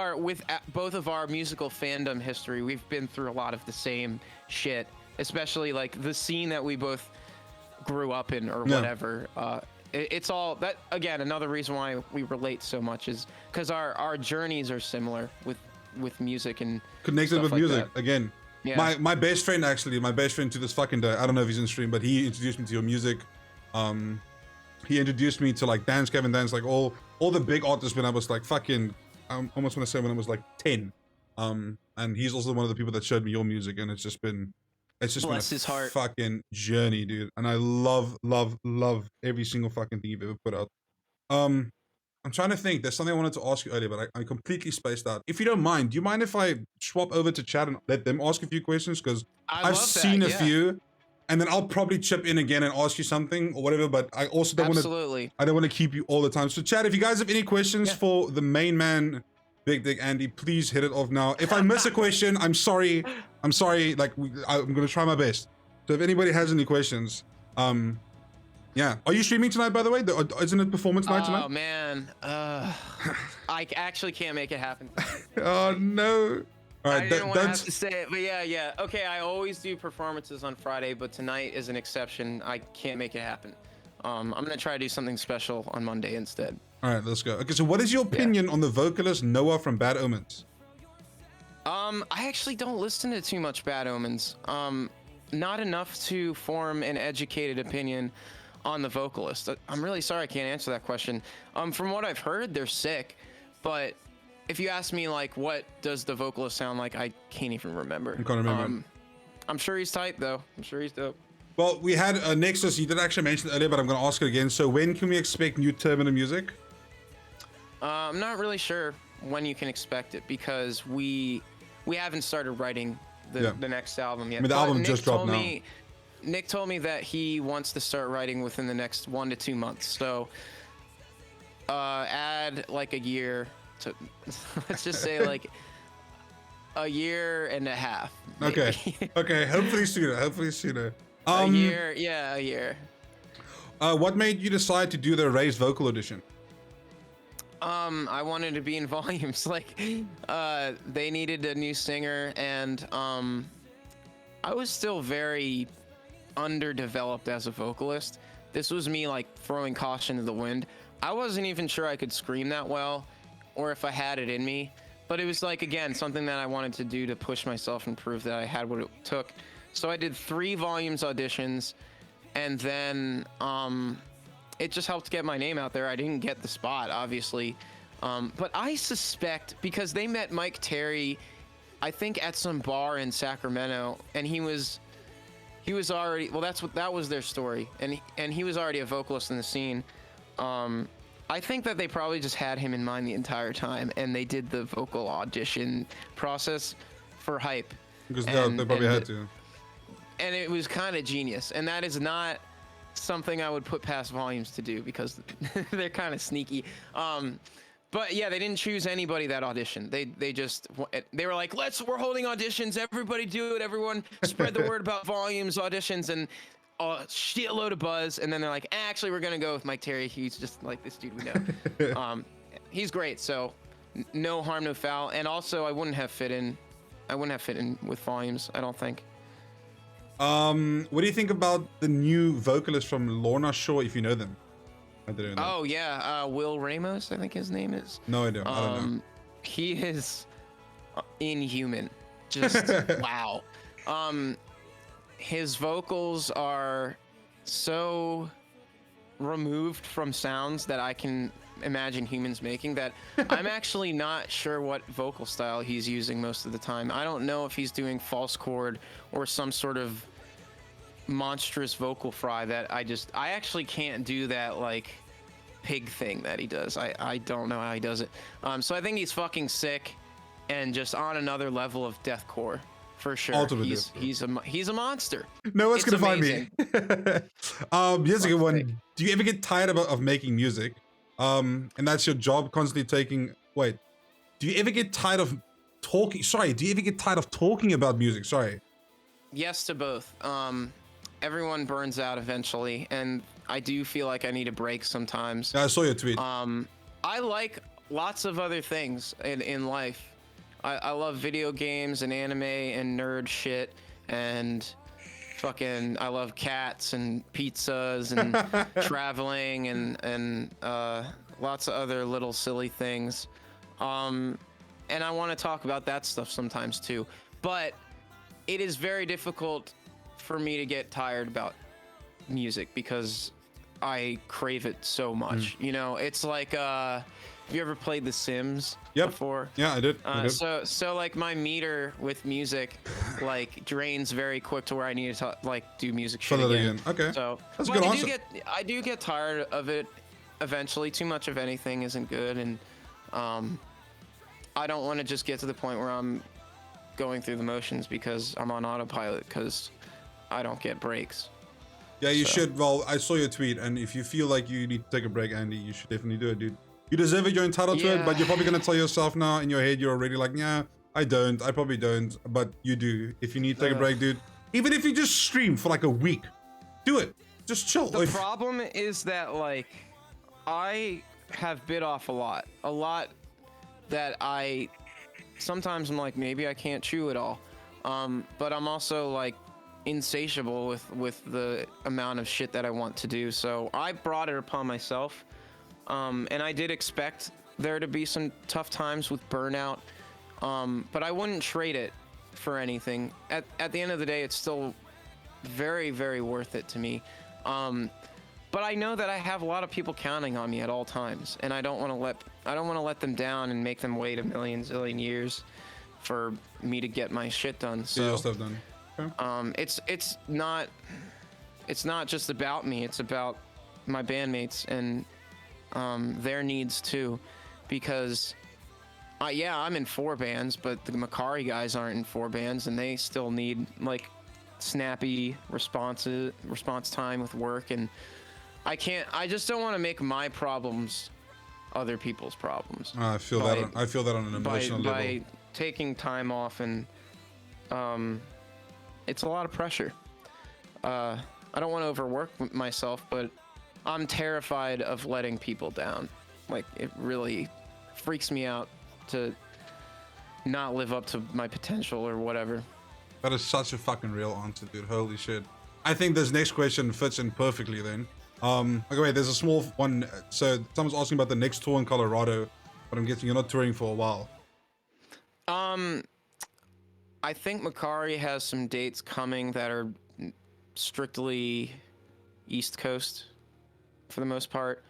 [SPEAKER 2] both of our musical fandom history, we've been through a lot of the same shit. Especially like the scene that we both grew up in or whatever. It's all that, again, another reason why we relate so much is because our journeys are similar with music and
[SPEAKER 1] connected with
[SPEAKER 2] like
[SPEAKER 1] music
[SPEAKER 2] that.
[SPEAKER 1] again. Yeah. My best friend to this fucking day, I don't know if he's in stream, but he introduced me to your music. He introduced me to like Dance Gavin Dance, like all the big artists when I was like fucking, I almost want to say when I was like 10. And he's also one of the people that showed me your music, and it's just been
[SPEAKER 2] Bless his heart.
[SPEAKER 1] Fucking journey, dude. And I love every single fucking thing you've ever put out. I'm trying to think. There's something I wanted to ask you earlier, but I completely spaced out. If you don't mind, do you mind if I swap over to chat and let them ask a few questions? Because I've seen a few, and then I'll probably chip in again and ask you something or whatever. But I also don't want to. I don't want to keep you all the time. So, chat, if you guys have any questions for the main man, Big Dick Andy, please hit it off now. If I miss a question, I'm sorry. Like, I'm gonna try my best. So if anybody has any questions, yeah. Are you streaming tonight, by the way? Isn't it performance night tonight?
[SPEAKER 2] Oh man, I actually can't make it happen.
[SPEAKER 1] Oh no. All right,
[SPEAKER 2] I didn't want to have to say it, but yeah. Okay, I always do performances on Friday, but tonight is an exception. I can't make it happen. I'm gonna try to do something special on Monday instead.
[SPEAKER 1] All right, let's go. Okay, so what is your opinion on the vocalist Noah from Bad Omens?
[SPEAKER 2] I actually don't listen to too much Bad Omens. Not enough to form an educated opinion on the vocalist. I'm really sorry I can't answer that question. From what I've heard, they're sick, but if you ask me like what does the vocalist sound like, I can't even remember.
[SPEAKER 1] I can't remember.
[SPEAKER 2] I'm sure he's tight though. I'm sure he's dope.
[SPEAKER 1] Well, we had Nexus. You did actually mention it earlier, but I'm going to ask it again. So when can we expect new Termina music?
[SPEAKER 2] I'm not really sure when you can expect it because we haven't started writing the next album yet.
[SPEAKER 1] I mean, the album just dropped now.
[SPEAKER 2] Nick told me that he wants to start writing within the next 1 to 2 months. So add like a year to, let's just say like a year and a half. Maybe.
[SPEAKER 1] Okay. Hopefully sooner.
[SPEAKER 2] A year.
[SPEAKER 1] What made you decide to do the raised vocal audition?
[SPEAKER 2] I wanted to be in volumes. Like, they needed a new singer, and I was still very underdeveloped as a vocalist. This was me like throwing caution to the wind. I wasn't even sure I could scream that well, or if I had it in me. But it was like, again, something that I wanted to do to push myself and prove that I had what it took. So I did 3 volumes auditions, and then it just helped get my name out there. I didn't get the spot, obviously. But I suspect, because they met Mike Terry, I think at some bar in Sacramento, and he was he was already, well, that was their story, and he was already a vocalist in the scene. I think that they probably just had him in mind the entire time, and they did the vocal audition process for hype.
[SPEAKER 1] Because they probably had to.
[SPEAKER 2] And it was kind of genius, and that is not something I would put past Volumes to do because they're kind of sneaky. But yeah, they didn't choose anybody that auditioned. They were like, we're holding auditions. Everybody do it. Everyone spread the word about Volumes auditions, and a shitload of buzz. And then they're like, actually, we're gonna go with Mike Terry. He's just like this dude we know. He's great. So no harm, no foul. And also, I wouldn't have fit in with Volumes, I don't think.
[SPEAKER 1] What do you think about the new vocalist from Lorna Shore, if you know them? I don't know.
[SPEAKER 2] Oh yeah, Will Ramos, I think his name is.
[SPEAKER 1] No idea. I don't know.
[SPEAKER 2] He is inhuman. Just wow. His vocals are so removed from sounds that I can imagine humans making that I'm actually not sure what vocal style he's using most of the time. I don't know if he's doing false chord or some sort of monstrous vocal fry that I actually can't do that like pig thing that he does. I don't know how he does it. So I think he's fucking sick and just on another level of deathcore for sure. He's a monster.
[SPEAKER 1] No one's gonna find me. Here's a good one. Do you ever get tired of making music? And that's your job constantly taking. Wait, do you ever get tired of talking? Sorry, do you ever get tired of talking about music? Sorry.
[SPEAKER 2] Yes to both. Everyone burns out eventually, and I do feel like I need a break sometimes.
[SPEAKER 1] Yeah, I saw your tweet.
[SPEAKER 2] I like lots of other things in life. I love video games and anime and nerd shit and fucking I love cats and pizzas and traveling and lots of other little silly things. And I want to talk about that stuff sometimes too. But it is very difficult for me to get tired about music because I crave it so much. You know, it's like have you ever played The Sims before?
[SPEAKER 1] Yeah, I did.
[SPEAKER 2] So like my meter with music like drains very quick to where I need to like do music shit again.
[SPEAKER 1] Okay.
[SPEAKER 2] So
[SPEAKER 1] that's a good answer.
[SPEAKER 2] I do get tired of it eventually. Too much of anything isn't good, and I don't want to just get to the point where I'm going through the motions because I'm on autopilot because I don't get breaks.
[SPEAKER 1] Yeah, you should. Well, I saw your tweet, and if you feel like you need to take a break, Andy, you should definitely do it, dude. You deserve it, you're entitled to it, but you're probably gonna tell yourself now in your head, you're already like, yeah, I probably don't, but you do. If you need to take a break, dude, even if you just stream for like a week, do it. Just chill.
[SPEAKER 2] The problem is that like, I have bit off a lot that sometimes I'm like, maybe I can't chew it all. But I'm also like insatiable with the amount of shit that I want to do. So I brought it upon myself. And I did expect there to be some tough times with burnout, but I wouldn't trade it for anything. At the end of the day, it's still very, very worth it to me. But I know that I have a lot of people counting on me at all times, and I don't want to let them down and make them wait a zillion years for me to get my shit done. So
[SPEAKER 1] get your stuff done. Okay.
[SPEAKER 2] It's not just about me. It's about my bandmates and their needs too, because I'm in 4 bands, but the Makari guys aren't in 4 bands, and they still need like snappy response time with work, and I just don't want to make my problems other people's problems.
[SPEAKER 1] I feel that on an emotional level.
[SPEAKER 2] By taking time off, and it's a lot of pressure. I don't want to overwork myself, but I'm terrified of letting people down. Like, it really freaks me out to not live up to my potential or whatever.
[SPEAKER 1] That is such a fucking real answer, dude. Holy shit. I think this next question fits in perfectly then. Okay, wait, there's a small one. So someone's asking about the next tour in Colorado, but I'm guessing you're not touring for a while.
[SPEAKER 2] I think Makari has some dates coming that are strictly East Coast for the most part.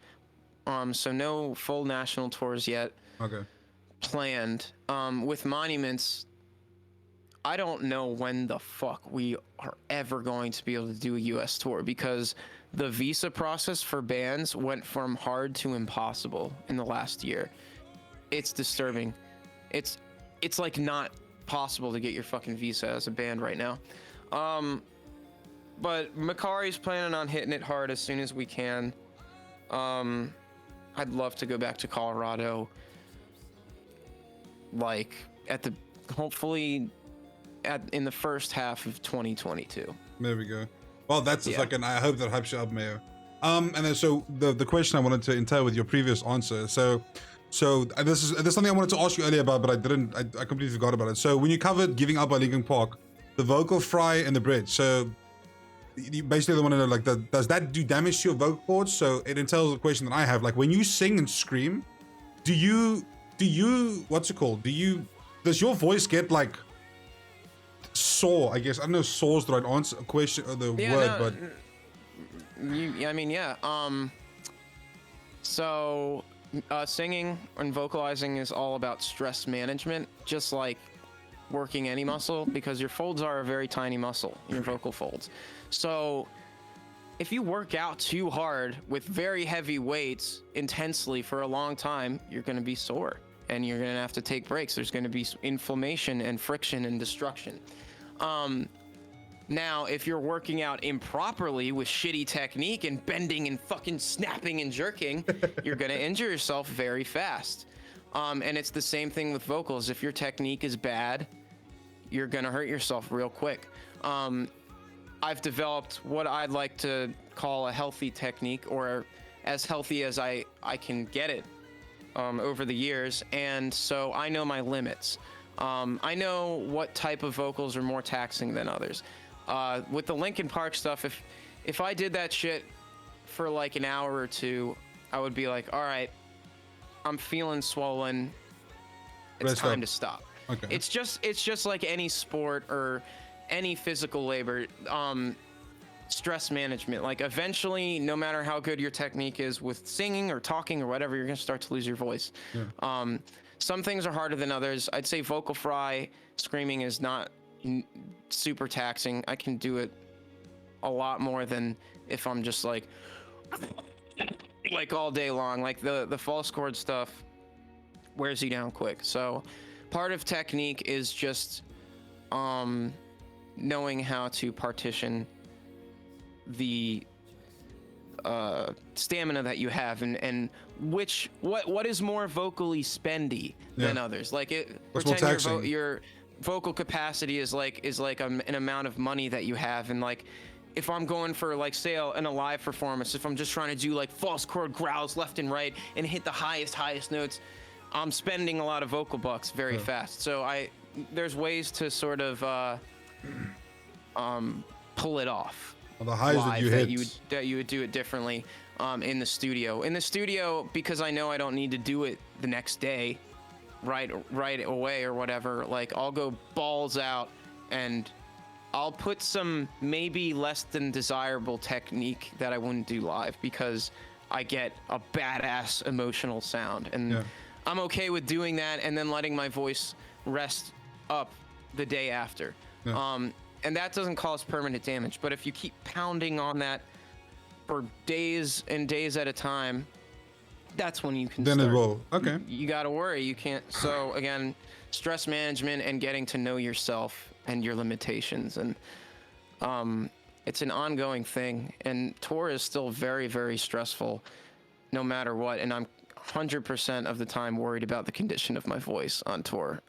[SPEAKER 2] So no full national tours yet.
[SPEAKER 1] Okay.
[SPEAKER 2] Planned. With Monuments, I don't know when the fuck we are ever going to be able to do a US tour, because the visa process for bands went from hard to impossible in the last year. It's disturbing. It's like not possible to get your fucking visa as a band right now. But Makari's planning on hitting it hard as soon as we can. I'd love to go back to Colorado, like hopefully in the first half of 2022.
[SPEAKER 1] There we go. Well, that's
[SPEAKER 2] Yeah.
[SPEAKER 1] fucking. I hope that hypes you up, Mayo. And then so the question I wanted to entail with your previous answer. So this is something I wanted to ask you earlier about, but I didn't. I completely forgot about it. So when you covered Giving Up by Linkin Park, the vocal fry and the bridge. So you basically want to know, like, does that do damage to your vocal cords? So it entails a question that I have, like, when you sing and scream, do you what's it called? Does your voice get like sore? I guess I don't know if sore is the right answer question or the word, but
[SPEAKER 2] so singing and vocalizing is all about stress management, just like working any muscle, because your folds are a very tiny muscle, your vocal folds. So if you work out too hard with very heavy weights intensely for a long time, you're going to be sore and you're going to have to take breaks. There's going to be inflammation and friction and destruction. Now, if you're working out improperly with shitty technique and bending and fucking snapping and jerking, you're going to injure yourself very fast. And it's the same thing with vocals. If your technique is bad, you're going to hurt yourself real quick. I've developed what I'd like to call a healthy technique, or as healthy as I can get it over the years. And so I know my limits. I know what type of vocals are more taxing than others. With the Linkin Park stuff, if I did that shit for like an hour or two, I would be like, all right, I'm feeling swollen. It's time to stop.
[SPEAKER 1] Okay.
[SPEAKER 2] It's just like any sport or any physical labor, stress management. Like eventually, no matter how good your technique is with singing or talking or whatever, you're gonna start to lose your voice. Yeah. Some things are harder than others. I'd say vocal fry, screaming is not super taxing. I can do it a lot more than if I'm just like all day long. Like the false chord stuff wears you down quick. So part of technique is just knowing how to partition the stamina that you have, and what is more vocally spendy than others. Like pretend your vocal capacity is like an amount of money that you have, and like if I'm going for, like, say in a live performance, if I'm just trying to do like false chord growls left and right and hit the highest notes, I'm spending a lot of vocal bucks very fast. So there's ways to sort of pull it off.
[SPEAKER 1] The highs that you hit,
[SPEAKER 2] that you would do it differently in the studio. In the studio, because I know I don't need to do it the next day, right away or whatever. Like I'll go balls out and I'll put some maybe less than desirable technique that I wouldn't do live, because I get a badass emotional sound, and I'm okay with doing that and then letting my voice rest up the day after. And that doesn't cause permanent damage. But if you keep pounding on that for days and days at a time, that's when you can
[SPEAKER 1] then
[SPEAKER 2] start.
[SPEAKER 1] It will. Okay.
[SPEAKER 2] You got to worry. You can't. So again, stress management and getting to know yourself and your limitations. And it's an ongoing thing. And tour is still very, very stressful no matter what. And I'm 100% of the time worried about the condition of my voice on tour.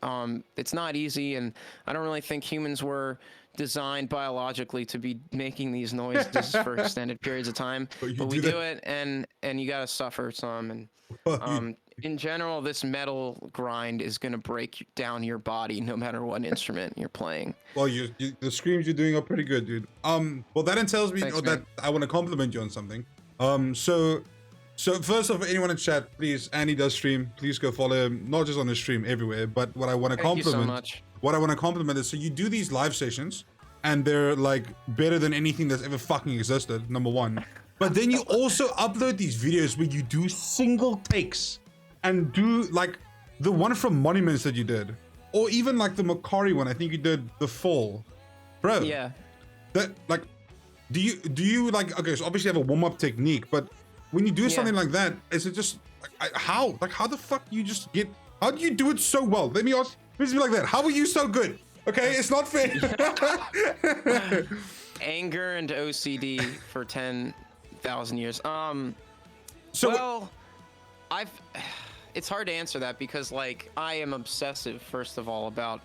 [SPEAKER 2] It's not easy, and I don't really think humans were designed biologically to be making these noises for extended periods of time. But we do it, and you gotta suffer some. And in general, this metal grind is gonna break down your body no matter what instrument you're playing.
[SPEAKER 1] Well, the screams you're doing are pretty good, dude. Well, that entails me.
[SPEAKER 2] Thanks,
[SPEAKER 1] that I want to compliment you on something. So first off, anyone in chat, please, Andy does stream. Please go follow him, not just on the stream, everywhere. But what I want to compliment,
[SPEAKER 2] Thank you so much.
[SPEAKER 1] What I want to compliment is, so you do these live sessions, and they're like better than anything that's ever fucking existed. Number one, but then you also upload these videos where you do single takes, and do like the one from Monuments that you did. or even like the Makari one. I think you did the Fall, bro.
[SPEAKER 2] Yeah.
[SPEAKER 1] That like, do you like? Okay, so obviously you have a warm up technique, but when you do something like that, is it just how the fuck you just get? How do you do it so well? Let me be like that. How are you so good? Okay, it's not fair.
[SPEAKER 2] Anger and OCD for 10,000 years.
[SPEAKER 1] So
[SPEAKER 2] well, it's hard to answer that because like I am obsessive first of all about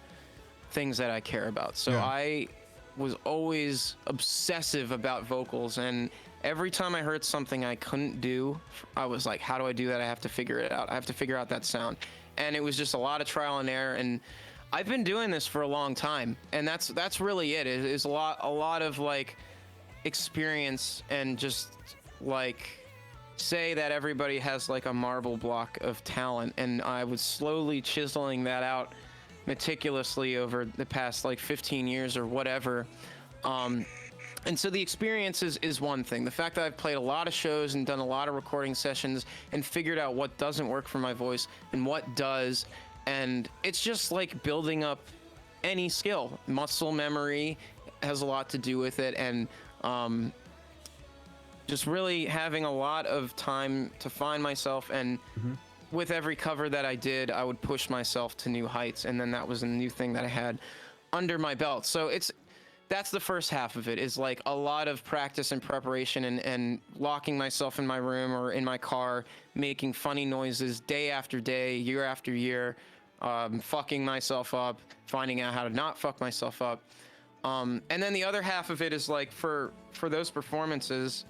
[SPEAKER 2] things that I care about. So I was always obsessive about vocals, and every time I heard something I couldn't do, I was like, how do I do that? I have to figure it out. I have to figure out that sound. And it was just a lot of trial and error, and I've been doing this for a long time, and that's really it. It is a lot of like experience, and just like say that everybody has like a marble block of talent, and I was slowly chiseling that out meticulously over the past like 15 years or whatever. And so the experience is one thing. The fact that I've played a lot of shows and done a lot of recording sessions and figured out what doesn't work for my voice and what does. And it's just like building up any skill. Muscle memory has a lot to do with it. And just really having a lot of time to find myself. And with every cover that I did, I would push myself to new heights. And then that was a new thing that I had under my belt. So that's the first half of it, is like a lot of practice and preparation, and locking myself in my room or in my car, making funny noises day after day, year after year, fucking myself up, finding out how to not fuck myself up. And then the other half of it is like for those performances,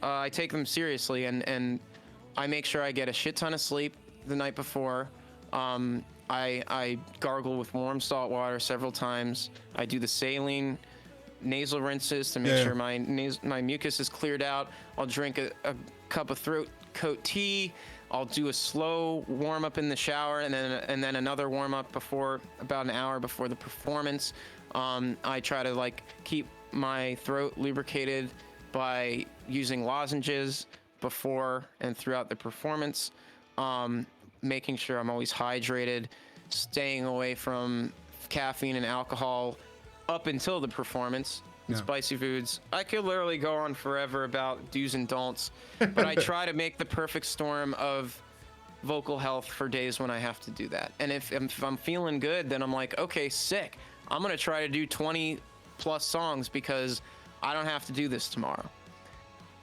[SPEAKER 2] I take them seriously, and I make sure I get a shit ton of sleep the night before. I gargle with warm salt water several times. I do the saline nasal rinses to make sure my mucus is cleared out. I'll drink a cup of throat coat tea. I'll do a slow warm up in the shower, and then another warm up before, about an hour before the performance. I try to like keep my throat lubricated by using lozenges before and throughout the performance, making sure I'm always hydrated, staying away from caffeine and alcohol up until the performance. Spicy foods. I could literally go on forever about do's and don'ts, but I try to make the perfect storm of vocal health for days when I have to do that. And if I'm feeling good, then I'm like, okay, sick. I'm gonna try to do 20 plus songs because I don't have to do this tomorrow.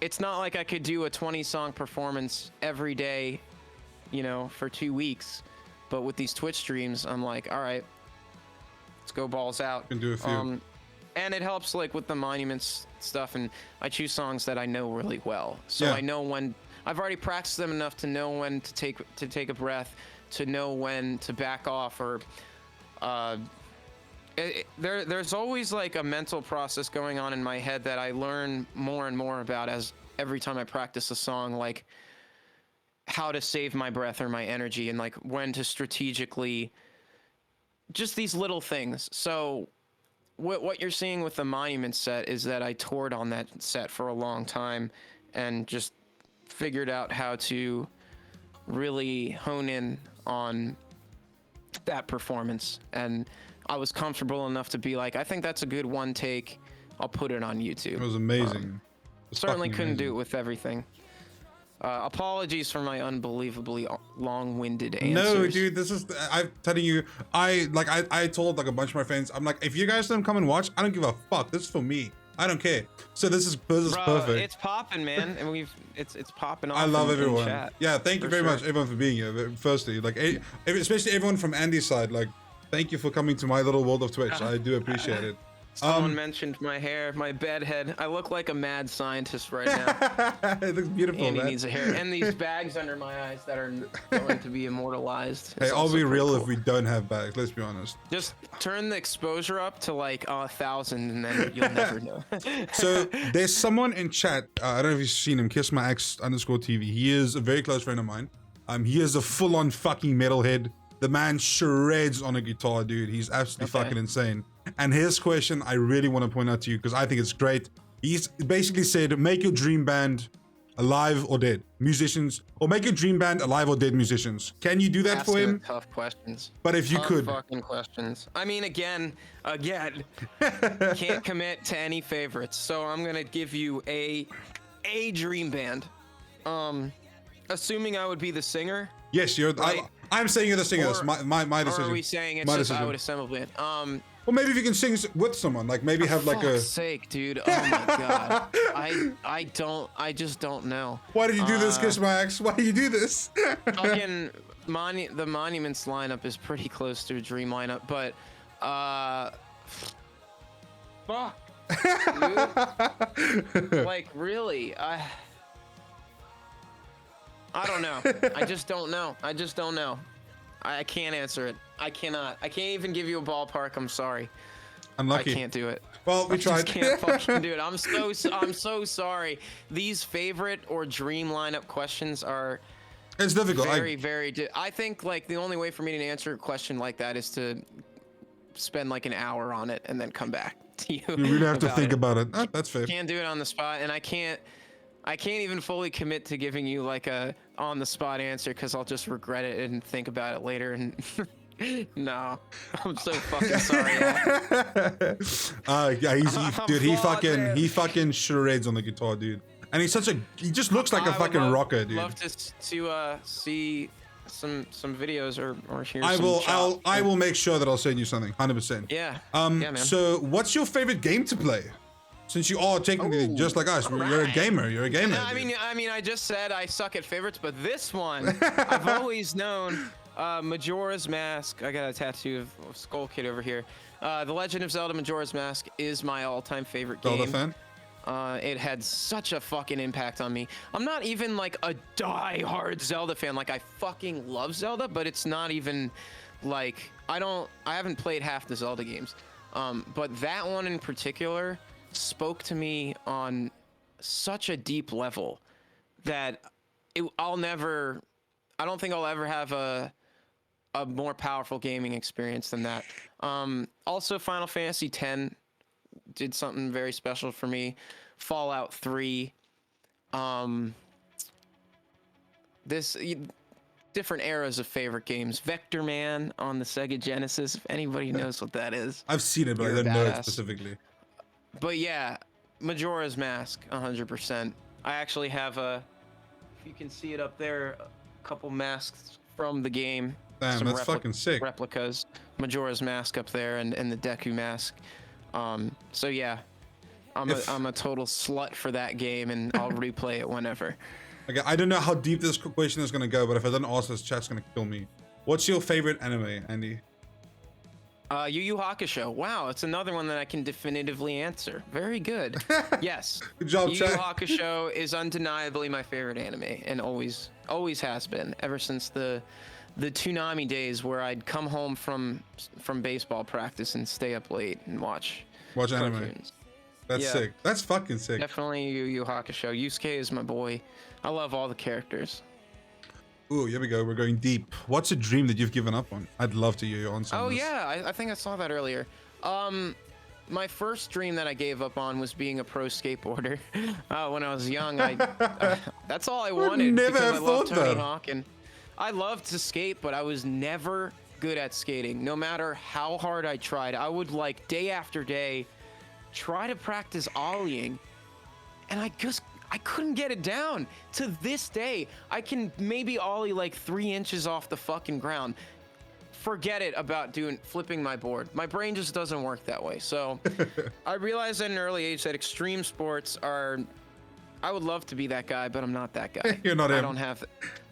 [SPEAKER 2] It's not like I could do a 20 song performance every day, for 2 weeks. But with these Twitch streams, I'm like, all right, let's go balls out.
[SPEAKER 1] Can do a few.
[SPEAKER 2] And it helps like with the monuments stuff, and I choose songs that I know really well. So I know when I've already practiced them enough to know when to take a breath, to know when to back off, or there's always like a mental process going on in my head that I learn more and more about as every time I practice a song, like how to save my breath or my energy, and like when to strategically, just these little things. So what you're seeing with the Monument set is that I toured on that set for a long time and just figured out how to really hone in on that performance. And I was comfortable enough to be like, I think that's a good one take. I'll put it on YouTube.
[SPEAKER 1] It was amazing.
[SPEAKER 2] Certainly couldn't do it with everything. Apologies for my unbelievably long-winded answers.
[SPEAKER 1] No, dude, I'm telling you, I told like a bunch of my friends, I'm like, if you guys don't come and watch, I don't give a fuck. This is for me. I don't care. So this is perfect.
[SPEAKER 2] It's popping, man, and it's popping off.
[SPEAKER 1] I love everyone.
[SPEAKER 2] Chat,
[SPEAKER 1] yeah, thank you very much, everyone, for being here. Firstly, like, especially everyone from Andy's side, like, thank you for coming to my little world of Twitch. I do appreciate it.
[SPEAKER 2] Someone mentioned my hair, my bedhead. I look like a mad scientist right now.
[SPEAKER 1] It looks beautiful,
[SPEAKER 2] Andy
[SPEAKER 1] man.
[SPEAKER 2] needs a hair. And these bags under my eyes that are going to be immortalized.
[SPEAKER 1] Hey, I'll be real if we don't have bags, let's be honest.
[SPEAKER 2] Just turn the exposure up to like 1,000 and then you'll never know.
[SPEAKER 1] So there's someone in chat, I don't know if you've seen him, KissMyX_TV. He is a very close friend of mine. He is a full-on fucking metalhead. The man shreds on a guitar, dude. He's absolutely fucking insane. And his question, I really want to point out to you because I think it's great. He's basically said, make your dream band alive or dead musicians, or make a dream band alive or dead musicians. Can you do that for him?
[SPEAKER 2] Tough questions.
[SPEAKER 1] But if you could,
[SPEAKER 2] fucking questions. I mean, again, can't commit to any favorites. So I'm gonna give you a dream band. Assuming I would be the singer.
[SPEAKER 1] Yes, you're.
[SPEAKER 2] Right?
[SPEAKER 1] I'm saying you're the singer. That's my decision.
[SPEAKER 2] Or are we saying it's just I would assemble band?
[SPEAKER 1] Well, maybe if you can sing with someone, like maybe have like a.
[SPEAKER 2] For fuck's sake, dude! Oh my god, I just don't know.
[SPEAKER 1] Why did you do this, Kiss Max? Why do you do this?
[SPEAKER 2] Fucking the Monuments lineup is pretty close to a dream lineup, but fuck, dude. Like really, I don't know. I just don't know. I can't answer it. I cannot. I can't even give you a ballpark. I'm sorry.
[SPEAKER 1] Unlucky.
[SPEAKER 2] I can't do it.
[SPEAKER 1] Well, we tried.
[SPEAKER 2] I can't fucking do it. I'm so sorry. These favorite or dream lineup questions are.
[SPEAKER 1] It's difficult.
[SPEAKER 2] Very. I think like the only way for me to answer a question like that is to spend like an hour on it and then come back to you.
[SPEAKER 1] You really have to think about it. That's fair.
[SPEAKER 2] Can't do it on the spot, and I can't even fully commit to giving you like a on the spot answer because I'll just regret it and think about it later. And no, I'm so fucking sorry.
[SPEAKER 1] Yeah, dude. He fucking shreds on the guitar, dude. And he just looks like a fucking rocker, dude.
[SPEAKER 2] Love to see some videos or hear.
[SPEAKER 1] I will make sure that I'll send you something. 100%.
[SPEAKER 2] Yeah. Yeah, man.
[SPEAKER 1] So, what's your favorite game to play? Since you are technically just like us, you're a gamer. You're a gamer.
[SPEAKER 2] I mean, I just said I suck at favorites, but this one I've always known. Majora's Mask. I got a tattoo of Skull Kid over here. The Legend of Zelda: Majora's Mask is my all-time favorite game.
[SPEAKER 1] Zelda fan?
[SPEAKER 2] It had such a fucking impact on me. I'm not even like a die-hard Zelda fan. Like I fucking love Zelda, but it's not even like I haven't played half the Zelda games. But that one in particular spoke to me on such a deep level that I don't think I'll ever have a more powerful gaming experience than that. Also, Final Fantasy X did something very special for me. Fallout 3. Different eras of favorite games. Vector Man on the Sega Genesis, if anybody knows what that is.
[SPEAKER 1] I've seen it, but I didn't know it specifically.
[SPEAKER 2] But yeah, Majora's Mask, 100%. I actually have if you can see it up there, a couple masks from the game.
[SPEAKER 1] Damn, that's fucking sick.
[SPEAKER 2] Replicas. Majora's Mask up there and the Deku Mask. So yeah, I'm a total slut for that game, and I'll replay it whenever.
[SPEAKER 1] Okay, I don't know how deep this question is gonna go, but if I don't ask this, chat's gonna kill me. What's your favorite anime, Andy?
[SPEAKER 2] Yu Yu Hakusho. Wow, it's another one that I can definitively answer. Very good. Yes.
[SPEAKER 1] Good job,
[SPEAKER 2] Yu
[SPEAKER 1] chat.
[SPEAKER 2] Yu Hakusho is undeniably my favorite anime, and always has been ever since the Toonami days where I'd come home from baseball practice and stay up late and watch
[SPEAKER 1] anime.
[SPEAKER 2] Cartoons.
[SPEAKER 1] That's sick. That's fucking sick.
[SPEAKER 2] Definitely Yu Yu Hakusho. Yusuke is my boy. I love all the characters.
[SPEAKER 1] Ooh, here we go. We're going deep. What's a dream that you've given up on? I'd love to hear your answer.
[SPEAKER 2] Oh yeah, I think I saw that earlier. My first dream that I gave up on was being a pro skateboarder. When I was young, that's all I wanted.
[SPEAKER 1] Never
[SPEAKER 2] because
[SPEAKER 1] have
[SPEAKER 2] I love
[SPEAKER 1] thought
[SPEAKER 2] Tony
[SPEAKER 1] that.
[SPEAKER 2] Hawk, and I loved to skate, but I was never good at skating. No matter how hard I tried, I would like day after day try to practice ollieing, and I couldn't get it down. To this day, I can maybe ollie like 3 inches off the fucking ground. Forget it about flipping my board. My brain just doesn't work that way. So I realized at an early age that extreme sports are. I would love to be that guy, but I'm not that guy.
[SPEAKER 1] You're not him.
[SPEAKER 2] I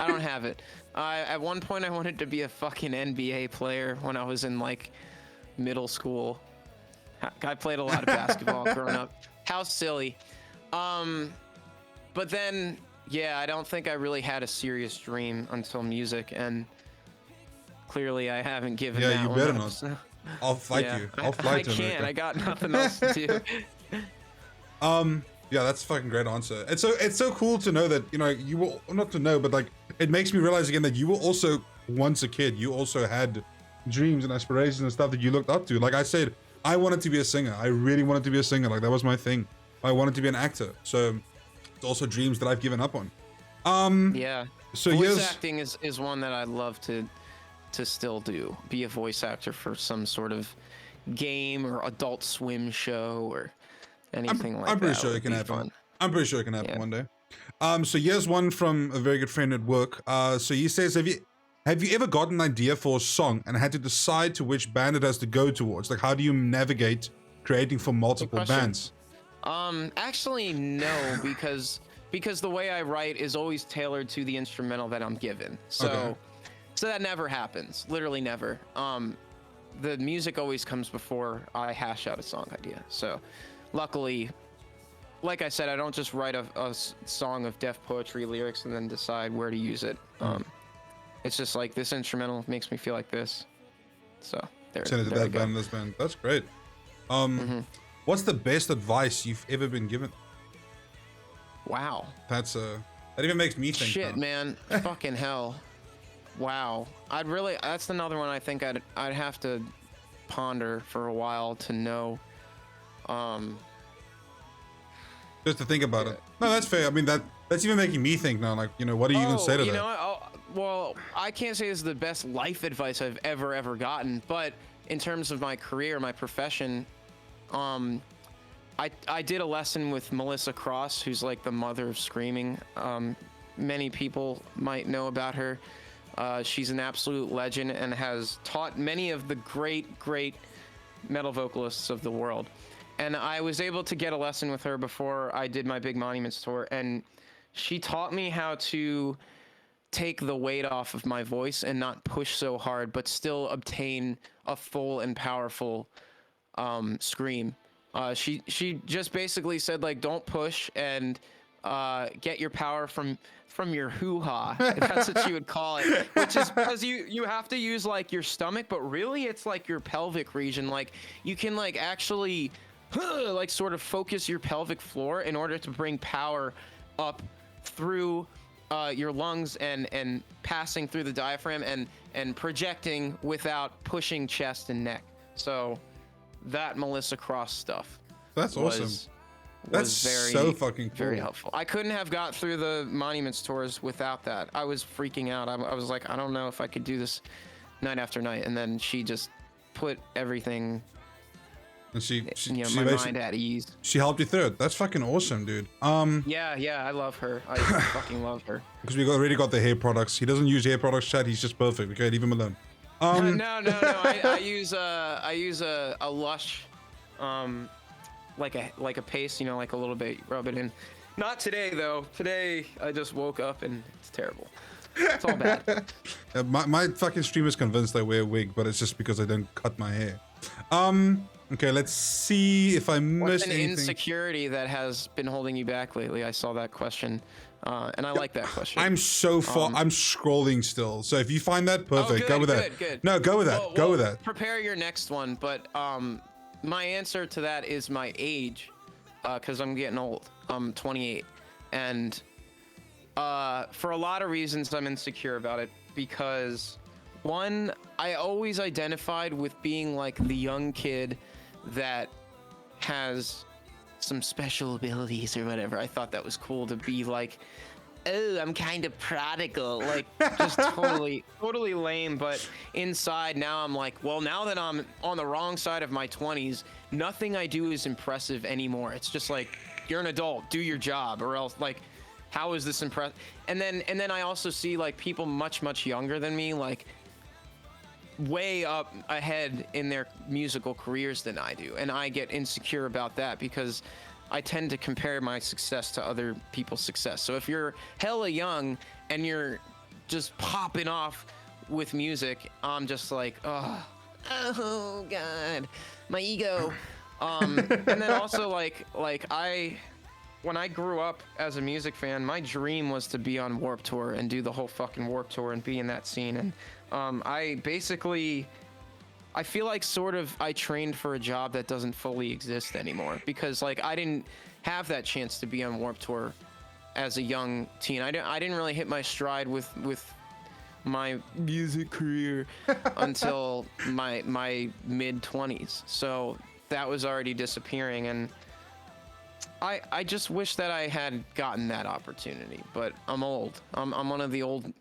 [SPEAKER 2] don't have it. At one point, I wanted to be a fucking NBA player when I was in like middle school. I played a lot of basketball growing up. How silly. But then, yeah, I don't think I really had a serious dream until music, and clearly I haven't given that
[SPEAKER 1] you
[SPEAKER 2] one
[SPEAKER 1] better
[SPEAKER 2] up,
[SPEAKER 1] not.
[SPEAKER 2] so.
[SPEAKER 1] I'll fight you. I'll fly to America.
[SPEAKER 2] I got nothing else to do.
[SPEAKER 1] Yeah, that's a fucking great answer. It's so cool to know that, you know, you will, not to know, but like, it makes me realize again that you were also, once a kid, you also had dreams and aspirations and stuff that you looked up to. Like I said, I wanted to be a singer. I really wanted to be a singer. Like that was my thing. I wanted to be an actor. So It's also dreams that I've given up on.
[SPEAKER 2] Yeah.
[SPEAKER 1] So
[SPEAKER 2] voice
[SPEAKER 1] here's
[SPEAKER 2] acting is one that I'd love to still do. Be a voice actor for some sort of game or Adult Swim show or anything like that.
[SPEAKER 1] I'm pretty sure it
[SPEAKER 2] would
[SPEAKER 1] can
[SPEAKER 2] be
[SPEAKER 1] happen.
[SPEAKER 2] fun.
[SPEAKER 1] I'm pretty sure it can happen
[SPEAKER 2] Yeah.
[SPEAKER 1] one day. So here's one from a very good friend at work. So he says, have you ever got an idea for a song and had to decide to which band it has to go towards? Like, how do you navigate creating for multiple
[SPEAKER 2] question.
[SPEAKER 1] bands?
[SPEAKER 2] Actually, no, because the way I write is always tailored to the instrumental that I'm given. So,
[SPEAKER 1] Okay.
[SPEAKER 2] so that never happens. Literally never. The music always comes before I hash out a song idea. So, luckily, like I said, I don't just write a song of deaf poetry lyrics and then decide where to use it. It's just like, this instrumental makes me feel like this. So there.
[SPEAKER 1] Send it to
[SPEAKER 2] there we
[SPEAKER 1] that
[SPEAKER 2] go.
[SPEAKER 1] band, this band. That's great. What's the best advice you've ever been given?
[SPEAKER 2] Wow.
[SPEAKER 1] That even makes me think.
[SPEAKER 2] Shit,
[SPEAKER 1] now.
[SPEAKER 2] man. Fucking hell. Wow. That's another one I think I'd have to ponder for a while to know.
[SPEAKER 1] Just to think about it. No, that's fair. I mean, that's even making me think now. Like, what are you gonna say to that?
[SPEAKER 2] Well, I can't say this is the best life advice I've ever gotten, but in terms of my career, my profession, I did a lesson with Melissa Cross, who's like the mother of screaming. Many people might know about her. She's an absolute legend and has taught many of the great metal vocalists of the world. And I was able to get a lesson with her before I did my big Monuments tour, and she taught me how to take the weight off of my voice and not push so hard, but still obtain a full and powerful scream. She just basically said, like, don't push and get your power from your hoo-ha. That's what she would call it, which is because you have to use like your stomach, but really it's like your pelvic region. Like, you can like actually like sort of focus your pelvic floor in order to bring power up through your lungs and passing through the diaphragm and projecting without pushing chest and neck. So that Melissa Cross stuff.
[SPEAKER 1] That's awesome. That's
[SPEAKER 2] very,
[SPEAKER 1] so fucking cool.
[SPEAKER 2] Very helpful. I couldn't have got through the Monuments tours without that. I was freaking out. I was like, I don't know if I could do this night after night. And then she just put everything,
[SPEAKER 1] And she
[SPEAKER 2] my mind at ease.
[SPEAKER 1] She helped you through it. That's fucking awesome, dude.
[SPEAKER 2] Yeah, I love her. I fucking love her.
[SPEAKER 1] Because we already got the hair products. He doesn't use hair products, Chad. He's just perfect. Okay, leave him alone.
[SPEAKER 2] No. I use a Lush, like a paste, like a little bit, rub it in. Not today though. Today I just woke up and it's terrible. It's all bad.
[SPEAKER 1] My fucking stream is convinced I wear a wig, but it's just because I don't cut my hair. Okay, let's see if I missed
[SPEAKER 2] What's an
[SPEAKER 1] anything.
[SPEAKER 2] insecurity that has been holding you back lately? I saw that question, and I like that question.
[SPEAKER 1] I'm so far. I'm scrolling still. So if you find that, perfect.
[SPEAKER 2] good,
[SPEAKER 1] Go with that.
[SPEAKER 2] good.
[SPEAKER 1] No, go with that.
[SPEAKER 2] Well,
[SPEAKER 1] go with that.
[SPEAKER 2] Prepare your next one, but my answer to that is my age, because I'm getting old. I'm 28, and for a lot of reasons I'm insecure about it, because one, I always identified with being like the young kid that has some special abilities or whatever. I thought that was cool to be like, oh, I'm kind of prodigal, like just totally lame. But inside now I'm like, well, now that I'm on the wrong side of my 20s, nothing I do is impressive anymore. It's just like, you're an adult, do your job, or else like, how is this impressive? And then I also see like people much younger than me, like way up ahead in their musical careers than I do, and I get insecure about that because I tend to compare my success to other people's success. So if you're hella young and you're just popping off with music, I'm just like, oh god, my ego. And then also like when I grew up as a music fan, my dream was to be on Warped Tour and do the whole fucking Warped Tour and be in that scene. And I feel like sort of I trained for a job that doesn't fully exist anymore, because like I didn't have that chance to be on Warped Tour as a young teen. I didn't really hit my stride with my music career until my mid-20s. So that was already disappearing, and I just wish that I had gotten that opportunity, but I'm old. I'm one of the old,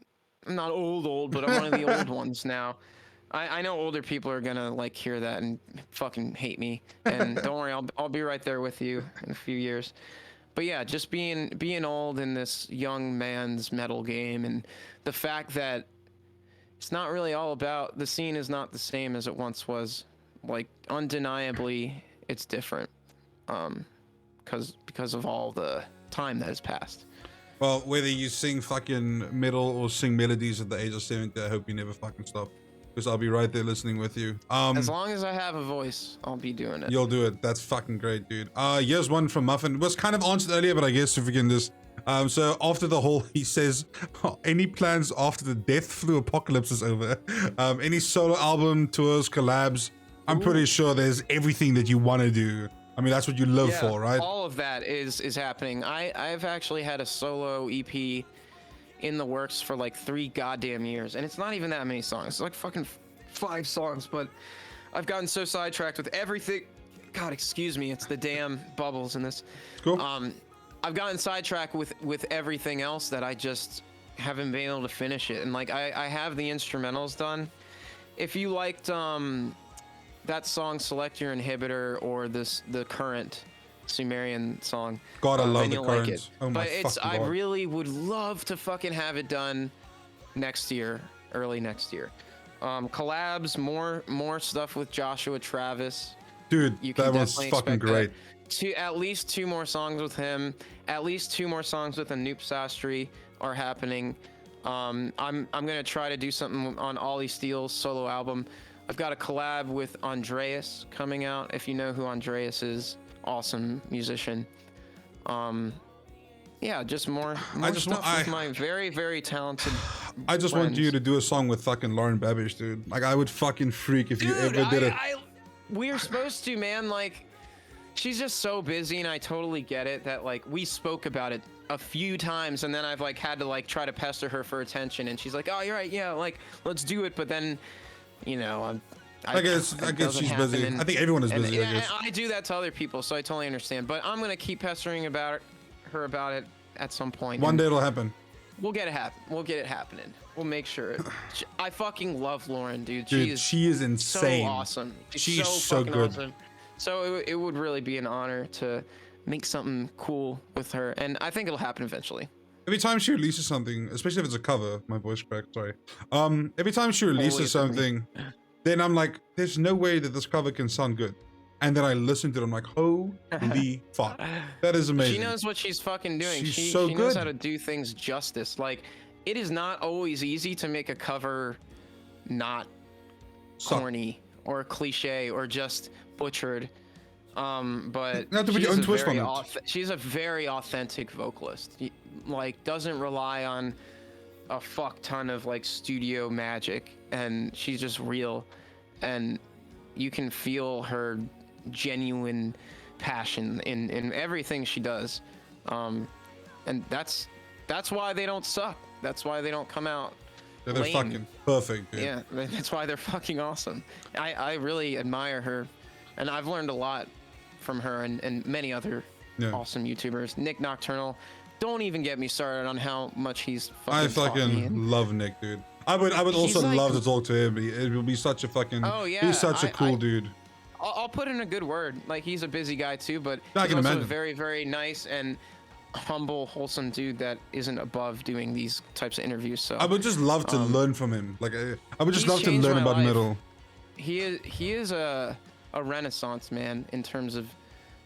[SPEAKER 2] not old, but I'm one of the old ones now. I know older people are gonna like hear that and fucking hate me, and don't worry, I'll be right there with you in a few years. But yeah, just being old in this young man's metal game, and the fact that it's not really all about, the scene is not the same as it once was. Like, undeniably, it's different. Because of all the time that has passed.
[SPEAKER 1] Well, whether you sing fucking metal or sing melodies at the age of 70, I hope you never fucking stop. Because I'll be right there listening with you.
[SPEAKER 2] As long as I have a voice, I'll be doing it.
[SPEAKER 1] You'll do it. That's fucking great, dude. Here's one from Muffin. It was kind of answered earlier, but I guess if we can just... so after the whole, he says, any plans after the death flu apocalypse is over? Any solo album, tours, collabs? I'm pretty sure there's everything that you want to do. I mean, that's what you live for, right?
[SPEAKER 2] All of that is happening. I've actually had a solo EP in the works for like 3 goddamn years, and it's not even that many songs. It's like fucking 5 songs, but I've gotten so sidetracked with everything. God, excuse me, it's the damn bubbles in this.
[SPEAKER 1] Cool.
[SPEAKER 2] I've gotten sidetracked with everything else that I just haven't been able to finish it. And like I have the instrumentals done. If you liked that song Select Your Inhibitor or the current Sumerian song,
[SPEAKER 1] God, I love
[SPEAKER 2] then
[SPEAKER 1] the
[SPEAKER 2] you'll like
[SPEAKER 1] currents.
[SPEAKER 2] it.
[SPEAKER 1] Oh my
[SPEAKER 2] but it's
[SPEAKER 1] fucking
[SPEAKER 2] I
[SPEAKER 1] God.
[SPEAKER 2] really would love to fucking have it done next year, early next year. Collabs, more stuff with Joshua Travis.
[SPEAKER 1] Dude,
[SPEAKER 2] You can
[SPEAKER 1] that was
[SPEAKER 2] definitely
[SPEAKER 1] fucking
[SPEAKER 2] expect
[SPEAKER 1] great.
[SPEAKER 2] At least 2 more songs with him. At least 2 more songs with Anoop Sastry are happening. I'm gonna try to do something on Ollie Steele's solo album. I've got a collab with Andreas coming out. If you know who Andreas is, awesome musician. Yeah, just more stuff with my very, very talented
[SPEAKER 1] I just want
[SPEAKER 2] friends.
[SPEAKER 1] you to do a song with fucking Lauren Babish, dude. Like, I would fucking freak if you ever did it.
[SPEAKER 2] We're supposed to, man. Like, she's just so busy, and I totally get it that like we spoke about it a few times, and then I've like had to like try to pester her for attention, and she's like, "Oh, you're right, yeah, like let's do it." But then, you know,
[SPEAKER 1] I guess she's busy. I think everyone is busy. I guess.
[SPEAKER 2] I do that to other people, so I totally understand. But I'm gonna keep pestering her about it at some point.
[SPEAKER 1] One day it'll happen.
[SPEAKER 2] We'll get it happening. We'll make sure. I fucking love Lauren, dude.
[SPEAKER 1] Dude, she is insane.
[SPEAKER 2] So awesome.
[SPEAKER 1] She's so
[SPEAKER 2] fucking
[SPEAKER 1] good.
[SPEAKER 2] Awesome. So it would really be an honor to make something cool with her, and I think it'll happen eventually.
[SPEAKER 1] Every time she releases something, especially if it's a cover, my voice cracked, sorry. Every time she releases something, then I'm like, there's no way that this cover can sound good. And then I listen to it, I'm like, holy fuck. That is amazing.
[SPEAKER 2] She knows what she's fucking doing.
[SPEAKER 1] She
[SPEAKER 2] knows how to do things justice. Like, it is not always easy to make a cover not corny or cliche or just butchered. But
[SPEAKER 1] Not to put your own twist on it.
[SPEAKER 2] She's a very authentic vocalist. Like, doesn't rely on a fuck ton of like studio magic, and she's just real, and you can feel her genuine passion in everything she does. And that's why they don't suck. That's why they don't come out
[SPEAKER 1] They're
[SPEAKER 2] lame.
[SPEAKER 1] fucking perfect, dude.
[SPEAKER 2] Yeah, that's why they're fucking awesome. I really admire her, and I've learned a lot from her and many other awesome YouTubers. Nick Nocturnal, don't even get me started on how much he's fucking
[SPEAKER 1] I
[SPEAKER 2] taught me.
[SPEAKER 1] fucking love Nick, dude. I would also
[SPEAKER 2] like,
[SPEAKER 1] love to talk to him. It would be such a fucking.
[SPEAKER 2] Oh yeah,
[SPEAKER 1] he's such a cool dude.
[SPEAKER 2] I'll put in a good word. Like, he's a busy guy too, but
[SPEAKER 1] I
[SPEAKER 2] he's
[SPEAKER 1] can
[SPEAKER 2] also
[SPEAKER 1] imagine.
[SPEAKER 2] a very, very nice and humble, wholesome dude that isn't above doing these types of interviews. So
[SPEAKER 1] I would just love to learn from him. Like, I would just love to
[SPEAKER 2] changed
[SPEAKER 1] learn
[SPEAKER 2] my
[SPEAKER 1] about
[SPEAKER 2] life.
[SPEAKER 1] metal.
[SPEAKER 2] He is a renaissance man in terms of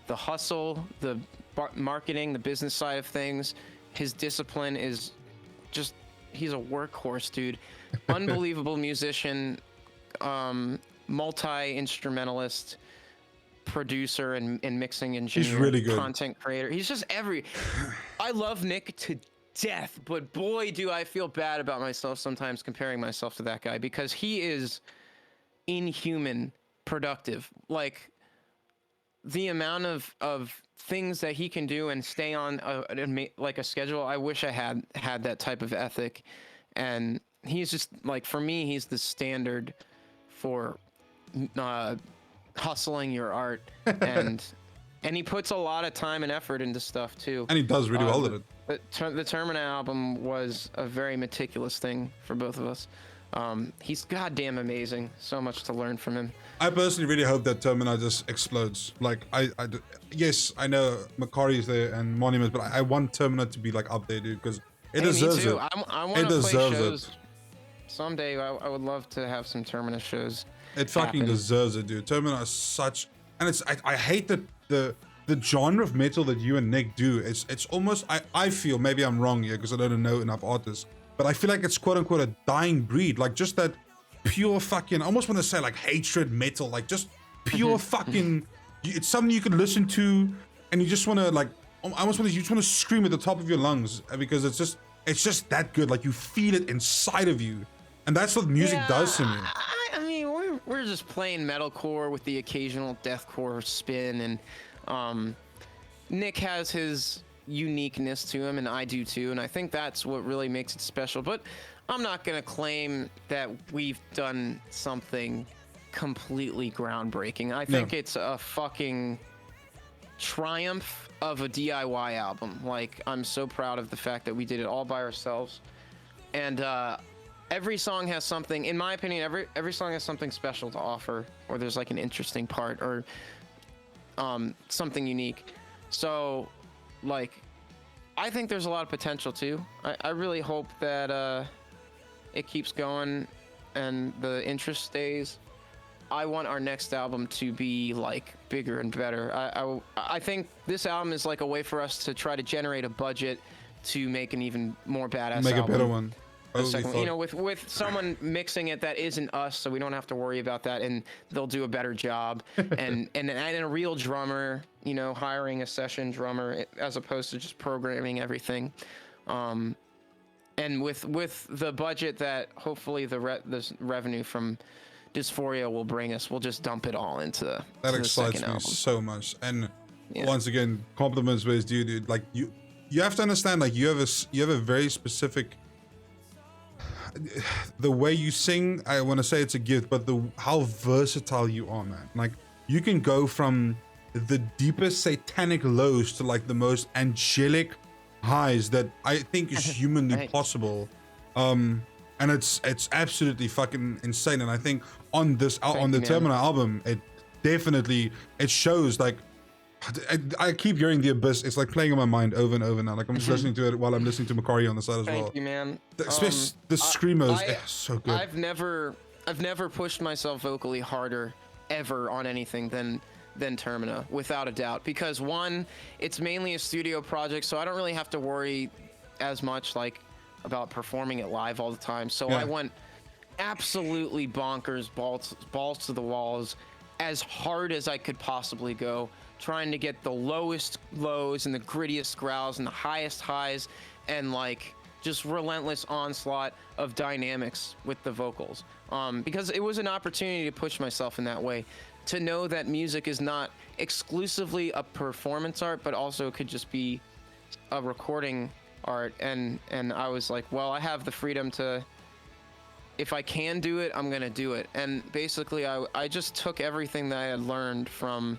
[SPEAKER 2] the hustle, the marketing, the business side of things. His discipline is just, he's a workhorse, dude. Unbelievable musician, multi-instrumentalist, producer and mixing engineer.
[SPEAKER 1] He's really good.
[SPEAKER 2] Content creator. He's just I love Nick to death, but boy, do I feel bad about myself sometimes comparing myself to that guy, because he is inhuman productive. Like, the amount of things that he can do and stay on like a schedule. I wish I had that type of ethic. And he's just like, for me, he's the standard for hustling your art and And he puts a lot of time and effort into stuff too.
[SPEAKER 1] And he does really well at it.
[SPEAKER 2] The Termina album was a very meticulous thing for both of us. He's goddamn amazing. So much to learn from him.
[SPEAKER 1] I personally really hope that Termina just explodes. Like, yes, I know Makari is there and Monument, but I want Termina to be like up there, dude, because it deserves it.
[SPEAKER 2] I want to play shows. Someday, I would love to have some Termina shows.
[SPEAKER 1] It fucking deserves it, dude. Termina is such, and it's I hate that the genre of metal that you and Nick do. It's almost I feel, maybe I'm wrong here because I don't know enough artists, but I feel like it's quote unquote a dying breed. Like just that pure fucking, I almost want to say like hatred metal, like just pure fucking. It's something you can listen to, and you just want to like, I almost want to, you just want to scream at the top of your lungs because it's just that good. Like you feel it inside of you, and that's what music does to me.
[SPEAKER 2] I mean, we're just playing metalcore with the occasional deathcore spin, and Nick has his uniqueness to him, and I do too, and I think that's what really makes it special. But I'm not gonna claim that we've done something completely groundbreaking. I think it's a fucking triumph of a DIY album. Like, I'm so proud of the fact that we did it all by ourselves, and every song has something, in my opinion, every song has something special to offer, or there's like an interesting part, or something unique. So like, I think there's a lot of potential too. I really hope that it keeps going and the interest stays. I want our next album to be like bigger and better. I think this album is like a way for us to try to generate a budget to make an even more badass album.
[SPEAKER 1] Make a better one.
[SPEAKER 2] You know, with someone mixing it that isn't us, so we don't have to worry about that, and they'll do a better job. and a real drummer, you know, hiring a session drummer as opposed to just programming everything. And with the budget that hopefully the revenue from Dysphoria will bring us, we'll just dump it all into
[SPEAKER 1] that excites me so much. And once again, compliments where it's due, dude. Like you have to understand, like you have a very specific. The way you sing, I want to say it's a gift, but how versatile you are, man. Like you can go from the deepest satanic lows to like the most angelic highs that I think is humanly possible. And it's absolutely fucking insane. And I think on the Termina album, it definitely shows. Like I keep hearing The Abyss. It's like playing in my mind over and over now. Like I'm just listening to it while I'm listening to Makari on the side as well.
[SPEAKER 2] Thank you, man.
[SPEAKER 1] Especially the screamers, so good.
[SPEAKER 2] I've never pushed myself vocally harder ever on anything than Termina, without a doubt. Because one, it's mainly a studio project, so I don't really have to worry as much like about performing it live all the time. So I went absolutely bonkers, balls to the walls, as hard as I could possibly go, trying to get the lowest lows and the grittiest growls and the highest highs, and like just relentless onslaught of dynamics with the vocals. Because it was an opportunity to push myself in that way, to know that music is not exclusively a performance art, but also could just be a recording art. And I was like, well, I have the freedom to, if I can do it, I'm gonna do it. And basically I just took everything that I had learned from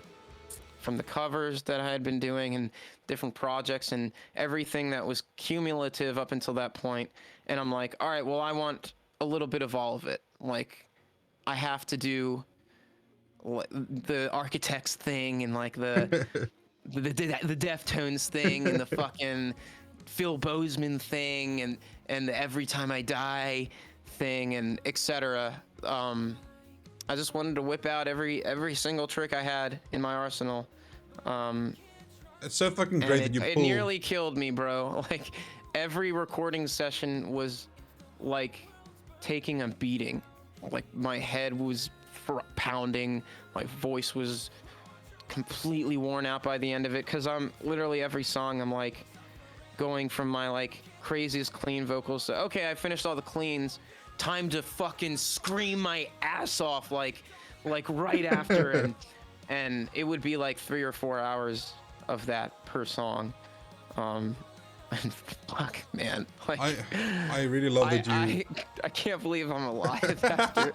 [SPEAKER 2] the covers that I had been doing and different projects and everything that was cumulative up until that point. And I'm like, all right, well, I want a little bit of all of it. Like, I have to do the Architects thing and like the Deftones thing and the fucking Phil Bozeman thing and the Every Time I Die thing and etc. I just wanted to whip out every single trick I had in my arsenal.
[SPEAKER 1] It's so fucking great that you pull.
[SPEAKER 2] It nearly killed me, bro. Like, every recording session was like taking a beating. Like, my head was pounding, my voice was completely worn out by the end of it, because I'm literally, every song I'm like going from my like craziest clean vocals to, okay, I finished all the cleans, time to fucking scream my ass off like right after. And it would be like 3 or 4 hours of that per song. Fuck, man. Like,
[SPEAKER 1] I really love that you.
[SPEAKER 2] I can't believe I'm alive after.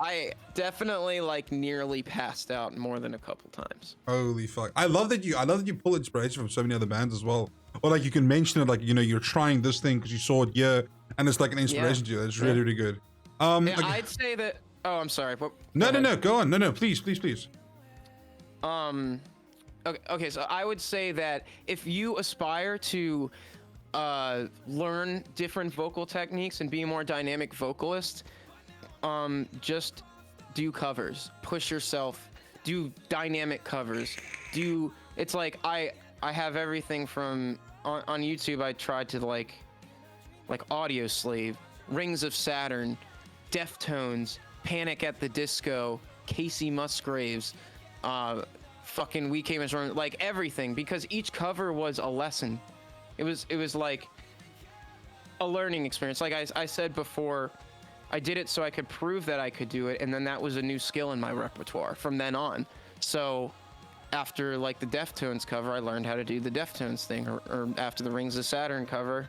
[SPEAKER 2] I definitely like nearly passed out more than a couple times.
[SPEAKER 1] Holy fuck! I love that you pull inspiration from so many other bands as well. Or like you can mention it, like, you know, you're trying this thing because you saw it here, and it's like an inspiration to you. It's really, really good.
[SPEAKER 2] Yeah,
[SPEAKER 1] okay.
[SPEAKER 2] I'd say that. Oh, I'm sorry.
[SPEAKER 1] No, go on. No, please.
[SPEAKER 2] Okay, so I would say that if you aspire to learn different vocal techniques and be a more dynamic vocalist, just do covers. Push yourself. Do dynamic covers. It's like I have everything from on YouTube. I tried to like Audio Slave, Rings of Saturn, Deftones, Panic at the Disco, Casey Musgraves, fucking We Came As Wrong, like everything, because each cover was a lesson. It was like a learning experience. Like I said before, I did it so I could prove that I could do it, and then that was a new skill in my repertoire from then on. So after like the Deftones cover, I learned how to do the Deftones thing, or after the Rings of Saturn cover,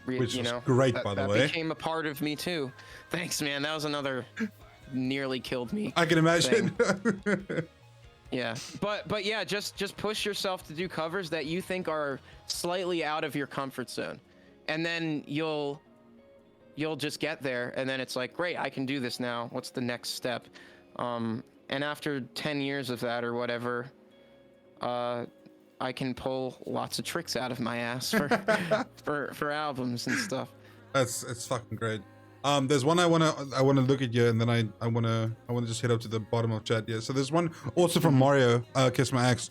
[SPEAKER 1] which was great, by the way.
[SPEAKER 2] That became a part of me too. Thanks, man. That was another nearly killed me.
[SPEAKER 1] I can imagine.
[SPEAKER 2] Yeah, but yeah, just push yourself to do covers that you think are slightly out of your comfort zone, and then you'll just get there, and then it's like, great, I can do this now. What's the next step? And after 10 years of that or whatever, I can pull lots of tricks out of my ass for albums and stuff.
[SPEAKER 1] It's fucking great. There's one I wanna look at you, and then I wanna just head up to the bottom of chat. Yeah. So there's one also from Mario, Kiss My Axe.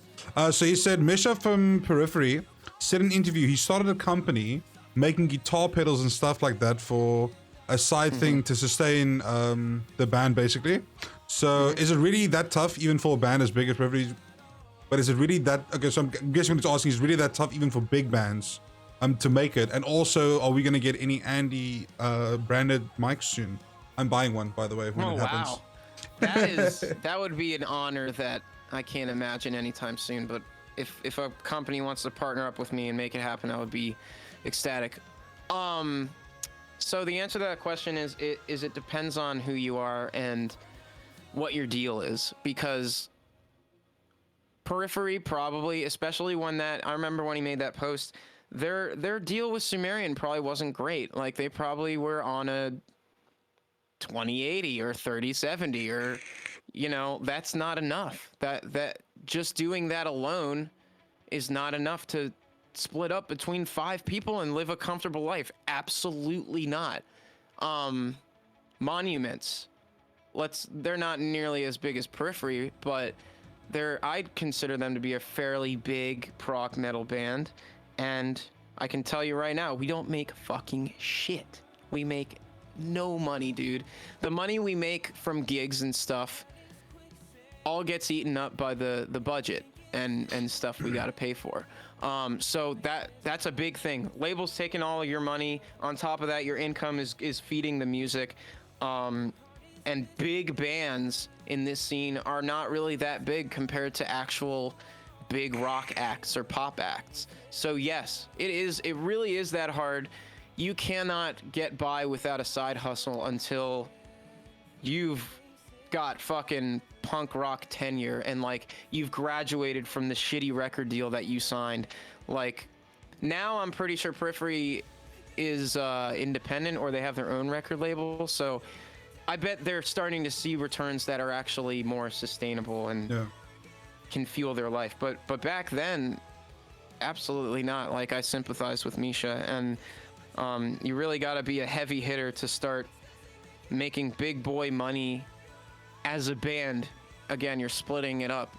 [SPEAKER 1] So he said Misha from Periphery said in an interview he started a company making guitar pedals and stuff like that for a side thing to sustain the band basically. So is it really that tough even for a band as big as Periphery? But is it really that, okay, so I'm guessing what it's asking, is it really that tough even for big bands to make it? And also, are we going to get any Andy branded mics soon? I'm buying one, by the way, when it happens.
[SPEAKER 2] Wow. That would be an honor that I can't imagine anytime soon. But if a company wants to partner up with me and make it happen, I would be ecstatic. So the answer to that question is it depends on who you are and what your deal is, because Periphery probably, especially when that, I remember when he made that post, their deal with Sumerian probably wasn't great. Like they probably were on a 2080 or 3070, or, you know, that's not enough. That just doing that alone is not enough to split up between 5 people and live a comfortable life. Absolutely not. Monuments, they're not nearly as big as Periphery, but I'd consider them to be a fairly big prog metal band, and I can tell you right now, we don't make fucking shit. We make no money, dude. The money we make from gigs and stuff all gets eaten up by the budget and stuff we gotta pay for. So that's a big thing. Labels taking all of your money. On top of that, your income is feeding the music. And big bands in this scene are not really that big compared to actual big rock acts or pop acts. So yes, it really is that hard. You cannot get by without a side hustle until you've got fucking punk rock tenure and like you've graduated from the shitty record deal that you signed. Like now I'm pretty sure Periphery is independent, or they have their own record label, so I bet they're starting to see returns that are actually more sustainable and can fuel their life. But back then, absolutely not. Like, I sympathize with Misha, and you really got to be a heavy hitter to start making big boy money as a band. Again, you're splitting it up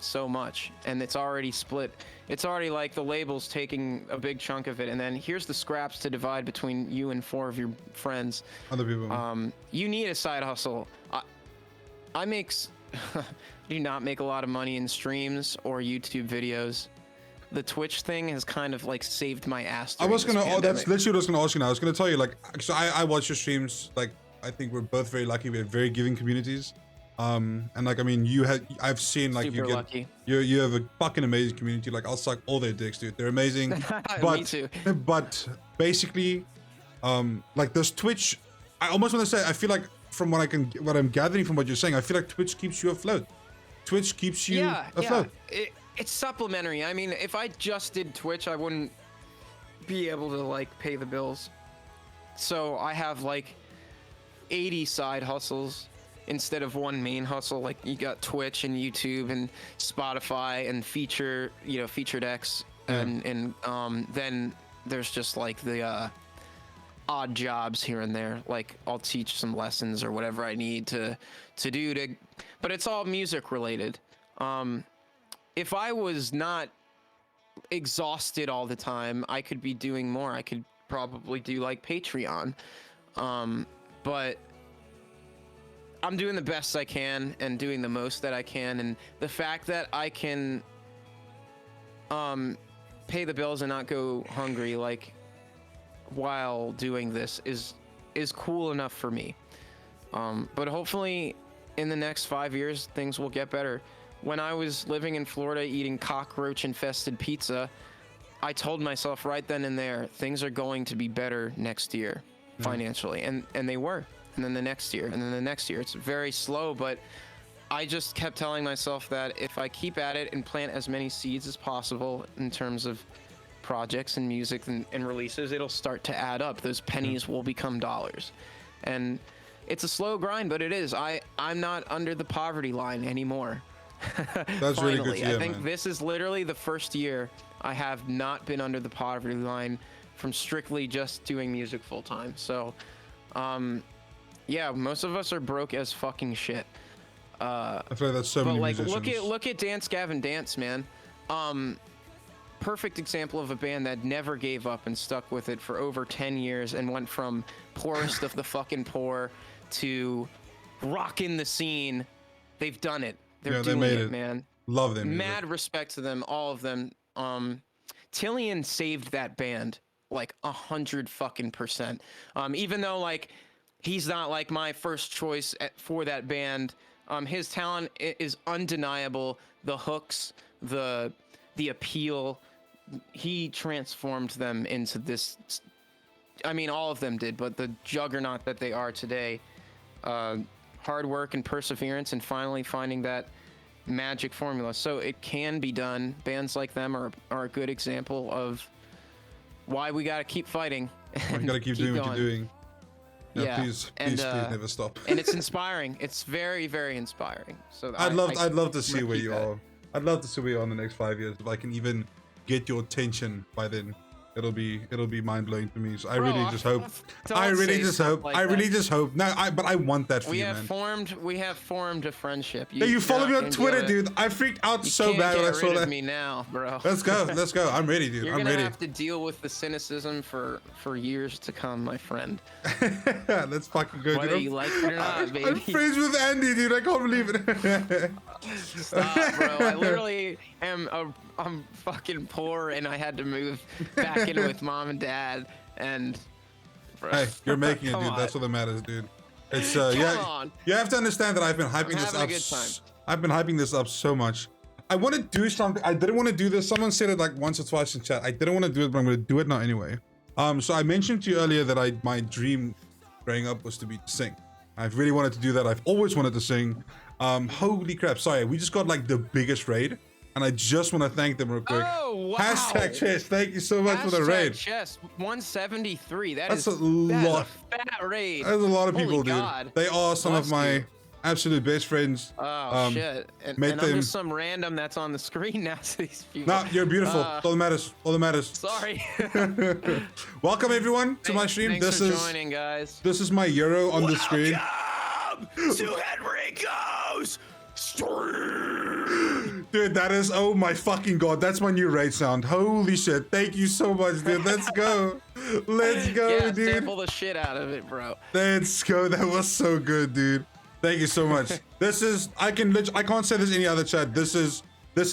[SPEAKER 2] so much, and it's already split. It's already like the label's taking a big chunk of it, and then here's the scraps to divide between you and 4 of your friends.
[SPEAKER 1] Other people.
[SPEAKER 2] You need a side hustle. I do not make a lot of money in streams or YouTube videos. The Twitch thing has kind of like saved my ass.
[SPEAKER 1] That's literally what I was gonna ask you now. I was gonna tell you, like, so I watch your streams. Like, I think we're both very lucky. We have very giving communities. And like, I mean, I've seen like
[SPEAKER 2] Super lucky.
[SPEAKER 1] you have a fucking amazing community. Like, I'll suck all their dicks, dude. They're amazing.
[SPEAKER 2] Me too.
[SPEAKER 1] But basically, like this Twitch, I almost want to say, I feel like from what I'm gathering from what you're saying, I feel like Twitch keeps you afloat. Twitch keeps you afloat.
[SPEAKER 2] Yeah. It's supplementary. I mean, if I just did Twitch, I wouldn't be able to like pay the bills. So I have like 80 side hustles instead of one main hustle. Like you got Twitch and YouTube and Spotify and featured X, and then there's just like the odd jobs here and there. Like I'll teach some lessons or whatever I need to do, but it's all music related. If I was not exhausted all the time, I could be doing more. I could probably do like Patreon, but I'm doing the best I can and doing the most that I can, and the fact that I can pay the bills and not go hungry like while doing this is cool enough for me. But hopefully in the next 5 years things will get better. When I was living in Florida eating cockroach infested pizza, I told myself right then and there, things are going to be better next year financially, and they were. And then the next year, and then the next year. It's very slow, but I just kept telling myself that if I keep at it and plant as many seeds as possible in terms of projects and music and releases, it'll start to add up. Those pennies will become dollars. And it's a slow grind, but it is. I'm not under the poverty line anymore.
[SPEAKER 1] That's
[SPEAKER 2] Finally,
[SPEAKER 1] really good to hear,
[SPEAKER 2] I think
[SPEAKER 1] man.
[SPEAKER 2] this is literally the first year I have not been under the poverty line from strictly just doing music full time. So, yeah, most of us are broke as fucking shit.
[SPEAKER 1] I feel like that's so many
[SPEAKER 2] But like,
[SPEAKER 1] musicians.
[SPEAKER 2] look at Dance Gavin Dance, man. Perfect example of a band that never gave up and stuck with it for over 10 years and went from poorest of the fucking poor to rocking the scene. They've done it. They're doing it, man.
[SPEAKER 1] Love them.
[SPEAKER 2] Mad respect to them, all of them. Tillian saved that band like 100%. Even though like he's not like my first choice for that band, his talent is undeniable. The hooks, the appeal, he transformed them into this. I mean, all of them did, but the juggernaut that they are today. Hard work and perseverance, and finally finding that magic formula. So it can be done. Bands like them are a good example of why we gotta keep fighting.
[SPEAKER 1] You gotta keep doing what you're doing.
[SPEAKER 2] Yeah,
[SPEAKER 1] please never stop.
[SPEAKER 2] And it's inspiring. It's very, very inspiring. So
[SPEAKER 1] I'd love to see where you are. I'd love to see where you are in the next 5 years. If I can even get your attention by then, it'll be mind blowing to me. So I really just hope. I really just hope. No, but I want that for you, man.
[SPEAKER 2] We have formed a friendship.
[SPEAKER 1] You follow me on Twitter, dude. I freaked out so bad when I saw that.
[SPEAKER 2] Me now, bro.
[SPEAKER 1] Let's go. I'm ready, dude.
[SPEAKER 2] You're
[SPEAKER 1] I'm
[SPEAKER 2] gonna
[SPEAKER 1] ready.
[SPEAKER 2] have to deal with the cynicism for years to come, my friend.
[SPEAKER 1] That's fucking good.
[SPEAKER 2] Whether you like it or not, baby.
[SPEAKER 1] I'm friends with Andy, dude. I can't believe it.
[SPEAKER 2] Stop, bro. I literally I'm fucking poor, and I had to move back in with mom and dad, and bro,
[SPEAKER 1] hey, you're making it, dude. That's what matters, dude. It's yeah. You have to understand that I've been hyping this up. I've been hyping this up so much. I want to do something. I didn't want to do this. Someone said it like once or twice in chat. I didn't want to do it, but I'm going to do it now anyway. So I mentioned to you earlier that my dream growing up was to sing. I've really wanted to do that. I've always wanted to sing. Holy crap. Sorry, we just got like the biggest raid. And I just want to thank them real quick.
[SPEAKER 2] Oh, wow.
[SPEAKER 1] Hashtag chess. Thank you so much for the raid.
[SPEAKER 2] Chess 173.
[SPEAKER 1] That's a lot.
[SPEAKER 2] That's a fat raid.
[SPEAKER 1] There's a lot of people,
[SPEAKER 2] Holy
[SPEAKER 1] dude.
[SPEAKER 2] God.
[SPEAKER 1] They are some of my absolute best friends.
[SPEAKER 2] Oh, shit. And I'm just some random that's on the screen now to these people.
[SPEAKER 1] No, you're beautiful. All that matters. All that matters.
[SPEAKER 2] Sorry.
[SPEAKER 1] Welcome, everyone, to my stream.
[SPEAKER 2] Thanks for joining, guys.
[SPEAKER 1] This is my Euro on the screen.
[SPEAKER 3] Welcome to Henrico's stream.
[SPEAKER 1] Dude, that is, oh my fucking god, that's my new raid sound. Holy shit, thank you so much, dude. Let's go. Let's go,
[SPEAKER 2] yeah,
[SPEAKER 1] dude.
[SPEAKER 2] sample the shit out of it, bro.
[SPEAKER 1] Let's go. That was so good, dude. Thank you so much. This is, I can't say this in any other chat. This is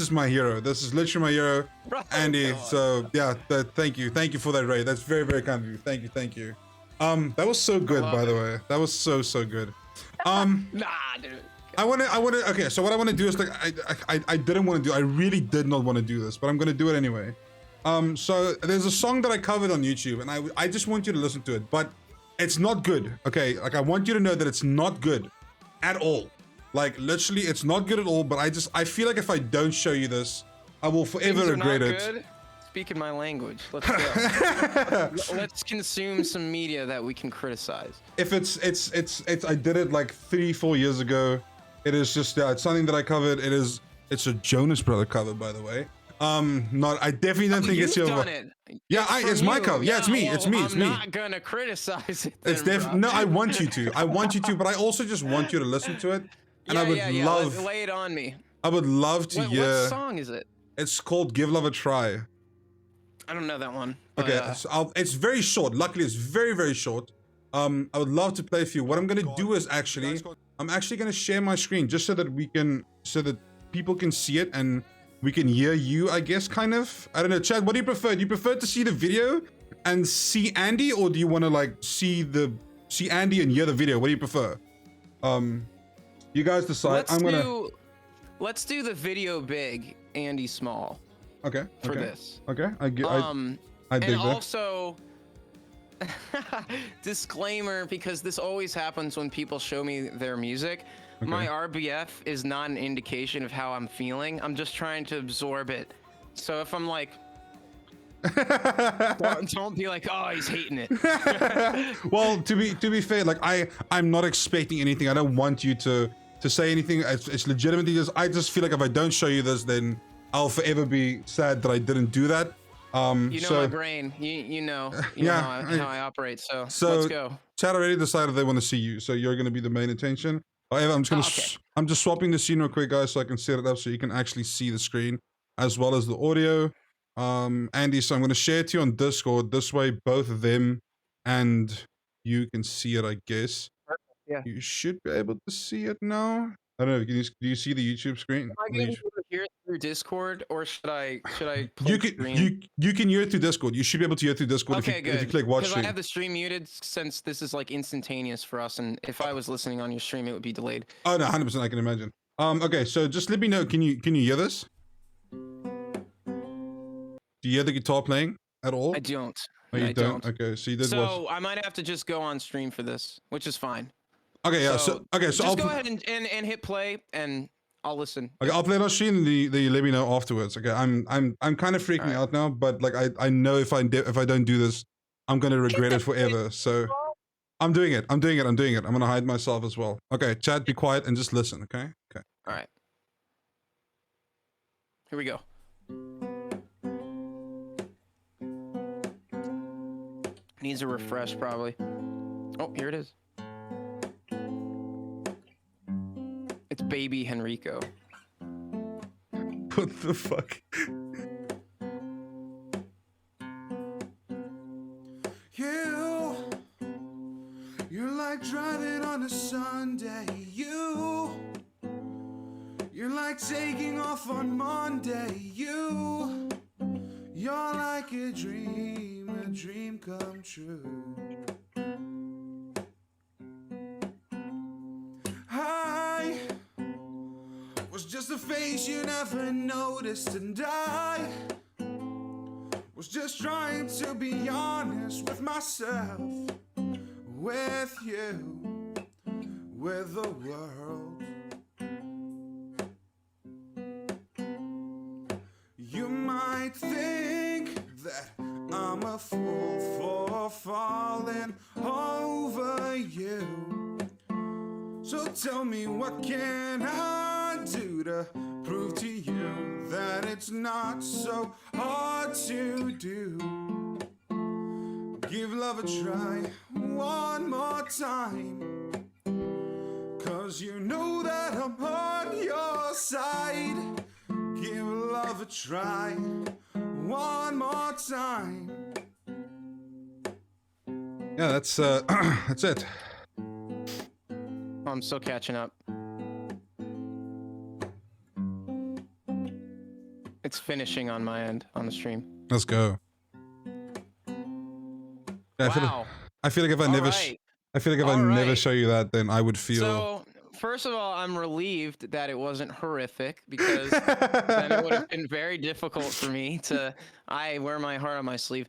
[SPEAKER 1] my hero. This is literally my hero,
[SPEAKER 2] Bro,
[SPEAKER 1] Andy.
[SPEAKER 2] God.
[SPEAKER 1] So yeah, thank you for that raid. That's very, very kind of you. Thank you. That was so good, by the way. That was so good.
[SPEAKER 2] Nah, dude.
[SPEAKER 1] I want to. Okay, so what I want to do is like I didn't want to do. I really did not want to do this, but I'm gonna do it anyway. So there's a song that I covered on YouTube, and I just want you to listen to it, but it's not good. Okay, like I want you to know that it's not good at all. Like literally, it's not good at all. But I feel like if I don't show you this, I will forever
[SPEAKER 2] Things are
[SPEAKER 1] regret
[SPEAKER 2] not
[SPEAKER 1] it.
[SPEAKER 2] Good. Speaking my language. Let's go. Let's consume some media that we can criticize.
[SPEAKER 1] If it's I did it like 3-4 years ago. It is just it's something that I covered. It's a Jonas Brother cover, by the way. Not I definitely don't think it's your.
[SPEAKER 2] Done it.
[SPEAKER 1] Yeah, it's my cover. Yeah, it's me.
[SPEAKER 2] Well,
[SPEAKER 1] It's me. It's me.
[SPEAKER 2] I'm not gonna criticize it.
[SPEAKER 1] It's definitely no. I want you to. I want you to, but I also just want you to listen to it. And I would love.
[SPEAKER 2] Lay it on me.
[SPEAKER 1] I would love to hear.
[SPEAKER 2] What song is it?
[SPEAKER 1] It's called "Give Love a Try."
[SPEAKER 2] I don't know that one. But,
[SPEAKER 1] Okay, so it's very short. Luckily, it's very, very short. I would love to play for you. What I'm gonna do is I'm actually gonna share my screen just so that people can see it and we can hear you. I guess kind of. I don't know, Chad. What do you prefer? Do you prefer to see the video and see Andy, or do you want to like see Andy and hear the video? What do you prefer? You guys decide.
[SPEAKER 2] Let's do the video big, Andy small.
[SPEAKER 1] Okay.
[SPEAKER 2] For this.
[SPEAKER 1] Okay. I dig
[SPEAKER 2] and
[SPEAKER 1] that.
[SPEAKER 2] Also, disclaimer, because this always happens when people show me their music.
[SPEAKER 1] Okay.
[SPEAKER 2] My RBF is not an indication of how I'm feeling. I'm just trying to absorb it. So if I'm like, don't be like, oh, he's hating it.
[SPEAKER 1] Well, to be fair, like I'm not expecting anything. I don't want you to say anything. It's legitimately just I just feel like if I don't show you this, then I'll forever be sad that I didn't do that.
[SPEAKER 2] You know my brain. You know how I operate. So let's go.
[SPEAKER 1] Chad already decided they want to see you, so you're going to be the main attention. However, I'm just swapping the scene real quick, guys, so I can set it up so you can actually see the screen as well as the audio. Andy, so I'm going to share it to you on Discord. This way, both of them and you can see it, I guess.
[SPEAKER 2] Yeah.
[SPEAKER 1] You should be able to see it now. I don't know. Do you see the YouTube screen?
[SPEAKER 2] Am I going to hear it through Discord, or should I play
[SPEAKER 1] you can hear it through Discord. You should be able to hear it through Discord
[SPEAKER 2] if you click
[SPEAKER 1] watch
[SPEAKER 2] because
[SPEAKER 1] stream.
[SPEAKER 2] I have the stream muted since this is like instantaneous for us, and if I was listening on your stream, it would be delayed.
[SPEAKER 1] Oh no, 100%. I can imagine. Okay, so just let me know. Can you hear this? Do you hear the guitar playing at all?
[SPEAKER 2] I don't.
[SPEAKER 1] Oh, you don't? Okay, so you did watch.
[SPEAKER 2] So I might have to just go on stream for this, which is fine.
[SPEAKER 1] Okay, yeah. So
[SPEAKER 2] I'll go ahead and hit play, and I'll listen.
[SPEAKER 1] Okay, I'll play it on stream, and you let me know afterwards. Okay, I'm kind of freaking out now, but like I know if I don't do this, I'm gonna regret it forever. So I'm doing it. I'm gonna hide myself as well. Okay, Chad, be quiet and just listen. Okay. Okay.
[SPEAKER 2] All right. Here we go. Needs a refresh, probably. Oh, here it is. It's Baby Henrico.
[SPEAKER 1] What the fuck?
[SPEAKER 3] You're like driving on a Sunday. You're like taking off on Monday. You're like a dream come true. I was just a face you never noticed, and I was just trying to be honest with myself, with you, with the world. You might think that I'm a fool for falling over you. So tell me, what can I do to prove to you that it's not so hard to do? Give love a try one more time, 'cause you know that I'm on your side. Give love a try one more time.
[SPEAKER 1] Yeah, that's that's it.
[SPEAKER 2] I'm still catching up. It's finishing on my end on the stream.
[SPEAKER 1] Let's go. Yeah,
[SPEAKER 2] Wow.
[SPEAKER 1] I feel like if I never show you that, then I would feel.
[SPEAKER 2] So first of all, I'm relieved that it wasn't horrific because then it would have been very difficult for me to. I wear my heart on my sleeve.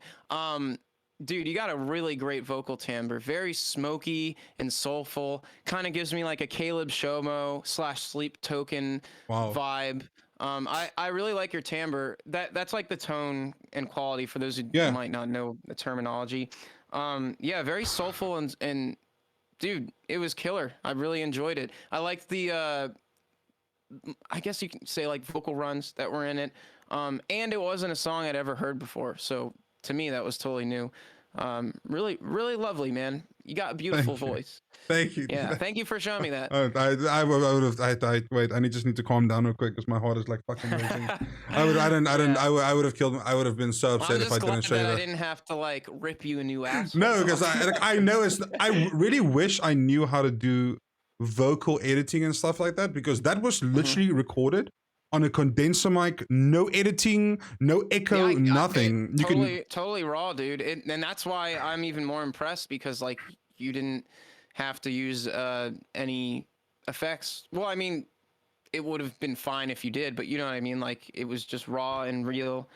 [SPEAKER 2] Dude, you got a really great vocal timbre, very smoky and soulful. Kind of gives me like a Caleb Shomo / Sleep Token vibe. I really like your timbre. That's like the tone and quality for those who might not know the terminology. Yeah, very soulful and dude, it was killer. I really enjoyed it. I liked the I guess you can say like vocal runs that were in it. And it wasn't a song I'd ever heard before. So to me, that was totally new. Really, really lovely, man. You got a beautiful voice.
[SPEAKER 1] Thank you.
[SPEAKER 2] Yeah, thank you for showing me that.
[SPEAKER 1] I would have. Wait, I just need to calm down real quick because my heart is like fucking racing. I would have killed. I would have been so upset if I didn't show you that.
[SPEAKER 2] I didn't have to like rip you a new ass.
[SPEAKER 1] No, because I know it's. I really wish I knew how to do vocal editing and stuff like that because that was literally recorded on a condenser mic, no editing, no echo, nothing.
[SPEAKER 2] Totally raw, dude. And that's why I'm even more impressed because like you didn't have to use any effects. Well, I mean, it would have been fine if you did, but you know what I mean. Like it was just raw and real.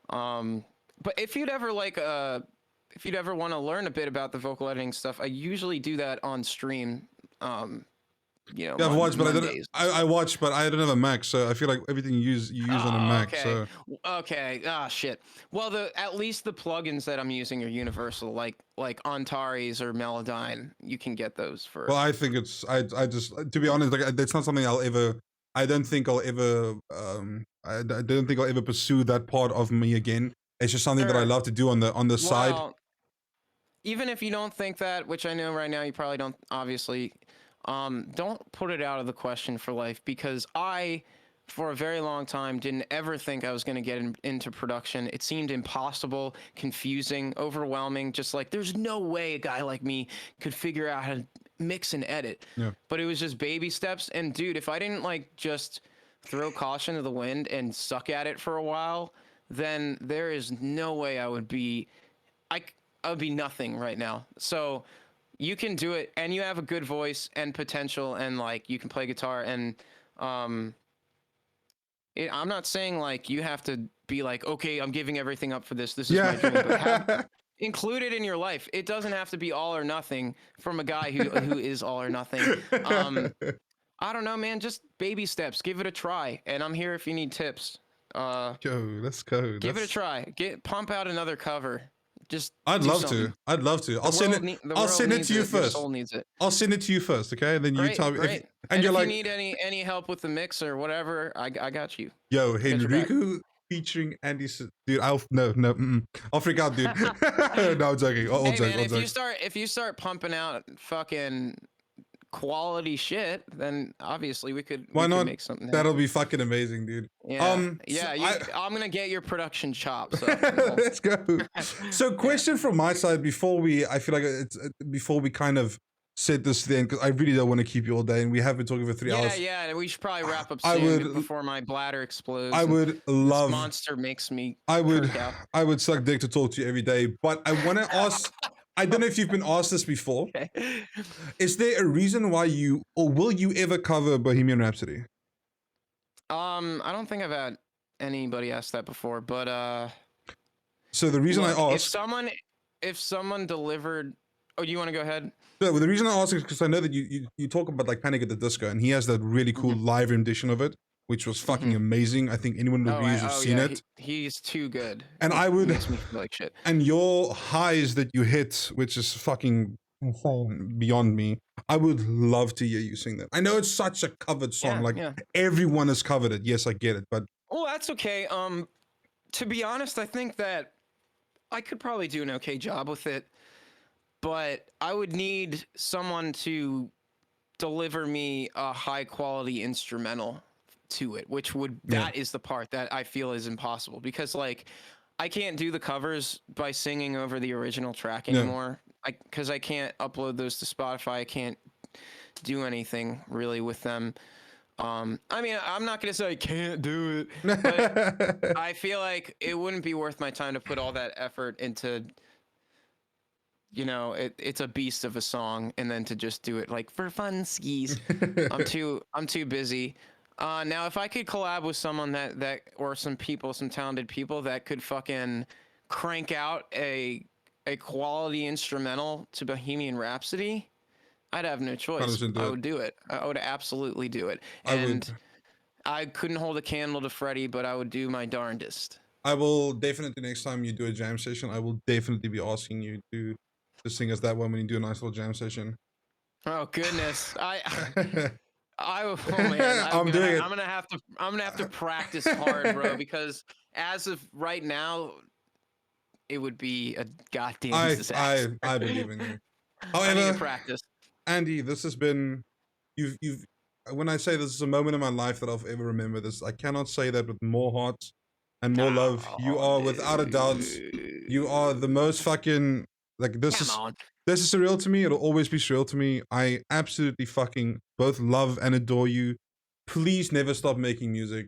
[SPEAKER 2] But if you'd ever like if you'd ever want to learn a bit about the vocal editing stuff, I usually do that on stream. You know,
[SPEAKER 1] I've watched, but I watched, but I don't have a Mac, so I feel like everything you use on a Mac.
[SPEAKER 2] Okay.
[SPEAKER 1] So
[SPEAKER 2] Okay. Shit. Well, at least the plugins that I'm using are universal, like Antares or Melodyne. You can get those for.
[SPEAKER 1] Well, I think it's. I just to be honest, like that's not something I'll ever. I don't think I'll ever. I don't think I'll ever pursue that part of me again. It's just something that I love to do on the side.
[SPEAKER 2] Even if you don't think that, which I know right now you probably don't, obviously. Don't put it out of the question for life because I, for a very long time, didn't ever think I was going to get into production. It seemed impossible, confusing, overwhelming. Just like there's no way a guy like me could figure out how to mix and edit. Yeah. But it was just baby steps. And dude, if I didn't like just throw caution to the wind and suck at it for a while, then there is no way I would be nothing right now. So you can do it, and you have a good voice and potential, and like you can play guitar. And I'm not saying like you have to be like, okay, I'm giving everything up for this. This is my dream. But include it in your life. It doesn't have to be all or nothing from a guy who is all or nothing. I don't know, man. Just baby steps. Give it a try, and I'm here if you need tips.
[SPEAKER 1] Let's go.
[SPEAKER 2] Give it a try. Pump out another cover.
[SPEAKER 1] I'd love to. I'll send it to you first. I'll send it to you first, okay? And then you tell me.
[SPEAKER 2] And if you need any help with the mix or whatever, I got you.
[SPEAKER 1] Yo, Henriku featuring Andy. Dude, I'll freak out, dude. No, I'm joking.
[SPEAKER 2] If you start pumping out fucking quality shit, then obviously we could make something.
[SPEAKER 1] That'll be fucking amazing, dude.
[SPEAKER 2] Yeah. I'm gonna get your production chops. So,
[SPEAKER 1] let's go. So, question from my side before we kind of set this thing, because I really don't want to keep you all day, and we have been talking for 3 hours.
[SPEAKER 2] Yeah. We should probably wrap up soon before my bladder explodes.
[SPEAKER 1] I would love.
[SPEAKER 2] This monster makes me.
[SPEAKER 1] I would suck dick to talk to you every day, but I want to ask. I don't know if you've been asked this before. Okay. Is there a reason why will you ever cover Bohemian Rhapsody?
[SPEAKER 2] I don't think I've had anybody ask that before, but
[SPEAKER 1] so the reason I asked,
[SPEAKER 2] if someone delivered, you want to go ahead?
[SPEAKER 1] No, well, the reason I asked is because I know that you talk about like Panic at the Disco, and he has that really cool live rendition of it, which was fucking amazing. I think anyone with reviews have seen it.
[SPEAKER 2] He's too good.
[SPEAKER 1] And makes
[SPEAKER 2] me feel like shit.
[SPEAKER 1] And your highs that you hit, which is fucking beyond me. I would love to hear you sing that. I know it's such a covered song. Everyone has covered it. Yes, I get it, but
[SPEAKER 2] that's okay. To be honest, I think that I could probably do an okay job with it, but I would need someone to deliver me a high quality instrumental to it, which that is the part that I feel is impossible, because like I can't do the covers by singing over the original track anymore. Because I can't upload those to Spotify. I can't do anything really with them. I mean, I'm not gonna say I can't do it, but I feel like it wouldn't be worth my time to put all that effort into you know, it's a beast of a song, and then to just do it like for fun skis, I'm too busy. Now if I could collab with someone that or some talented people that could fucking crank out a quality instrumental to Bohemian Rhapsody, I'd have no choice.
[SPEAKER 1] 100% do
[SPEAKER 2] I
[SPEAKER 1] it.
[SPEAKER 2] would do it. I would absolutely do it.
[SPEAKER 1] I would.
[SPEAKER 2] And I couldn't hold a candle to Freddie, but I would do my darndest.
[SPEAKER 1] I will definitely, next time you do a jam session, I will definitely be asking you to sing us that one when you do a nice little jam session.
[SPEAKER 2] Oh goodness, oh man,
[SPEAKER 1] I'm doing it.
[SPEAKER 2] I'm gonna have to practice hard, bro, because as of right now, it would be a goddamn disaster.
[SPEAKER 1] I believe in you.
[SPEAKER 2] I need
[SPEAKER 1] However,
[SPEAKER 2] to practice.
[SPEAKER 1] Andy, this has been, you've when I say this is a moment in my life that I'll ever remember this, I cannot say that with more heart and more love. You are, without a doubt, you are the most fucking, like, this is surreal to me. It'll always be surreal to me. I absolutely fucking both love and adore you. Please never stop making music.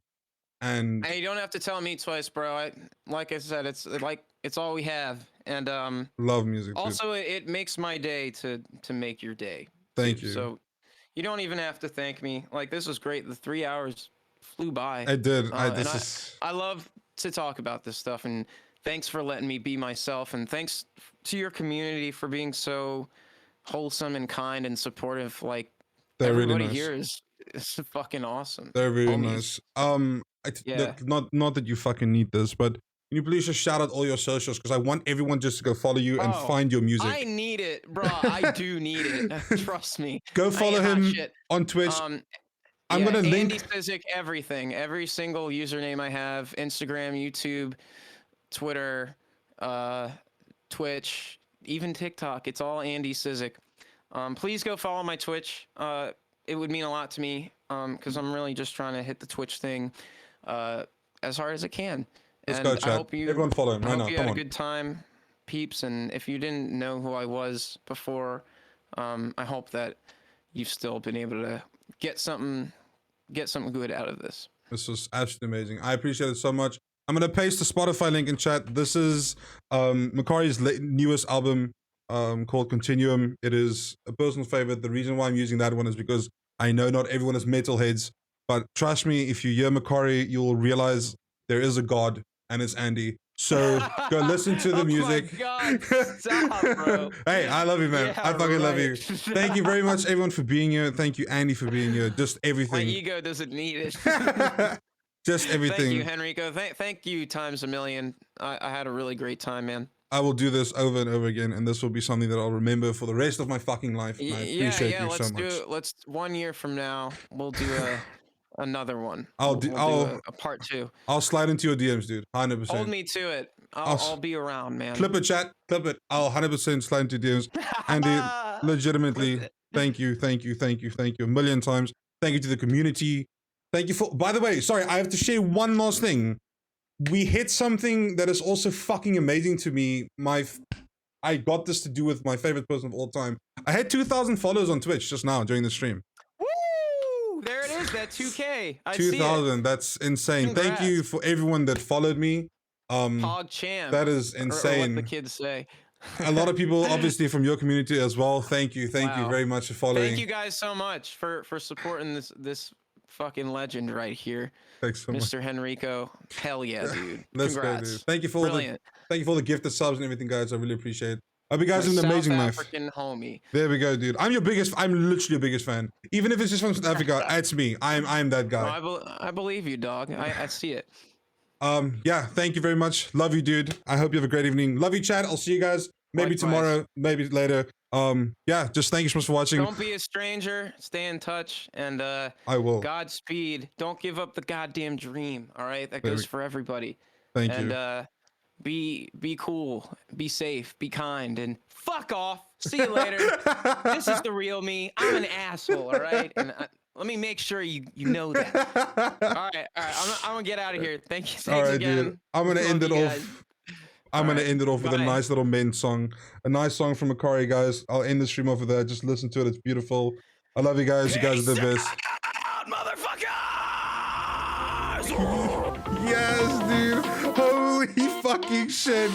[SPEAKER 1] And
[SPEAKER 2] you don't have to tell me twice, bro. Like I said, it's all we have. And
[SPEAKER 1] love music.
[SPEAKER 2] Also, it makes my day to make your day.
[SPEAKER 1] Thank you.
[SPEAKER 2] So you don't even have to thank me. Like, this was great. The 3 hours flew by.
[SPEAKER 1] I did.
[SPEAKER 2] I love to talk about this stuff, and thanks for letting me be myself, and thanks to your community for being so wholesome and kind and supportive. Like, everybody
[SPEAKER 1] really nice.
[SPEAKER 2] here is fucking awesome.
[SPEAKER 1] They're really nice.
[SPEAKER 2] Yeah.
[SPEAKER 1] Look, not that you fucking need this, but can you please just shout out all your socials, because I want everyone just to go follow you and find your music.
[SPEAKER 2] I need it, bro. I do need it. Trust me.
[SPEAKER 1] Go follow him on Twitch. I'm gonna link
[SPEAKER 2] Andy Cizek, everything, every single username I have: Instagram, YouTube, Twitter, Twitch, even TikTok. It's all Andy Cizek. Please go follow my Twitch. It would mean a lot to me, because I'm really just trying to hit the Twitch thing as hard as I can.
[SPEAKER 1] Let's go, chat. Everyone follow him right now.
[SPEAKER 2] I hope you had a good time, peeps. And if you didn't know who I was before, I hope that you've still been able to get something good out of this.
[SPEAKER 1] This was absolutely amazing. I appreciate it so much. I'm gonna paste the Spotify link in chat. This is Makari's newest album called Continuum. It is a personal favorite. The reason why I'm using that one is because I know not everyone is metalheads, but trust me, if you hear Makari, you'll realize there is a God, and it's Andy. So go listen to the music.
[SPEAKER 2] Oh my God, stop, bro.
[SPEAKER 1] Hey, I love you, man.
[SPEAKER 2] Yeah,
[SPEAKER 1] I fucking love you. Thank you very much, everyone, for being here. Thank you, Andy, for being here. Just everything.
[SPEAKER 2] My ego doesn't need it.
[SPEAKER 1] Just everything.
[SPEAKER 2] Thank you, Henrico. Thank you times a million. I had a really great time, man.
[SPEAKER 1] I will do this over and over again, and this will be something that I'll remember for the rest of my fucking life. And I appreciate you so much.
[SPEAKER 2] Let's 1 year from now, we'll do another one.
[SPEAKER 1] I'll
[SPEAKER 2] do a part 2.
[SPEAKER 1] I'll slide into your DMs, dude. 100%.
[SPEAKER 2] Hold me to it. I'll be around, man.
[SPEAKER 1] Clip it, chat. Clip it. I'll 100% slide into DMs. Andy, legitimately, thank you a million times. Thank you to the community. Thank you for, by the way, sorry, I have to share one last thing. We hit something that is also fucking amazing to me. I got this to do with my favorite person of all time. I had 2,000 followers on Twitch just now during the stream.
[SPEAKER 2] Woo! There it is, that 2K.
[SPEAKER 1] 2,000, that's insane.
[SPEAKER 2] Congrats.
[SPEAKER 1] Thank you for everyone that followed me.
[SPEAKER 2] PogChamp.
[SPEAKER 1] That is insane.
[SPEAKER 2] Or what the kids say.
[SPEAKER 1] A lot of people, obviously, from your community as well. Thank you very much for following.
[SPEAKER 2] Thank you guys so much for supporting this fucking legend right here.
[SPEAKER 1] Thanks so much,
[SPEAKER 2] Mr. Henrico. Hell yeah, dude.
[SPEAKER 1] Let's
[SPEAKER 2] Congrats.
[SPEAKER 1] go, dude. Thank you for all the gifted subs and everything, guys. I really appreciate it. I hope you guys have an amazing life.
[SPEAKER 2] African homie.
[SPEAKER 1] There we go, dude. I'm literally your biggest fan. Even if it's just from South Africa, it's me. I'm that guy.
[SPEAKER 2] I believe you, dog. I see it.
[SPEAKER 1] Yeah, thank you very much. Love you, dude. I hope you have a great evening. Love you, chat. I'll see you guys maybe tomorrow, maybe later. Yeah, just thank you so much for watching.
[SPEAKER 2] Don't be a stranger. Stay in touch, and
[SPEAKER 1] I will.
[SPEAKER 2] Godspeed. Don't give up the goddamn dream. All right, that goes for everybody.
[SPEAKER 1] Thank you.
[SPEAKER 2] And be cool, be safe, be kind, and fuck off. See you later. This is the real me. I'm an asshole. All right, and let me make sure you know that. All right. I'm gonna get out of here. Thanks again.
[SPEAKER 1] Dude. I'm gonna end it off. I'm gonna end it off with a nice little men song. A nice song from Makari, guys. I'll end the stream off of that. Just listen to it. It's beautiful. I love you guys. You guys are the best.
[SPEAKER 2] Motherfuckers!
[SPEAKER 1] Yes, dude. Holy fucking shit.